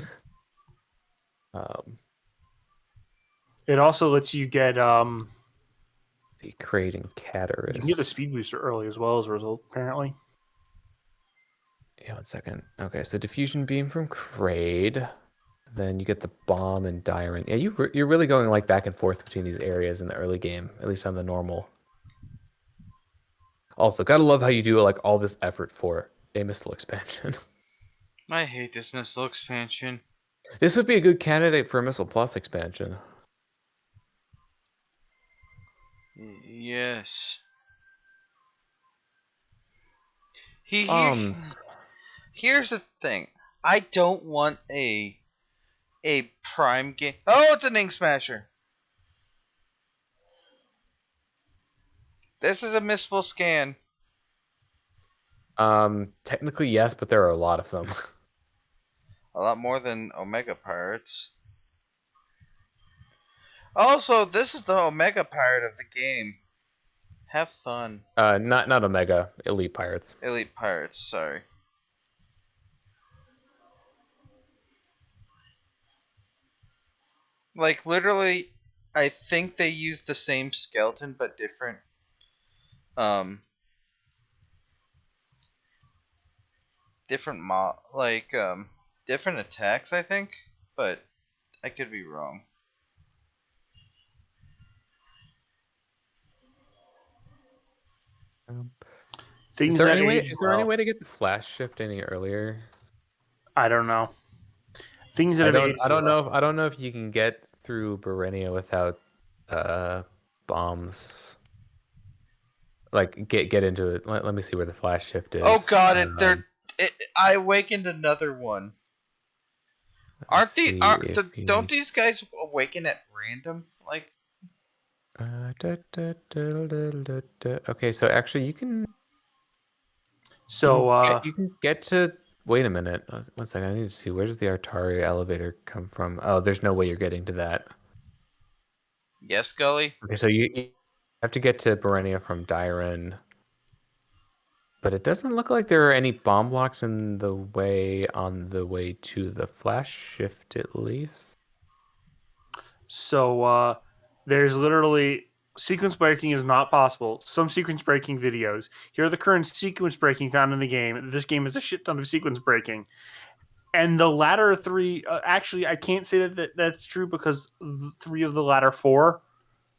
um, It also lets you get the creating you can get a Cataris. speed booster early as well as a result. Apparently, Yeah, 1 second. Okay, so diffusion beam from Kraid. Then you get the bomb and Dyron. Yeah, you're really going like back and forth between these areas in the early game, at least on the normal. Also, gotta love how you do like all this effort for a missile expansion. I hate this missile expansion. This would be a good candidate for a missile plus expansion. Yes. He here. Bombs. Here's the thing. I don't want a prime game. Oh, it's an ink smasher. This is a missable scan. Technically yes, but there are a lot of them. A lot more than Omega Pirates. Also, this is the Omega Pirate of the game. Have fun. Not Omega, Elite Pirates. Elite Pirates, sorry. Like, literally, I think they use the same skeleton but different different attacks, I think, but I could be wrong. Is Things there that any way? age Is there any well. way to get the flash shift any earlier? I don't know. Things that I have don't. aged I don't well. know. If, I don't know if you can get through Berenia without uh bombs. Like get into it. Let me see where the flash shift Oh is. god, I awakened another one. Let's see Are if don't he. these guys awaken at random? Like, Okay, so actually So you can get to. Wait a minute. One second. I need to see where does the Artaria elevator come from. Oh, there's no way you're getting to that. yes, Gully? Okay, so you have to get to Berenia from Dyren. But it doesn't look like there are any bomb blocks in the way on the way to the flash shift, at least. there's literally sequence breaking is not possible. Some sequence breaking videos. Here are the current sequence breaking found in the game. This game is a shit ton of sequence breaking. And the latter three, actually, I can't say that's true because three of the latter four,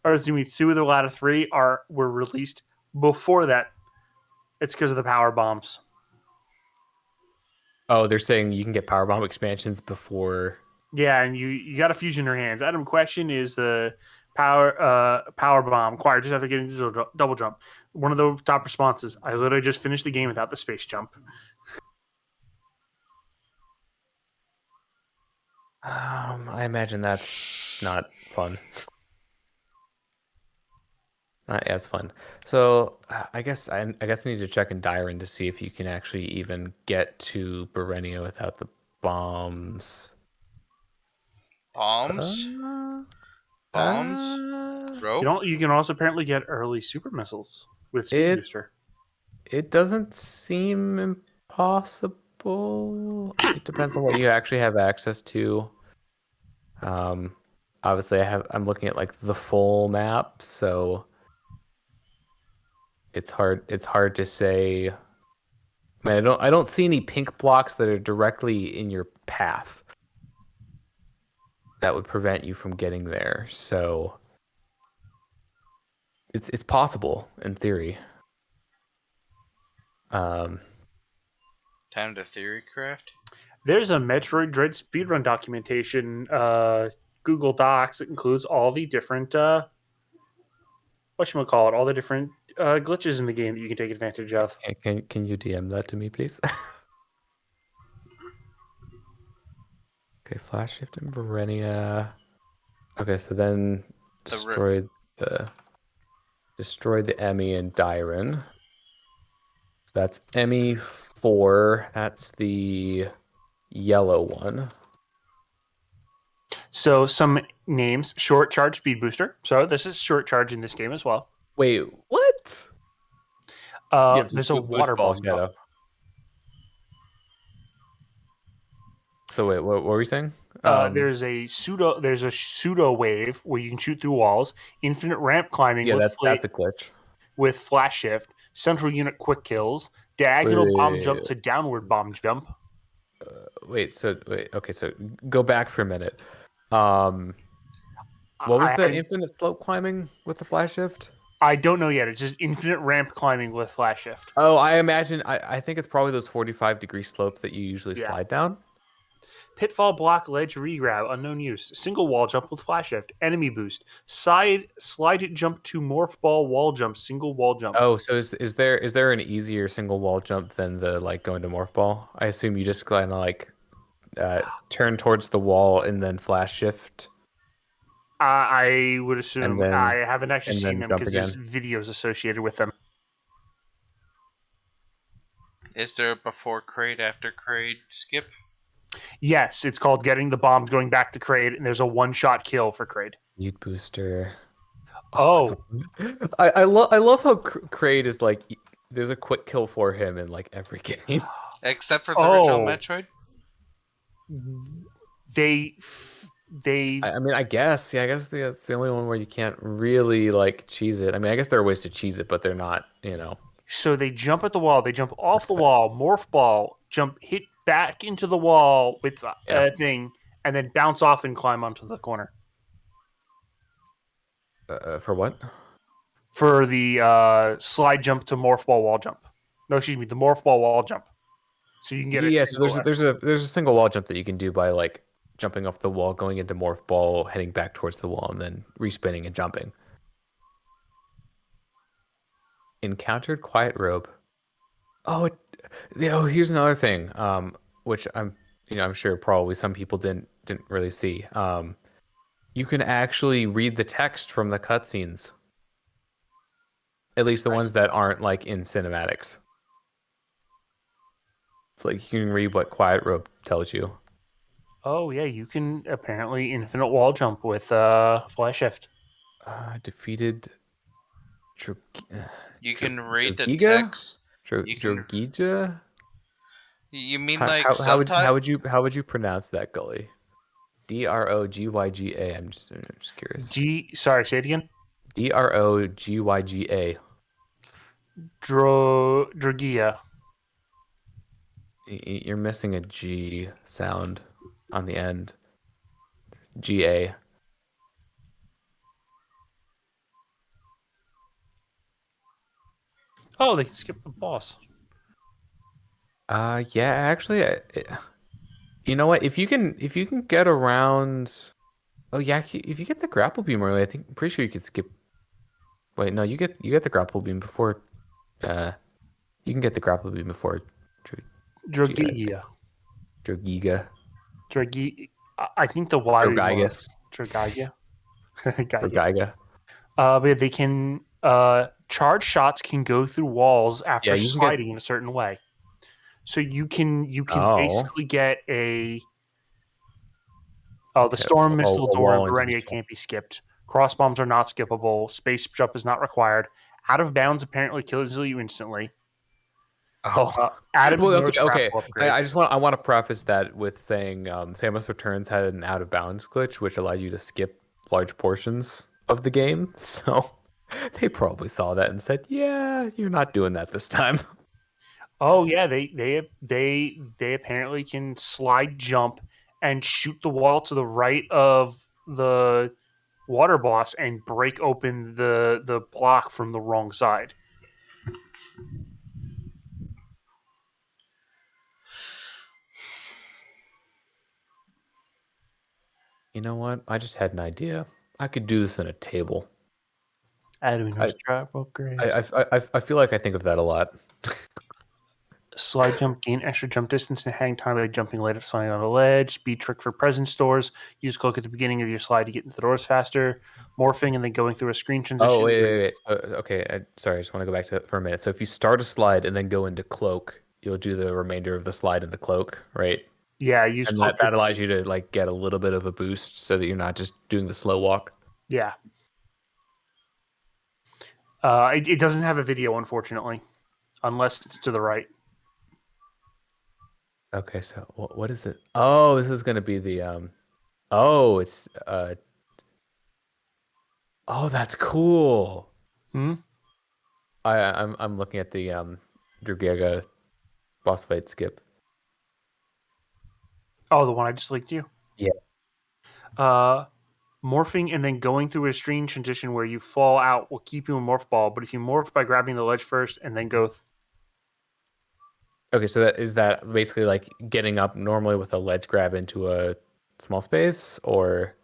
or excuse me, two of the latter three were released before that. It's because of the power bombs. Oh, they're saying you can get power bomb expansions before. Yeah, and you got a fuse in your hands. Adam, question is the power bomb acquired just after getting double jump. One of the top responses. I literally just finished the game without the space jump. I imagine that's not fun. Not as fun. So I guess I need to check in Dyren to see if you can actually even get to Berenia without the bombs. Bombs? Uh, Bombs? Rope? You can also apparently get early super missiles with speed it booster. it doesn't seem impossible. It depends on what you actually have access to. Um, Obviously I'm looking at like the full map, so it's hard to say. I mean, I don't see any pink blocks that are directly in your path that would prevent you from getting there. So it's possible in theory. Um, Time to theory craft? There's a Metroid Dread speedrun documentation, Google Docs. It includes all the different whatchamacallit, all the different glitches in the game that you can take advantage of. can you DM that to me, please? Okay, flash shift in Verenia. Okay, so then The the destroy the Emmy and Dyren. So that's Emmy 4. That's the yellow one. So some names: short charge speed booster. So this is short charge in this game as well. Wait, what? You have to There's a water ball bomb. shadow. So wait, what were you saying? There's a pseudo wave where you can shoot through walls. Infinite ramp climbing Yeah, that's a glitch. with flash shift. Central unit quick kills. Diagonal bomb jump to downward bomb jump. Okay, so go back for a minute. What was the infinite slope climbing with the flash shift? I don't know yet. It's just infinite ramp climbing with flash shift. Oh, I think it's probably those 45-degree slopes that you usually slide down. Pitfall block ledge regrab unknown use. Single wall jump with flash shift. Enemy boost. Slide jump to morph ball wall jump. Single wall jump. Oh, so is there an easier single wall jump than the like going to morph ball? I assume you just kind of like turn towards the wall and then flash shift. I would assume. I haven't actually and seen then them jump because again. there's videos associated with them. Is there a before crate, after crate skip? Yes, it's called getting the bomb, going back to Kraid, and there's a one-shot kill for Kraid. Speed booster. Oh, I love how Kraid is like there's a quick kill for him in like every game. Except for the original Oh. Metroid? I mean, I guess that's the only one where you can't really like cheese it. I mean, I guess there are ways to cheese it, but they're not, you know. So they jump at the wall, they jump off That's the fine. wall, morph ball, jump, hit back into the wall with Yeah. a thing, and then bounce off and climb onto the corner. For what? For the slide jump to morph ball wall jump. No, excuse me, the morph ball wall jump. So you can get a Yeah, so single there's a single wall jump that you can do by like jumping off the wall, going into morph ball, heading back towards the wall, and then respinning and jumping. Encountered quiet robe. Oh, here's another thing. Which I'm sure probably some people didn't really see. You can actually read the text from the cutscenes. At least the ones that aren't like in cinematics. It's like you can read what quiet robe tells you. Oh yeah, you can apparently infinite wall jump with fly shift. Defeated Drog You Drog can read the Drogiga? text. You can. Drogija? You mean How, like how how would how subtitle? would you how would you pronounce that, Gully? Drogyga. I'm just curious. Sorry, say it again. Drogyga. Drogia. You're missing a G sound on the end. GA. Oh, they can skip the boss. Yeah, actually, you know what? If you can get around, oh yeah, if you get the grapple beam early, I'm pretty sure you could skip. Wait, no, you get the grapple beam before. Uh, you can get the grapple beam before. Dro- Drogia. Drogiga. Drogi. I think the Y would be more Drogigus. Drogiga. Gaius. Drogiga. But they can charge shots can go through walls Yeah, after you can get. sliding in a certain way. So you can Oh, basically get a the yeah, storm missile a door in wall into the Verenia shell. can't be skipped. Cross bombs are not skippable. Space jump is not required. Out of bounds apparently kills you instantly. Oh, Adam well, ignores okay. grapple upgrade. I want to preface that with saying Samus Returns had an out of bounds glitch, which allowed you to skip large portions of the game. So they probably saw that and said, "Yeah, you're not doing that this time." Oh yeah, they apparently can slide jump and shoot the wall to the right of the water boss and break open the block from the wrong side. You know what? I just had an idea. I could do this in a table. Adam I ignores grapple I upgrades. I feel like I think of that a lot. Slide jump, gain extra jump distance and hang time by jumping later, sliding on a ledge. Speed trick for present stores. Use cloak at the beginning of your slide to get into the doors faster. Morphing and then going through a screen Oh, transition. wait. Okay, sorry, I just want to go back to that for a minute. So if you start a slide and then go into cloak, you'll do the remainder of the slide in the cloak, right? Yeah, use And cloak. that allows you to like get a little bit of a boost so that you're not just doing the slow walk. Yeah. It doesn't have a video, unfortunately, unless it's to the right. Okay, so what is it? Oh, this is gonna be the oh, it's oh, that's cool. Hmm? I'm looking at the Dragaga boss fight skip. Oh, the one I just linked you? Yeah. Uh, Morphing and then going through a screen transition where you fall out will keep you in morph ball, but if you morph by grabbing the ledge first and then go Okay, so that basically like getting up normally with a ledge grab into a small space, or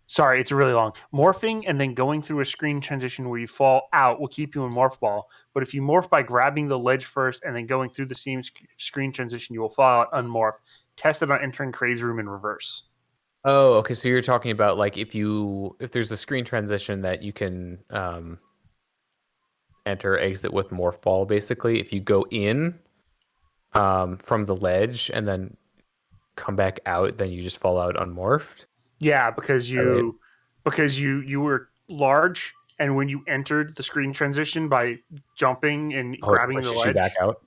sorry, it's really long. Morphing and then going through a screen transition where you fall out will keep you in morph ball. But if you morph by grabbing the ledge first and then going through the same screen transition, you will fall out unmorph. Test it on entering Crave's room in reverse. oh, okay, so you're talking about like if there's a screen transition that you can enter exit with morph ball basically. If you go in from the ledge and then come back out, then you just fall out unmorphed. Yeah, because All right. you were large, and when you entered the screen transition by jumping and Oh, it grabbing the pushes you back ledge, out.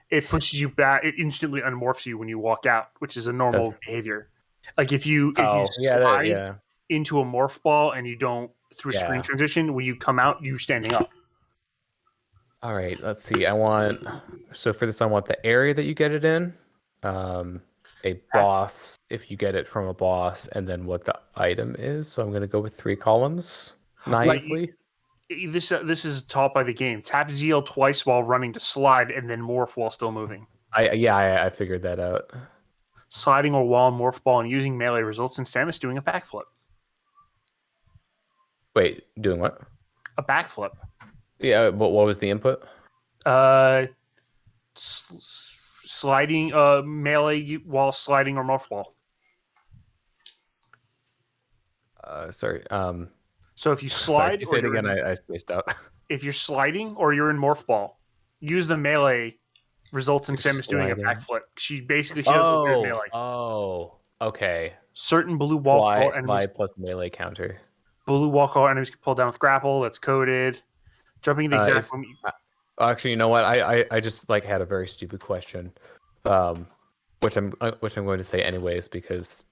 it pushes you back. It instantly unmorphs you when you walk out, which is a normal That's behavior. Like if you oh yeah, that slide yeah. into a morph ball and you don't through a screen Yeah. transition, when you come out, you standing up. All right, let's see. So for this, I want the area that you get it in, um, a boss if you get it from a boss, and then what the item is. So I'm gonna go with 3 columns Like naively. this is taught by the game. Tap ZL twice while running to slide, and then morph while still moving. I figured that out. Sliding or wall morph ball and using melee results in Samus doing a backflip. Wait, doing what? A backflip. Yeah, what was the input? Uh, sliding melee while sliding or morph ball. Sorry. So if you Sorry. If slide you or say it you're again, in, I spaced out. if you're sliding or you're in morph ball, use the melee results in You're Samus doing a sliding. backflip. She doesn't weird melee. Okay. Certain blue wall crawl enemies Slide plus melee counter. can pull down with grapple. That's coded. Jumping at the exact Is moment. Actually, you know what? I just like had a very stupid question, um, which I'm going to say anyways because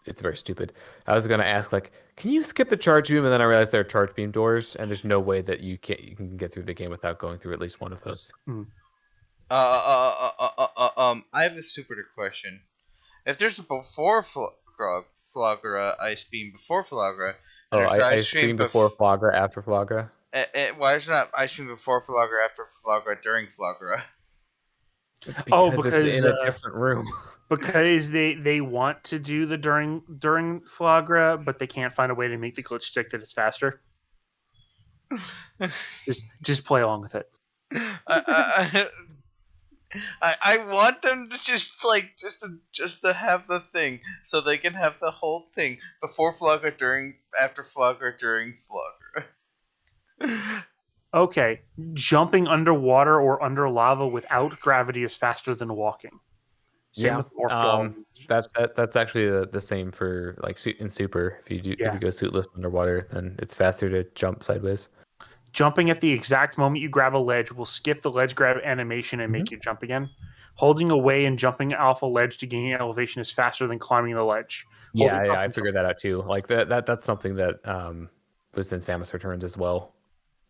it's very stupid. I was going to ask like, can you skip the charge beam? And then I realized there are charge beam doors, and there's no way that you can get through the game without going through at least one of those. Mm. I have a stupider question. If there's a before Flagra ice beam before Flagra, and Oh, there's I ice cream scream before Flagra, after Flagra. why is it not ice cream before Flagra, after Flagra, during Flagra? Oh, Because it's in a different room. because they want to do the during Flagra, but they can't find a way to make the glitch stick that it's faster. Just play along with it. I, I want them to just to have the thing so they can have the whole thing before Flagra, during, after Flagra, during Flagra. Okay, jumping underwater or under lava without gravity is faster than walking. Same Yeah. with morph ball. That's actually the same for like in super. If Yeah. you go suitless underwater, then it's faster to jump sideways. Jumping at the exact moment you grab a ledge will skip the ledge grab animation and Mhm. make you jump again. Holding away and jumping off a ledge to gain elevation is faster than climbing the ledge. Holding up I and figured that out too. Like that's something that was in Samus Returns as well.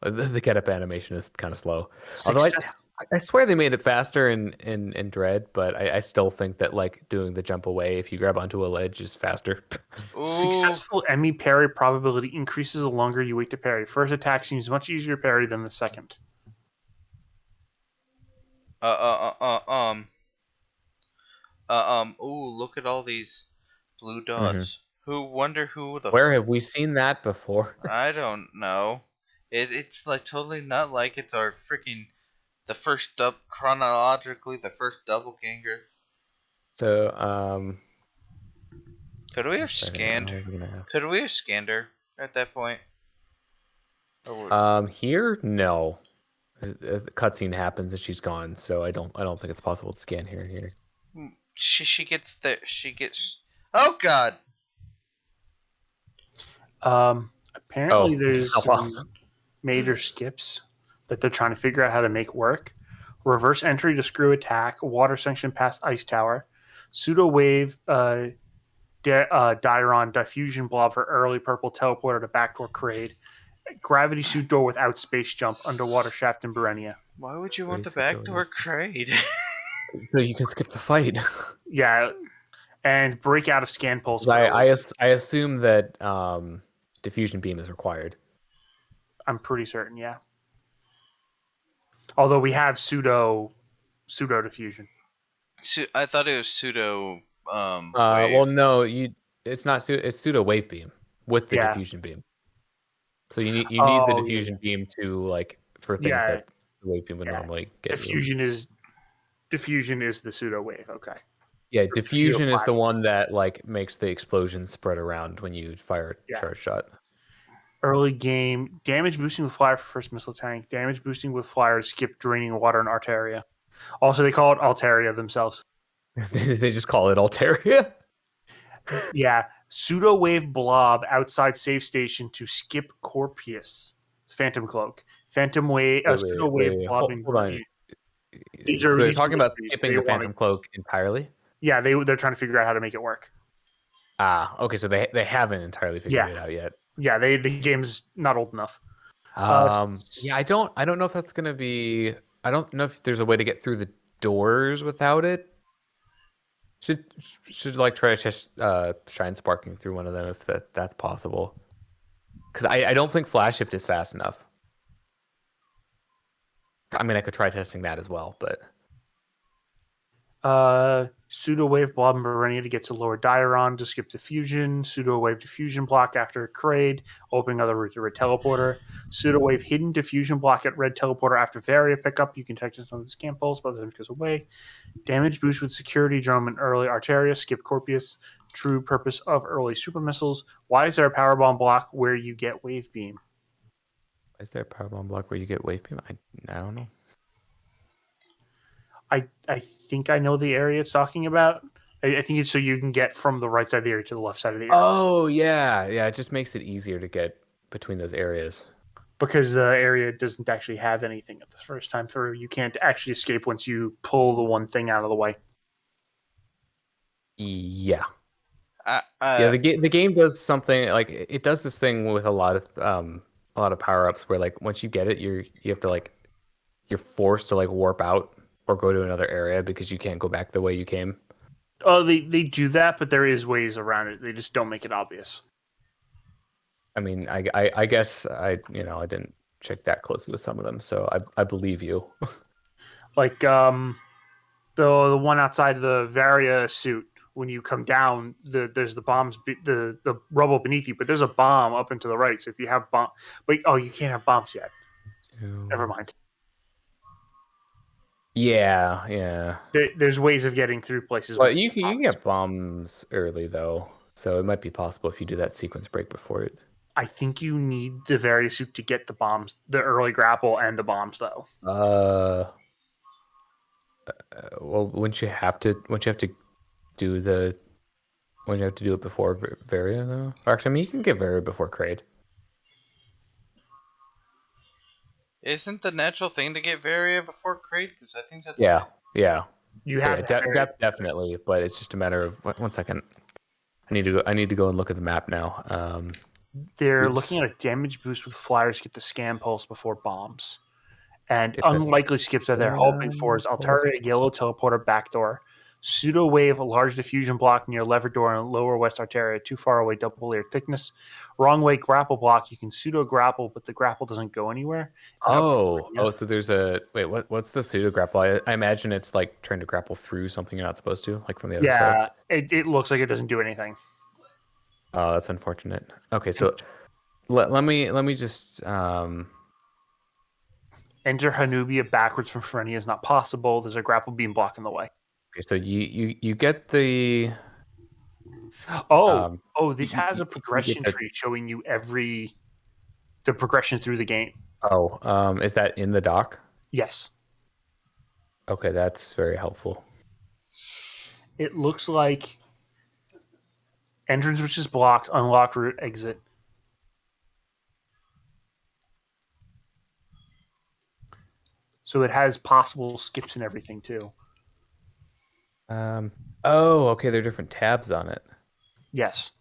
The get up animation is kind of slow. Although success, I swear they made it faster in Dread, but I still think that like doing the jump away if you grab onto a ledge is faster. Ooh. successful Emmy parry probability increases the longer you wait to parry. First attack seems much easier to parry than the second. Uh, uh, uh, um, ooh, look at all these blue Hmm. dots. Who wonder who the Where have we seen that before? I don't know. It's like totally not like it's our freaking the first chronologically the first double ganger. So Could we have sorry, scanned? what was I gonna ask? Could we have scanned her at that point? Or Here, no. The cutscene happens and she's gone, so I don't think it's possible to scan here. she gets there. She gets. Oh God! Apparently, Oh, there's well, some major skips that they're trying to figure out how to make work. Reverse entry to screw attack, water section past ice tower, pseudo wave, Dyron diffusion blob for early purple teleporter to backdoor crate, gravity suit door without space jump, underwater shaft in Berenia. Why would you want pretty the super backdoor crate? so you can skip the fight. Yeah, and break out of scan pulse 'Cause early. I assume that diffusion beam is required. I'm pretty certain, yeah. Although we have pseudo diffusion. I thought it was pseudo Well, wave. no, it's not it's pseudo wave beam with the Yeah. diffusion beam. So you need the Oh yeah. diffusion beam to like for things Yeah. that the wave beam would Yeah. normally get you. Diffusion is the pseudo wave. Okay. Yeah, Or pseudo diffusion is the flash. one that like makes the explosion spread around when you fire a Yeah. charge shot. Early game damage boosting with flyer for first missile tank. Damage boosting with flyer to skip draining water and Arteria. Also, they call it Altaria themselves. They just call it Altaria. Yeah, pseudo wave blob outside safe station to skip Corpius. Phantom cloak. Phantom wave. Pseudo wave blob in Hold on. These So are they're these are talking about mysteries. skipping They the want to. Phantom Cloak entirely? Yeah, they're trying to figure out how to make it work. Ah, okay, so they haven't entirely figured Yeah, it out yet. yeah. The game's not old enough. Yeah, I don't know if that's gonna be. I don't know if there's a way to get through the doors without it. Should should like try to test shine sparking through one of them if that's possible. Because I don't think flash shift is fast enough. I mean, I could try testing that as well, but Pseudo wave blob Marenia to get to lower Diron to skip the fusion. Pseudo wave diffusion block after Kraid, opening other route to red teleporter. Pseudo wave hidden diffusion block at red teleporter after Varia pickup. You can text it on the scan pulse, but then it goes away. Damage boost with security drum and early Arteria. Skip Corpus. True purpose of early super missiles. Why is there a power bomb block where you get wave beam? is there a power bomb block where you get wave beam? I don't know. I think I know the area it's talking about. I think it's so you can get from the right side of the area to the left side of the area. Oh yeah, it just makes it easier to get between those areas. Because the area doesn't actually have anything at the first time through. You can't actually escape once you pull the one thing out of the way. Yeah. Uh, Yeah, uh, the game does something like it does this thing with a lot of power ups where like once you get it you have to like you're forced to like warp out or go to another area because you can't go back the way you came. Oh, they do that, but there is ways around it. They just don't make it obvious. I mean, I guess I didn't check that closely with some of them, so I believe you. Like the one outside of the Varia suit. When you come down, there's the bombs, the rubble beneath you, but there's a bomb up and to the right. So if you have bomb, but you can't have bombs yet. Never mind. Yeah. There's ways of getting through places. But With you can bombs. get bombs early though, so it might be possible if you do that sequence break before it. I think you need the Varia suit to get the bombs, the early grapple and the bombs, though. Well, wouldn't you have to do the wouldn't you have to do it before Varia though? Or actually, I mean, you can get Varia before Kraid. isn't the natural thing to get Varia before Kraid? Because I think that's Yeah. You have to have Varia. Definitely, but it's just a matter of one second. I need to go and look at the map now. They're Oops. looking at a damage boost with flyers to get the scan pulse before bombs. And Get that unlikely skips that they're hoping for is Altaria, yellow teleporter, backdoor. Pseudo wave, a large diffusion block near lever door and lower west Altaria, too far away, double layer thickness. Wrong way grapple block. You can pseudo grapple, but the grapple doesn't go anywhere. So there's a wait. What's the pseudo grapple? I imagine it's like trying to grapple through something you're not supposed to, like from the other side. Yeah, it looks like it doesn't do anything. Oh, that's unfortunate. Okay, so let me just Enter Hanubia backwards from Ferenia is not possible. There's a grapple beam block in the way. okay, so you get the This has a progression tree showing you the progression through the game. is that in the dock? Yes. Okay, that's very helpful. It looks like entrance which is blocked, unlock route, exit. So it has possible skips and everything too. Okay, there are different tabs on it. Yes.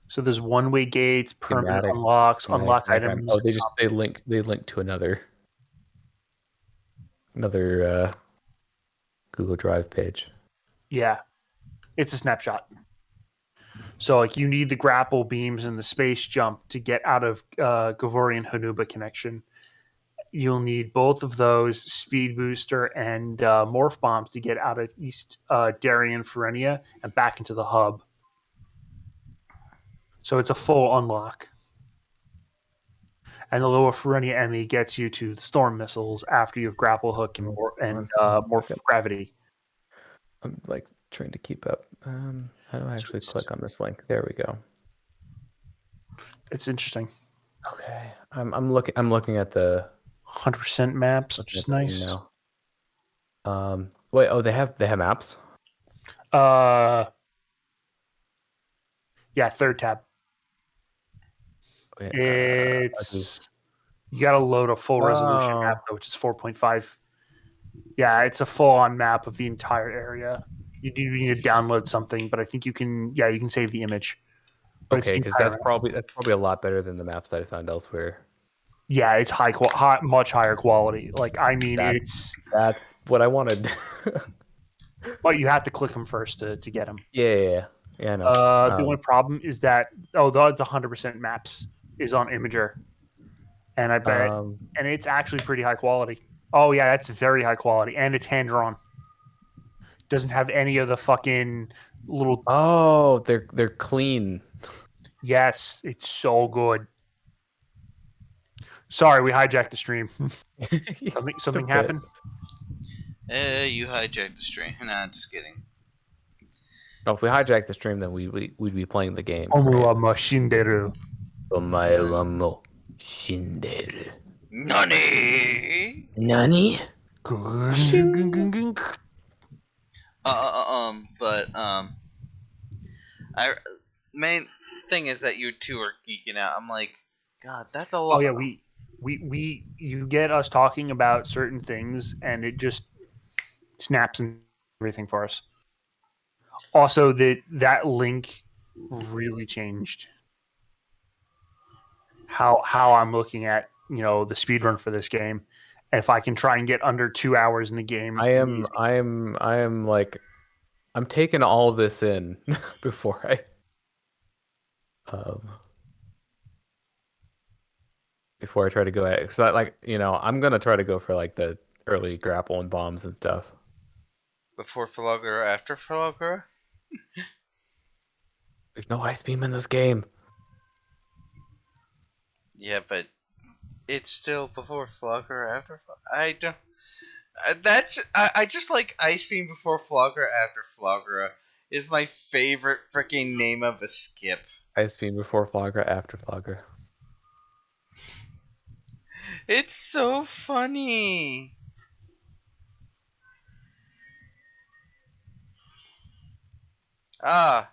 So there's one-way gates, permanent Thematic- unlocks, thematic unlock diagram. items. Oh, they link to another Google Drive page. Yeah. It's a snapshot. So like you need the grapple beams and the space jump to get out of Govorian Hanuba connection. You'll need both of those, speed booster and morph bombs to get out of East Darien Ferenia and back into the hub. So it's a full unlock. And the lower Ferenia ME gets you to the storm missiles after you have grapple hook and morph gravity. I'm like trying to keep up. How do I actually click on this link? There we go. It's interesting. Okay, I'm looking at the 100% maps, which is nice. Wait, they have maps? Yeah, third tab. Okay, you got to load a full resolution map, though, which is 4.5. Yeah, it's a full-on map of the entire area. You do need to download something, but I think you can. Yeah, you can save the image. But okay, because that's probably a lot better than the maps that I found elsewhere. Yeah, it's much higher quality. Like, I mean, That it's that's what I wanted. but you have to click them first to get them. Yeah, I know. The only problem is that it's 100% maps is on Imager, and I bet Um, and it's actually pretty high quality. Oh yeah, that's very high quality, and it's hand drawn. Doesn't have any of the fucking little. oh, they're clean. Yes, it's so good. Sorry, we hijacked the stream. Just a Something bit. happened. You hijacked the stream. Nah, just kidding. No, if we hijack the stream, then we'd be playing the game, right? Omuwa Mashinderu. Omae wa mo shinderu. Nani? Nani? But I main thing is that you two are geeking out. I'm like, God, that's a Oh lot. yeah, you get us talking about certain things, and it just snaps and everything for us. Also, that link really changed how I'm looking at the speed run for this game. And if I can try and get under 2 hours in the game, amazing. I am like, I'm taking all this in before um before I try to go at it. Because I'm gonna try to go for like the early grapple and bombs and stuff. Before Philogger or after Philogger? There's no ice beam in this game. Yeah, but it's still before Philogger or after. I don't. I just like Ice Beam before Flogger after Floggera is my favorite freaking name of a skip. Ice beam before Flogger, after Flogger. It's so funny. Ah,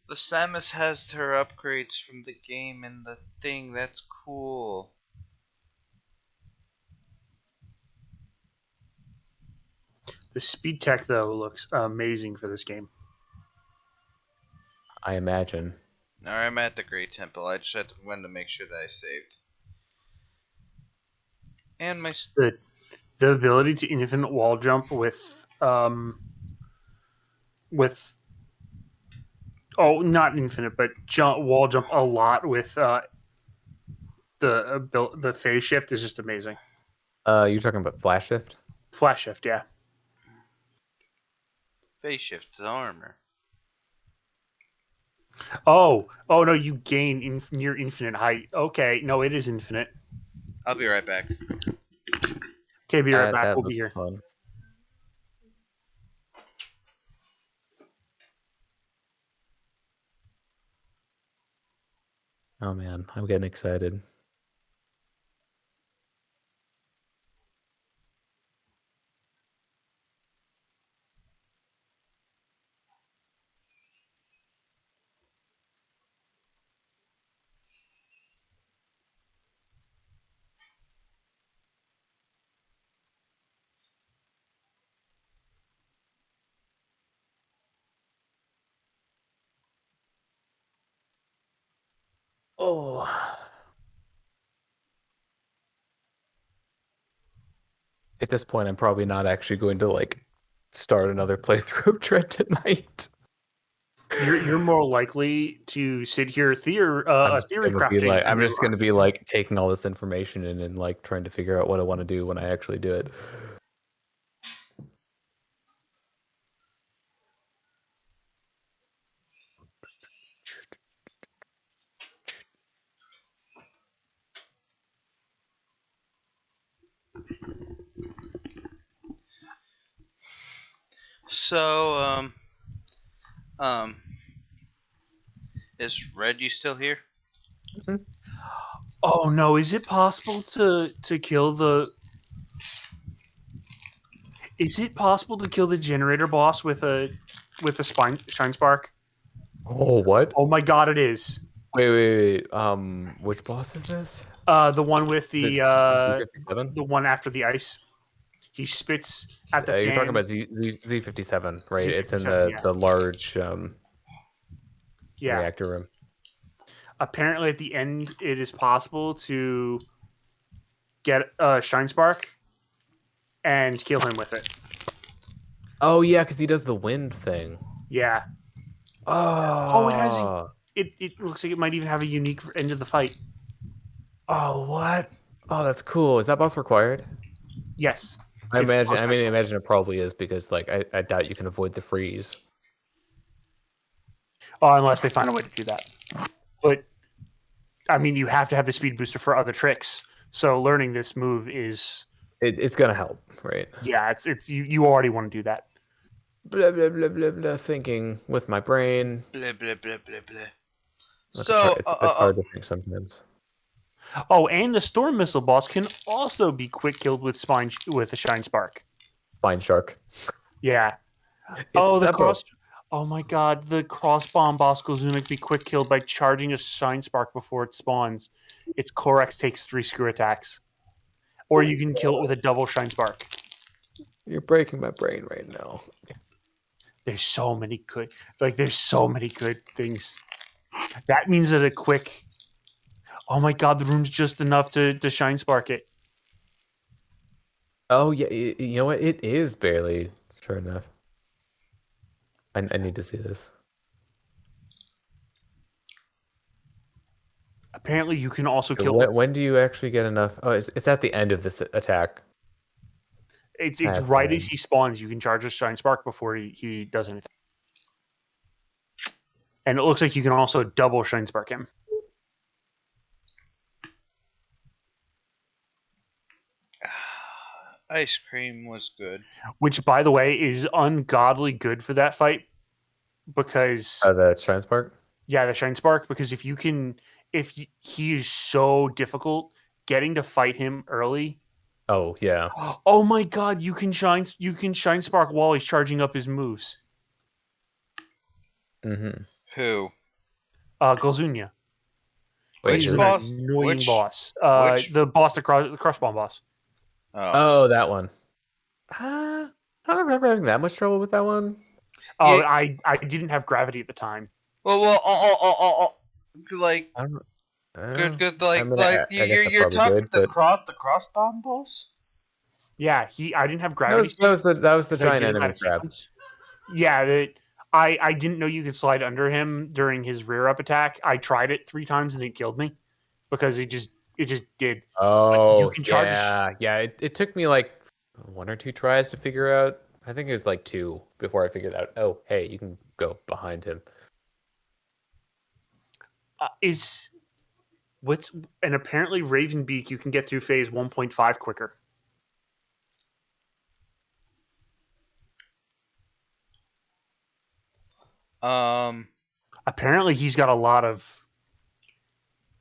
the Samus has her upgrades from the game and the thing. That's cool. The speed tech though looks amazing for this game. I imagine. Now I'm at the Great Temple. I just had to wanted to make sure that I saved. And my The ability to infinite wall jump with not infinite but wall jump a lot with the phase shift is just amazing. You're talking about flash shift? Flash shift, yeah. face shift's armor. Oh no, you gain near infinite height. Okay, no, it is infinite. I'll be right back. Okay, be right back. That We'll be looks here. fun. Oh man, I'm getting excited. Oh. At this point, I'm probably not actually going to like start another playthrough of Dread tonight. You're more likely to sit here theory crafting. I'm just gonna be like taking all this information in and like trying to figure out what I want to do when I actually do it. So, um, is Red you still here? Oh no, is it possible to kill the? Is it possible to kill the generator boss with a shine spark? Oh, what? Oh my god, it is. Wait. Which boss is this? The one with the Z57? the one after the ice. He spits at the fans. You're talking about Z57, right? It's in Z57, the large yeah. reactor room. Apparently, at the end, it is possible to get a Shine Spark and kill him with it. Oh yeah, because he does the wind thing. Yeah. Oh, it has. Oh. It looks like it might even have a unique end of the fight. Oh, what? Oh, that's cool. Is that boss required? Yes. I It's the imagine. most I mean, I nice. imagine it probably is because, like, I doubt you can avoid the freeze. Oh, unless they find a way to do that. But I mean, you have to have the speed booster for other tricks. So learning this move is, It's gonna help, right? yeah, it's you already want to do that. Blah blah blah blah blah. Thinking with my brain. Blah blah blah blah blah. Look, it's hard. So, It's hard to think sometimes. Oh, and the storm missile boss can also be quick killed with a shine spark. Fine shark. Yeah. It's The Seppo. cross. Oh my god, the cross bomb boss Glazuna can be quick killed by charging a shine spark before it spawns. Its Corex takes 3 screw attacks, or you can kill it with a double shine spark. You're breaking my brain right now. There's so many good, there's so many good things. That means that a quick. Oh my god, the room's just enough to shine spark it. Oh yeah, you know what? It is barely. Sure enough. I need to see this. Apparently, you can also kill. When do you actually get enough? Oh, it's at the end of this attack. It's At right the as he spawns. You can charge a shine spark before he does anything. And it looks like you can also double shine spark him. ice cream was good. Which, by the way, is ungodly good for that fight because the Shrine Spark. yeah, the shine spark. Because he is so difficult, getting to fight him early. Oh yeah. Oh my god, you can shine spark while he's charging up his moves. Mm-hmm. Who? Glazuna. Wait, He's Which an boss? annoying boss. Which? The boss, the crossbomb boss. Oh. Oh, that one. I don't remember having that much trouble with that one. Oh, Yeah. I didn't have gravity at the time. Well, like, I don't. good, I mean, like, I guess I you're probably talking did, but the cross bomb boss? Yeah, I didn't have that gravity. was the because I giant didn't know how enemy to crab. sequence. Yeah, I didn't know you could slide under him during his rear up attack. I tried it 3 times and it killed me because it just did. You Oh can charge. yeah. It took me like 1 or 2 tries to figure out. I think it was like 2 before I figured out. Oh, hey, you can go behind him. And apparently Ravenbeak you can get through phase 1.5 quicker. Apparently he's got a lot of.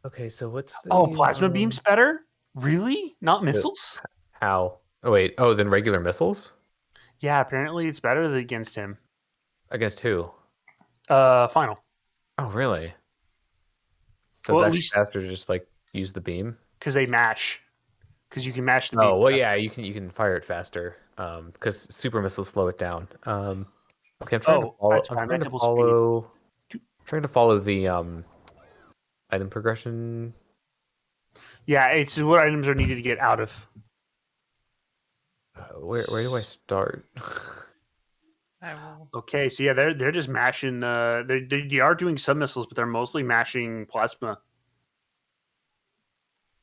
Okay, so what's the Plasma beams better? Really? Not missiles? How? Oh wait. Oh, then regular missiles Yeah, apparently it's better against him. against who? Final. Oh, really? So Well, it's at actually least faster to just like use the beam. because they mash. Because you can mash the beam. Oh well, yeah, you can fire it faster. Because super missiles slow it down. Okay, I'm trying to follow. That's fine. That double speed. Trying to follow the item progression. Yeah, it's what items are needed to get out of. Where do I start? Okay, so yeah, they're just mashing. They are doing some missiles, but they're mostly mashing plasma.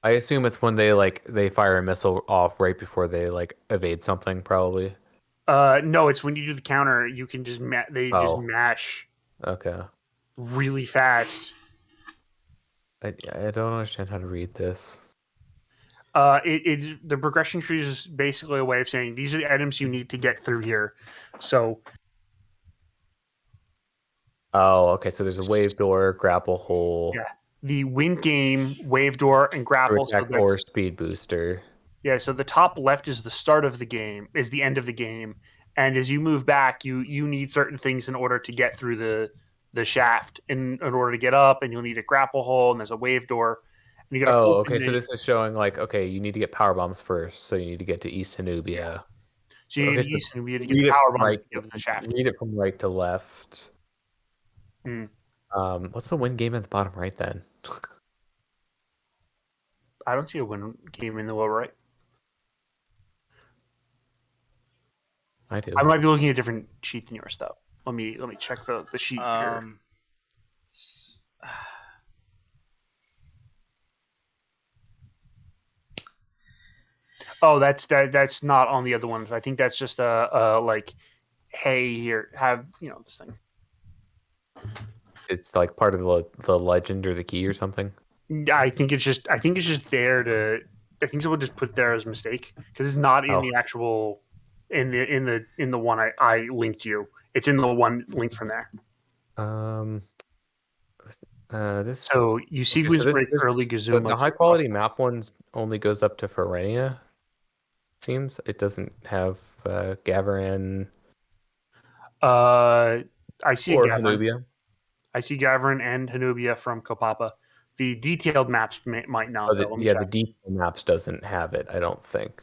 I assume it's when they fire a missile off right before they like evade something, probably. No, it's when you do the counter, you can just just mash Okay. really fast. I don't understand how to read this. The progression tree is basically a way of saying these are the items you need to get through here. So. Oh, okay. So there's a wave door, grapple hole. Yeah. The wind game, wave door, and grapple. Attack or speed booster. Yeah, so the top left is the start of the game, is the end of the game, and as you move back, you need certain things in order to get through the shaft. In order to get up, and you'll need a grapple hole, and there's a wave door. And you gotta okay. So this is showing like, okay, you need to get power bombs first, so you need to get to East Hanubia. Yeah. So you need to East Hanubia to get the power bombs to get to the shaft. Read it from right to left. What's the win game at the bottom right then? I don't see a win game in the lower right. I do. I might be looking at a different sheet than yours, though. Let me check the sheet here. S- Oh, that's not on the other ones. I think that's just a like, hey, here, have this thing. It's like part of the legend or the key or something. I think it's just there to. I think someone just put there as a mistake because it's not in Oh, the actual in the one I linked you. It's in the one linked from there. um, So this. you Okay, so sequence break early the, Gazoom the like high quality map ones only goes up to Ferenia. It seems it doesn't have Gavarin uh I see a or Gavin. Hanubia. I see Gavin and Hanubia from Kopapa. The detailed maps might Oh, not though. Let me the check. detail maps doesn't have it. I don't think.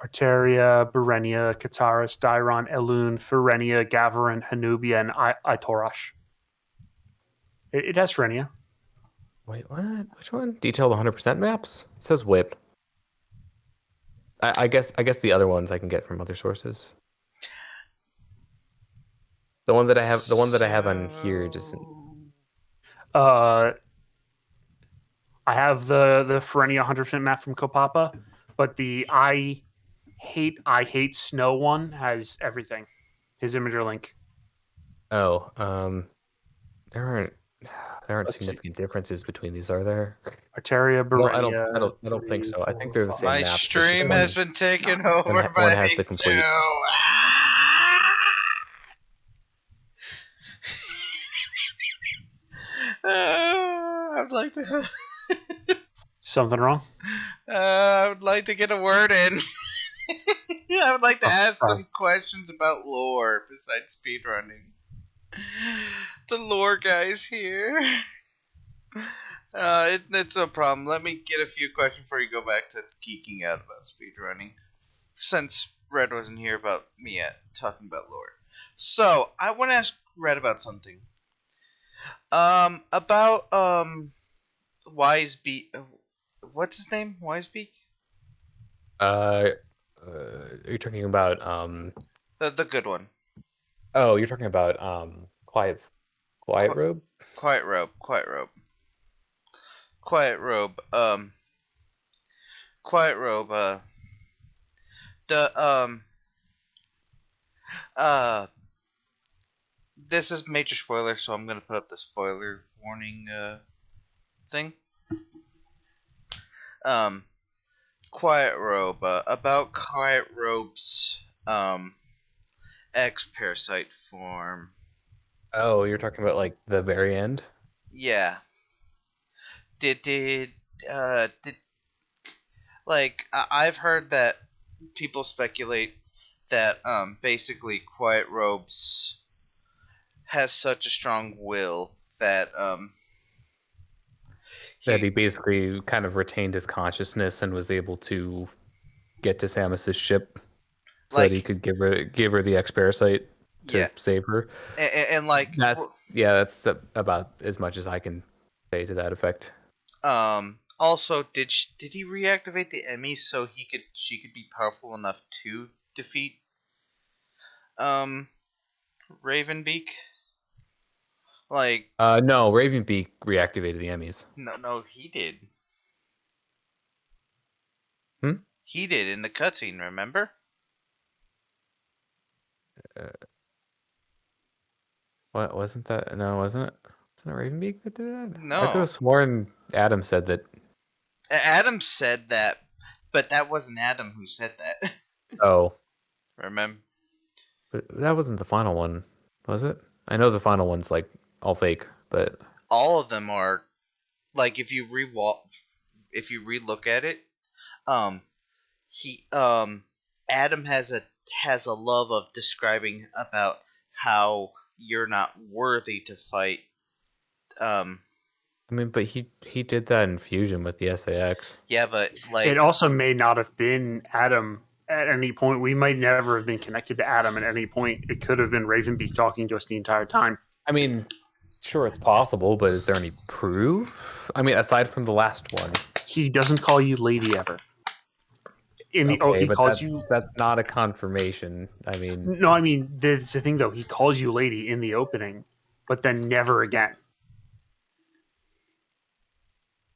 Arteria, Berenia, Kataris, Dairon, Elun, Ferenia, Gavarin, Hanubia, and Itorosh. It has Ferenia. Wait, what? Which one? Detailed 100% maps? It says whip. I guess the other ones I can get from other sources. The one that I have on here just Uh, I have the Ferenia 100% map from Kopapa, but the I hate Snow one has everything. His imager link. oh, there aren't there aren't Let's see. significant differences between these, are there? Arteria, Berenia, I don't think 3, so. I think 4, they're the 5, same My maps. It's just stream has been taken over one by has the Snow. complete. I'd like to. Something wrong? I would like to get a word in. I would like to ask sorry. some questions about lore besides speedrunning. The lore guy's here. It's no problem. Let me get a few questions before you go back to geeking out about speedrunning. Since Red wasn't here about me yet, talking about lore. So, I want to ask Red about something. About, Wisebeak. What's his name? Wisebeak? Uh, you're talking about The good one. oh, you're talking about Quiet Qu- Robe. Quiet Robe. Quiet Robe. Quiet Robe. Quiet Robe. The uh, this is major spoiler, so I'm gonna put up the spoiler warning thing. Um, Quiet Robe. About Quiet Robe's X parasite form. Oh, you're talking about like the very end. Yeah. Did I've heard that people speculate that basically Quiet Robes has such a strong will that That he he basically kind of retained his consciousness and was able to get to Samus's ship so that he like could give her the X parasite to yeah save her. and like That's about as much as I can say to that effect. also did he reactivate the Emmy so she could be powerful enough to defeat um Ravenbeak? Like No, Ravenbeak reactivated the Emmys. no he did. Hmm? He did in the cutscene, remember? Uh, what wasn't that? No, wasn't it? Wasn't it Ravenbeak that did that? I could No. have sworn Adam said that. Adam said that, but that wasn't Adam who said that. Oh, Remember? but that wasn't the final one, was it? I know the final one's like all fake, but All of them are like if you relook at it, um he Adam has a love of describing about how you're not worthy to fight um I mean, but he did that in Fusion with the SAX. yeah, but It like also may not have been Adam at any point. We might never have been connected to Adam at any point. It could have been Ravenbeak talking to us the entire time. I mean, sure, it's possible, but is there any proof? I mean, aside from the last one. He doesn't call you lady ever. Okay, He but calls that's you. that's not a confirmation. I mean, No, I mean that's the thing though. He calls you lady in the opening, but then never again.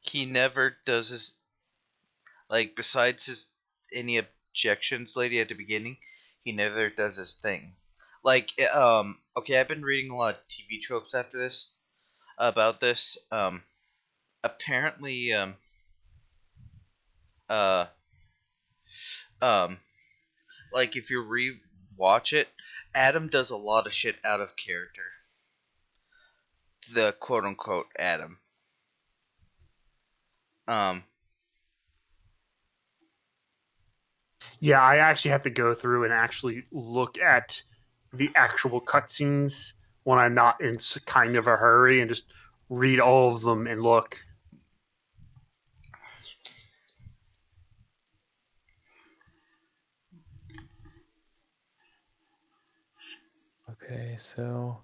He never does his, like, besides his any objections lady at the beginning, he never does his thing. Like, okay, I've been reading a lot of TV tropes after this about this. Apparently, uh, um, like if you re-watch it, Adam does a lot of shit out of character. The quote unquote Adam. Um, Yeah, I actually have to go through and actually look at the actual cutscenes when I'm not in kind of a hurry and just read all of them and look. okay, so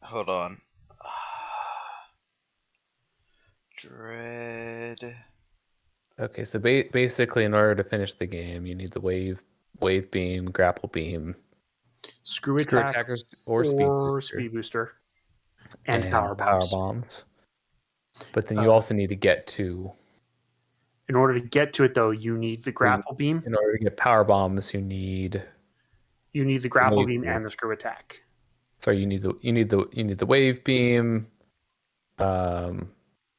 hold on. Dread. okay, so basically, in order to finish the game, you need the wave beam, grapple beam, Screw screw attack attackers, or speed or booster, speed booster and and power power bombs. bombs. But then you Uh, also need to get to. in order to get to it, though, you need the So grapple beam. in order to get power bombs, you need You need the the grapple wave beam beam. and the screw attack. Sorry, you need the wave beam, um,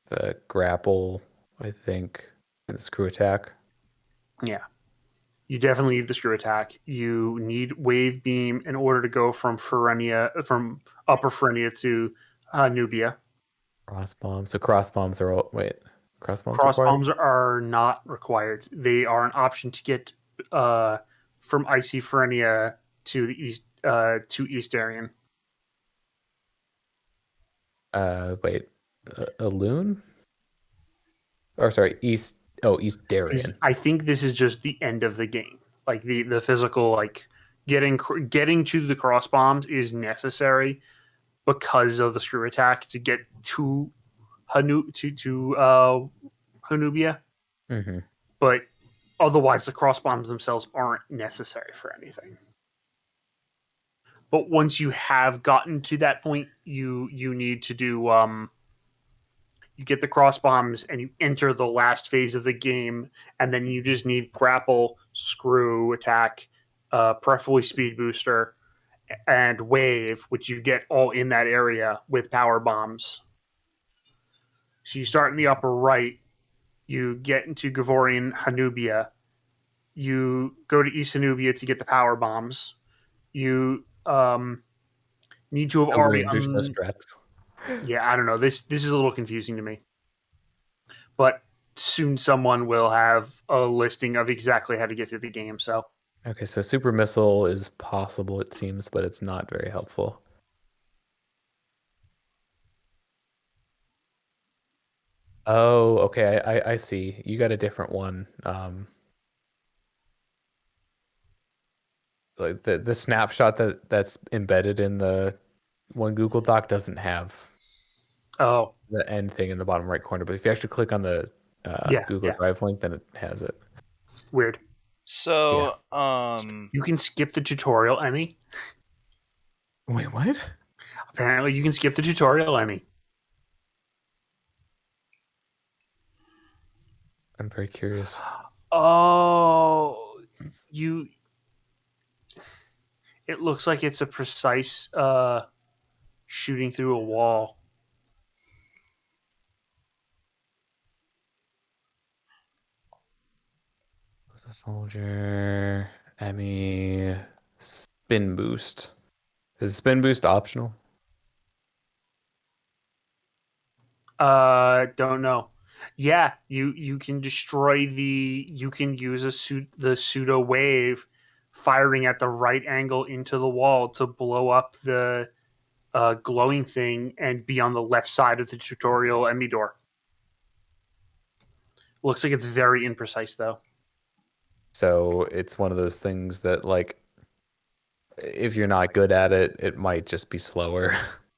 the grapple, I think, and the screw attack. Yeah, you definitely need the screw attack. You need wave beam in order to go from Upper Phrenia to Nubia. Cross bombs. So cross bombs are all wait. Cross bombs Cross required? bombs are not required. They are an option to get uh, from Icy Phrenia to the east to East Arian. Wait. A loon? Or sorry, East. Oh, East Darien. I think this is just the end of the game. Like the physical like getting to the cross bombs is necessary because of the screw attack to get to Hanubia, Mm-hmm. but otherwise the cross bombs themselves aren't necessary for anything. But once you have gotten to that point, you need to do you get the cross bombs and you enter the last phase of the game, and then you just need grapple, screw attack, preferably speed booster, and wave, which you get all in that area with power bombs. So you start in the upper right, you get into Gavorian Hanubia, you go to East Hanubia to get the power bombs. You need to have A already loon. There's no strats. yeah, I don't know. This is a little confusing to me. But soon someone will have a listing of exactly how to get through the game. So Okay, so super missile is possible, it seems, but it's not very helpful. Oh, okay. I see. You got a different one. Like the snapshot that's embedded in the one Google Doc doesn't have oh the end thing in the bottom right corner. But if you actually click on the yeah, Google yeah. Drive link, then it has it. Weird. Yeah. So, You can skip the tutorial, Emmy. Wait, what? Apparently you can skip the tutorial, Emmy. I'm very curious. Oh, you it looks like it's a precise shooting through a wall. Was a soldier. Emmy. Spin boost. Is spin boost optional? Don't know. Yeah, you can destroy you can use the pseudo wave firing at the right angle into the wall to blow up the glowing thing and be on the left side of the tutorial Emmy door. Looks like it's very imprecise though. So it's one of those things that like if you're not good at it, it might just be slower.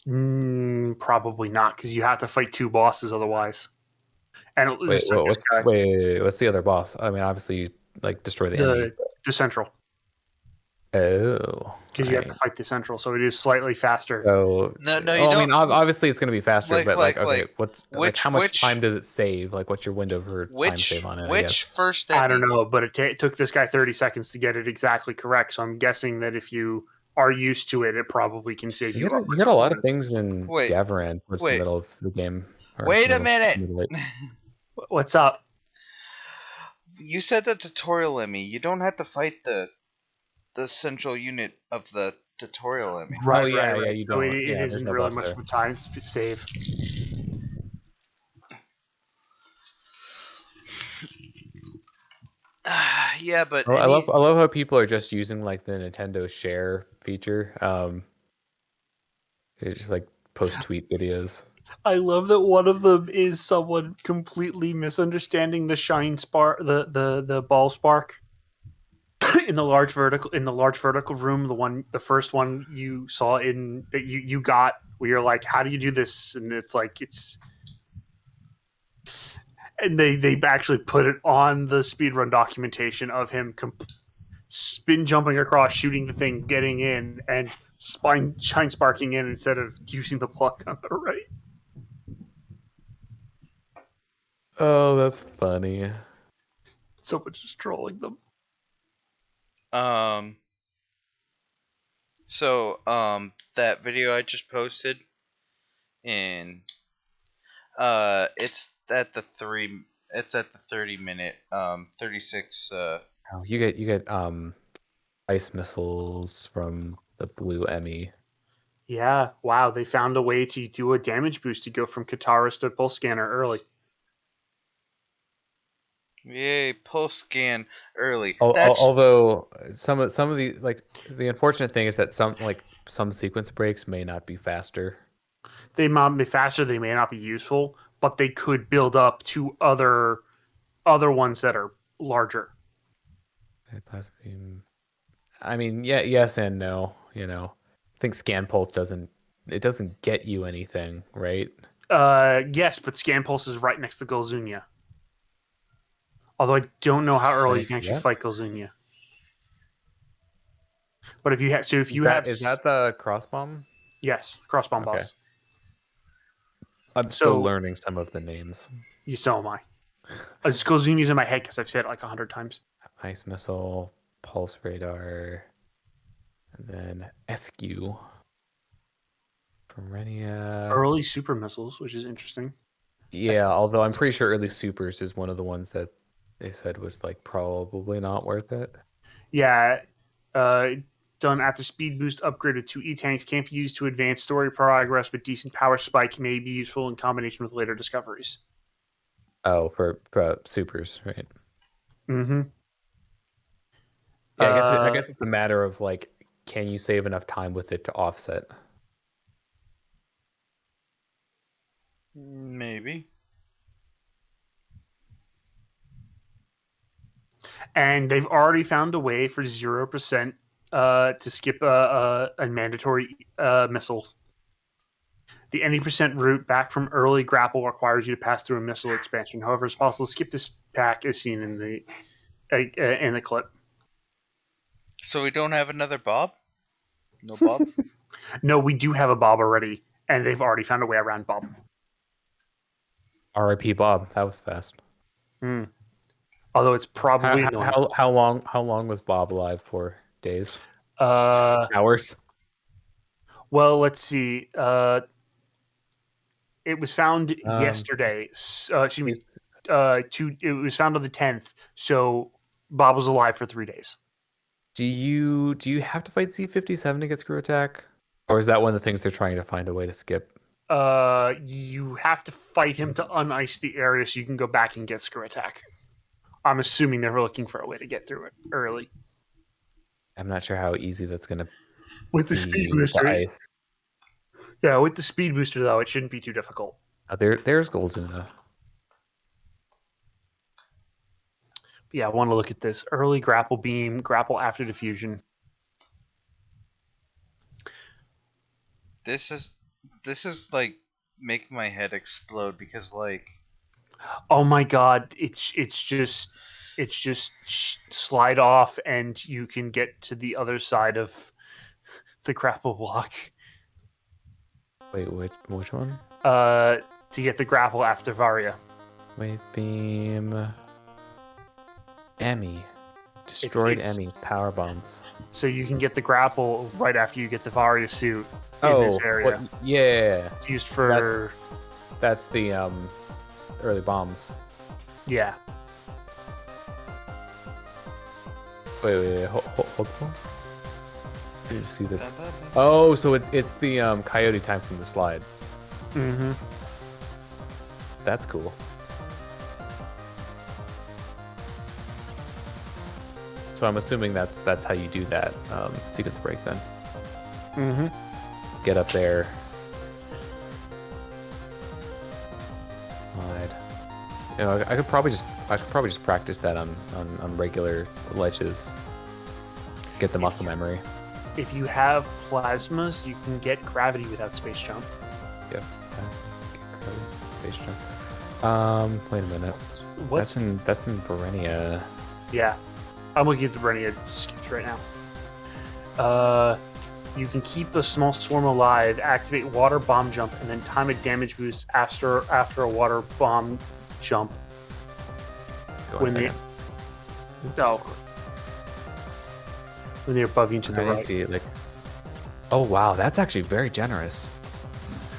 Probably not, because you have to fight 2 bosses otherwise. And it Wait, just took this guy, what's the other boss? I mean, obviously you like destroy the Emmy. the central, Oh, because you have to right. fight the central, so it is slightly faster. So, No, you oh, I mean, don't. obviously it's going to be faster, but okay, what's like Which how much time does it save? Like, what's your window for time save on it? I which guess. first I don't Emmy? know, but it took this guy 30 seconds to get it exactly correct. So I'm guessing that if you are used to it, it probably can save you You get a upwards of lot of 1 minute. things in Wait, Gavaran towards the wait, middle of the game, or wait a minute. middle. What's up? You said the tutorial Emmy. You don't have to fight the central unit of the tutorial Emmy. Oh Right, yeah, right, yeah, right. you So don't. it Yeah, there's isn't no really boss much there. of a time save. Yeah, but Well, I love how people are just using like the Nintendo Share feature. They just like post tweet videos. I love that one of them is someone completely misunderstanding the shine spark, the ball spark in the large vertical room. The first one you saw in that you got, where you're like, how do you do this? And it's like and they actually put it on the speedrun documentation of him spin jumping across, shooting the thing, getting in, and shine sparking in instead of using the pluck on the right. Oh, that's funny. So much just trolling them. um, that video I just posted, and it's at the 30 minute, 36. Oh, you get ice missiles from the blue Emmy. Yeah, wow, they found a way to do a damage boost to go from Kataris to Pulse Scanner early. Yay, pulse scan early. That's Although some of the like the unfortunate thing is that some sequence breaks may not be faster. They might be faster, they may not be useful, but they could build up to other ones that are larger. Plasma beam. I mean, yeah, yes and no. I think scan pulse doesn't get you anything, right? Yes, but Scan Pulse is right next to Golzunia. Although I don't know how early you can actually Yeah. fight Golzunia. But if you have, so if Is you have, that the cross bomb? yes, crossbomb Okay. boss. I'm still So learning some of the names. so am I. Golzunia's in my head because I've said it like 100 times. Ice missile, pulse radar, and then SQ from Renia. Early super missiles, which is interesting. Yeah, although I'm pretty sure early supers is one of the ones that they said was like probably not worth it. Yeah, uh, done after speed boost upgraded to E-tanks can't be used to advance story progress, but decent power spike may be useful in combination with later discoveries. Oh, for supers, right? Mm-hmm. Yeah, I guess it's a matter of like, can you save enough time with it to offset? maybe. And they've already found a way for 0% to skip a mandatory missiles. The any percent route back from early grapple requires you to pass through a missile expansion. However, it's possible to skip this pack as seen in the clip. So we don't have another Bob? No Bob? No, we do have a Bob already, and they've already found a way around Bob. R.I.P. Bob. That was fast. Although it's probably annoying. How long was Bob alive for? Days? Hours. Hours? Well, let's see. It was found yesterday. Excuse me. It was found on the 10th. So Bob was alive for 3 days. Do you have to fight C-57 to get screw attack? Or is that one of the things they're trying to find a way to skip? You have to fight him to unice the area so you can go back and get screw attack. I'm assuming they're looking for a way to get through it early. I'm not sure how easy that's gonna With the be speed with the booster. ice. Yeah, with the speed booster though, it shouldn't be too difficult. There's Golzuna. Yeah, I want to look at this. Early grapple beam, grapple after diffusion. This is like making my head explode because like Oh my god, it's just slide off and you can get to the other side of the grapple block. Wait, which one? To get the grapple after Varia. Wave beam. Emmy. Destroyed It's- Emmy. Power bombs. So you can get the grapple right after you get the Varia suit in this area. Yeah. It's used for That's the early bombs. yeah. Wait, hold on. I didn't see this. Oh, so it's the coyote time from the slide. Mm-hmm. That's cool. So I'm assuming that's how you do that sequence break then. Mm-hmm. Get up there. Slide. You know, I could probably just practice that on regular ledges. Get the muscle memory. If you have plasmas, you can get gravity without space jump. Yep. Space jump. Wait a minute. What's That's in Berenia. yeah. I'm looking at the Brenia skips right now. You can keep the small swarm alive, activate water bomb jump, and then time a damage boost after a water bomb jump. When they when they're above you to the I right. see it like. Oh wow, that's actually very generous.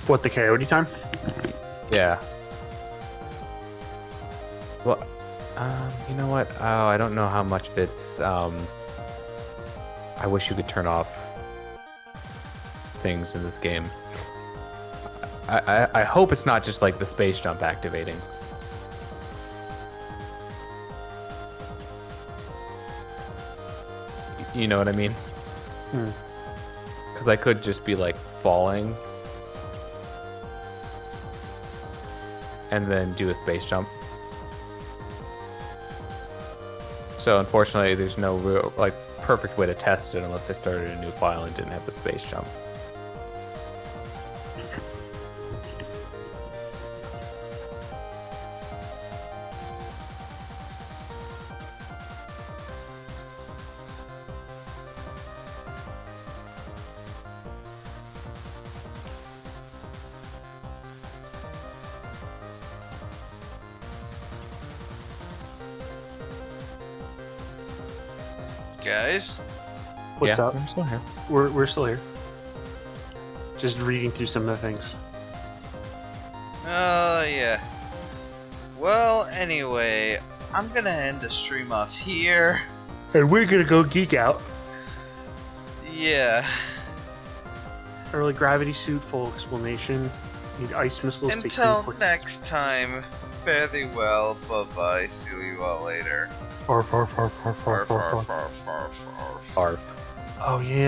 What, the coyote time? Yeah. Well, you know what? Oh, I don't know how much of it's. I wish you could turn off things in this game. I hope it's not just like the space jump activating. You know what I mean? Because I could just be like falling and then do a space jump. So unfortunately, there's no real like perfect way to test it unless I started a new file and didn't have the space jump. guys, What's yeah, up? I'm still here. We're still here. Just reading through some of the things. yeah. Well, anyway, I'm gonna end the stream off here. And we're gonna go geek out. Yeah. Early gravity suit, full explanation. Need ice missiles. Until next time, fare thee well. Bye bye. See you all later. Arf, arf, arf, arf, arf, arf, arf. Arf. Oh yeah.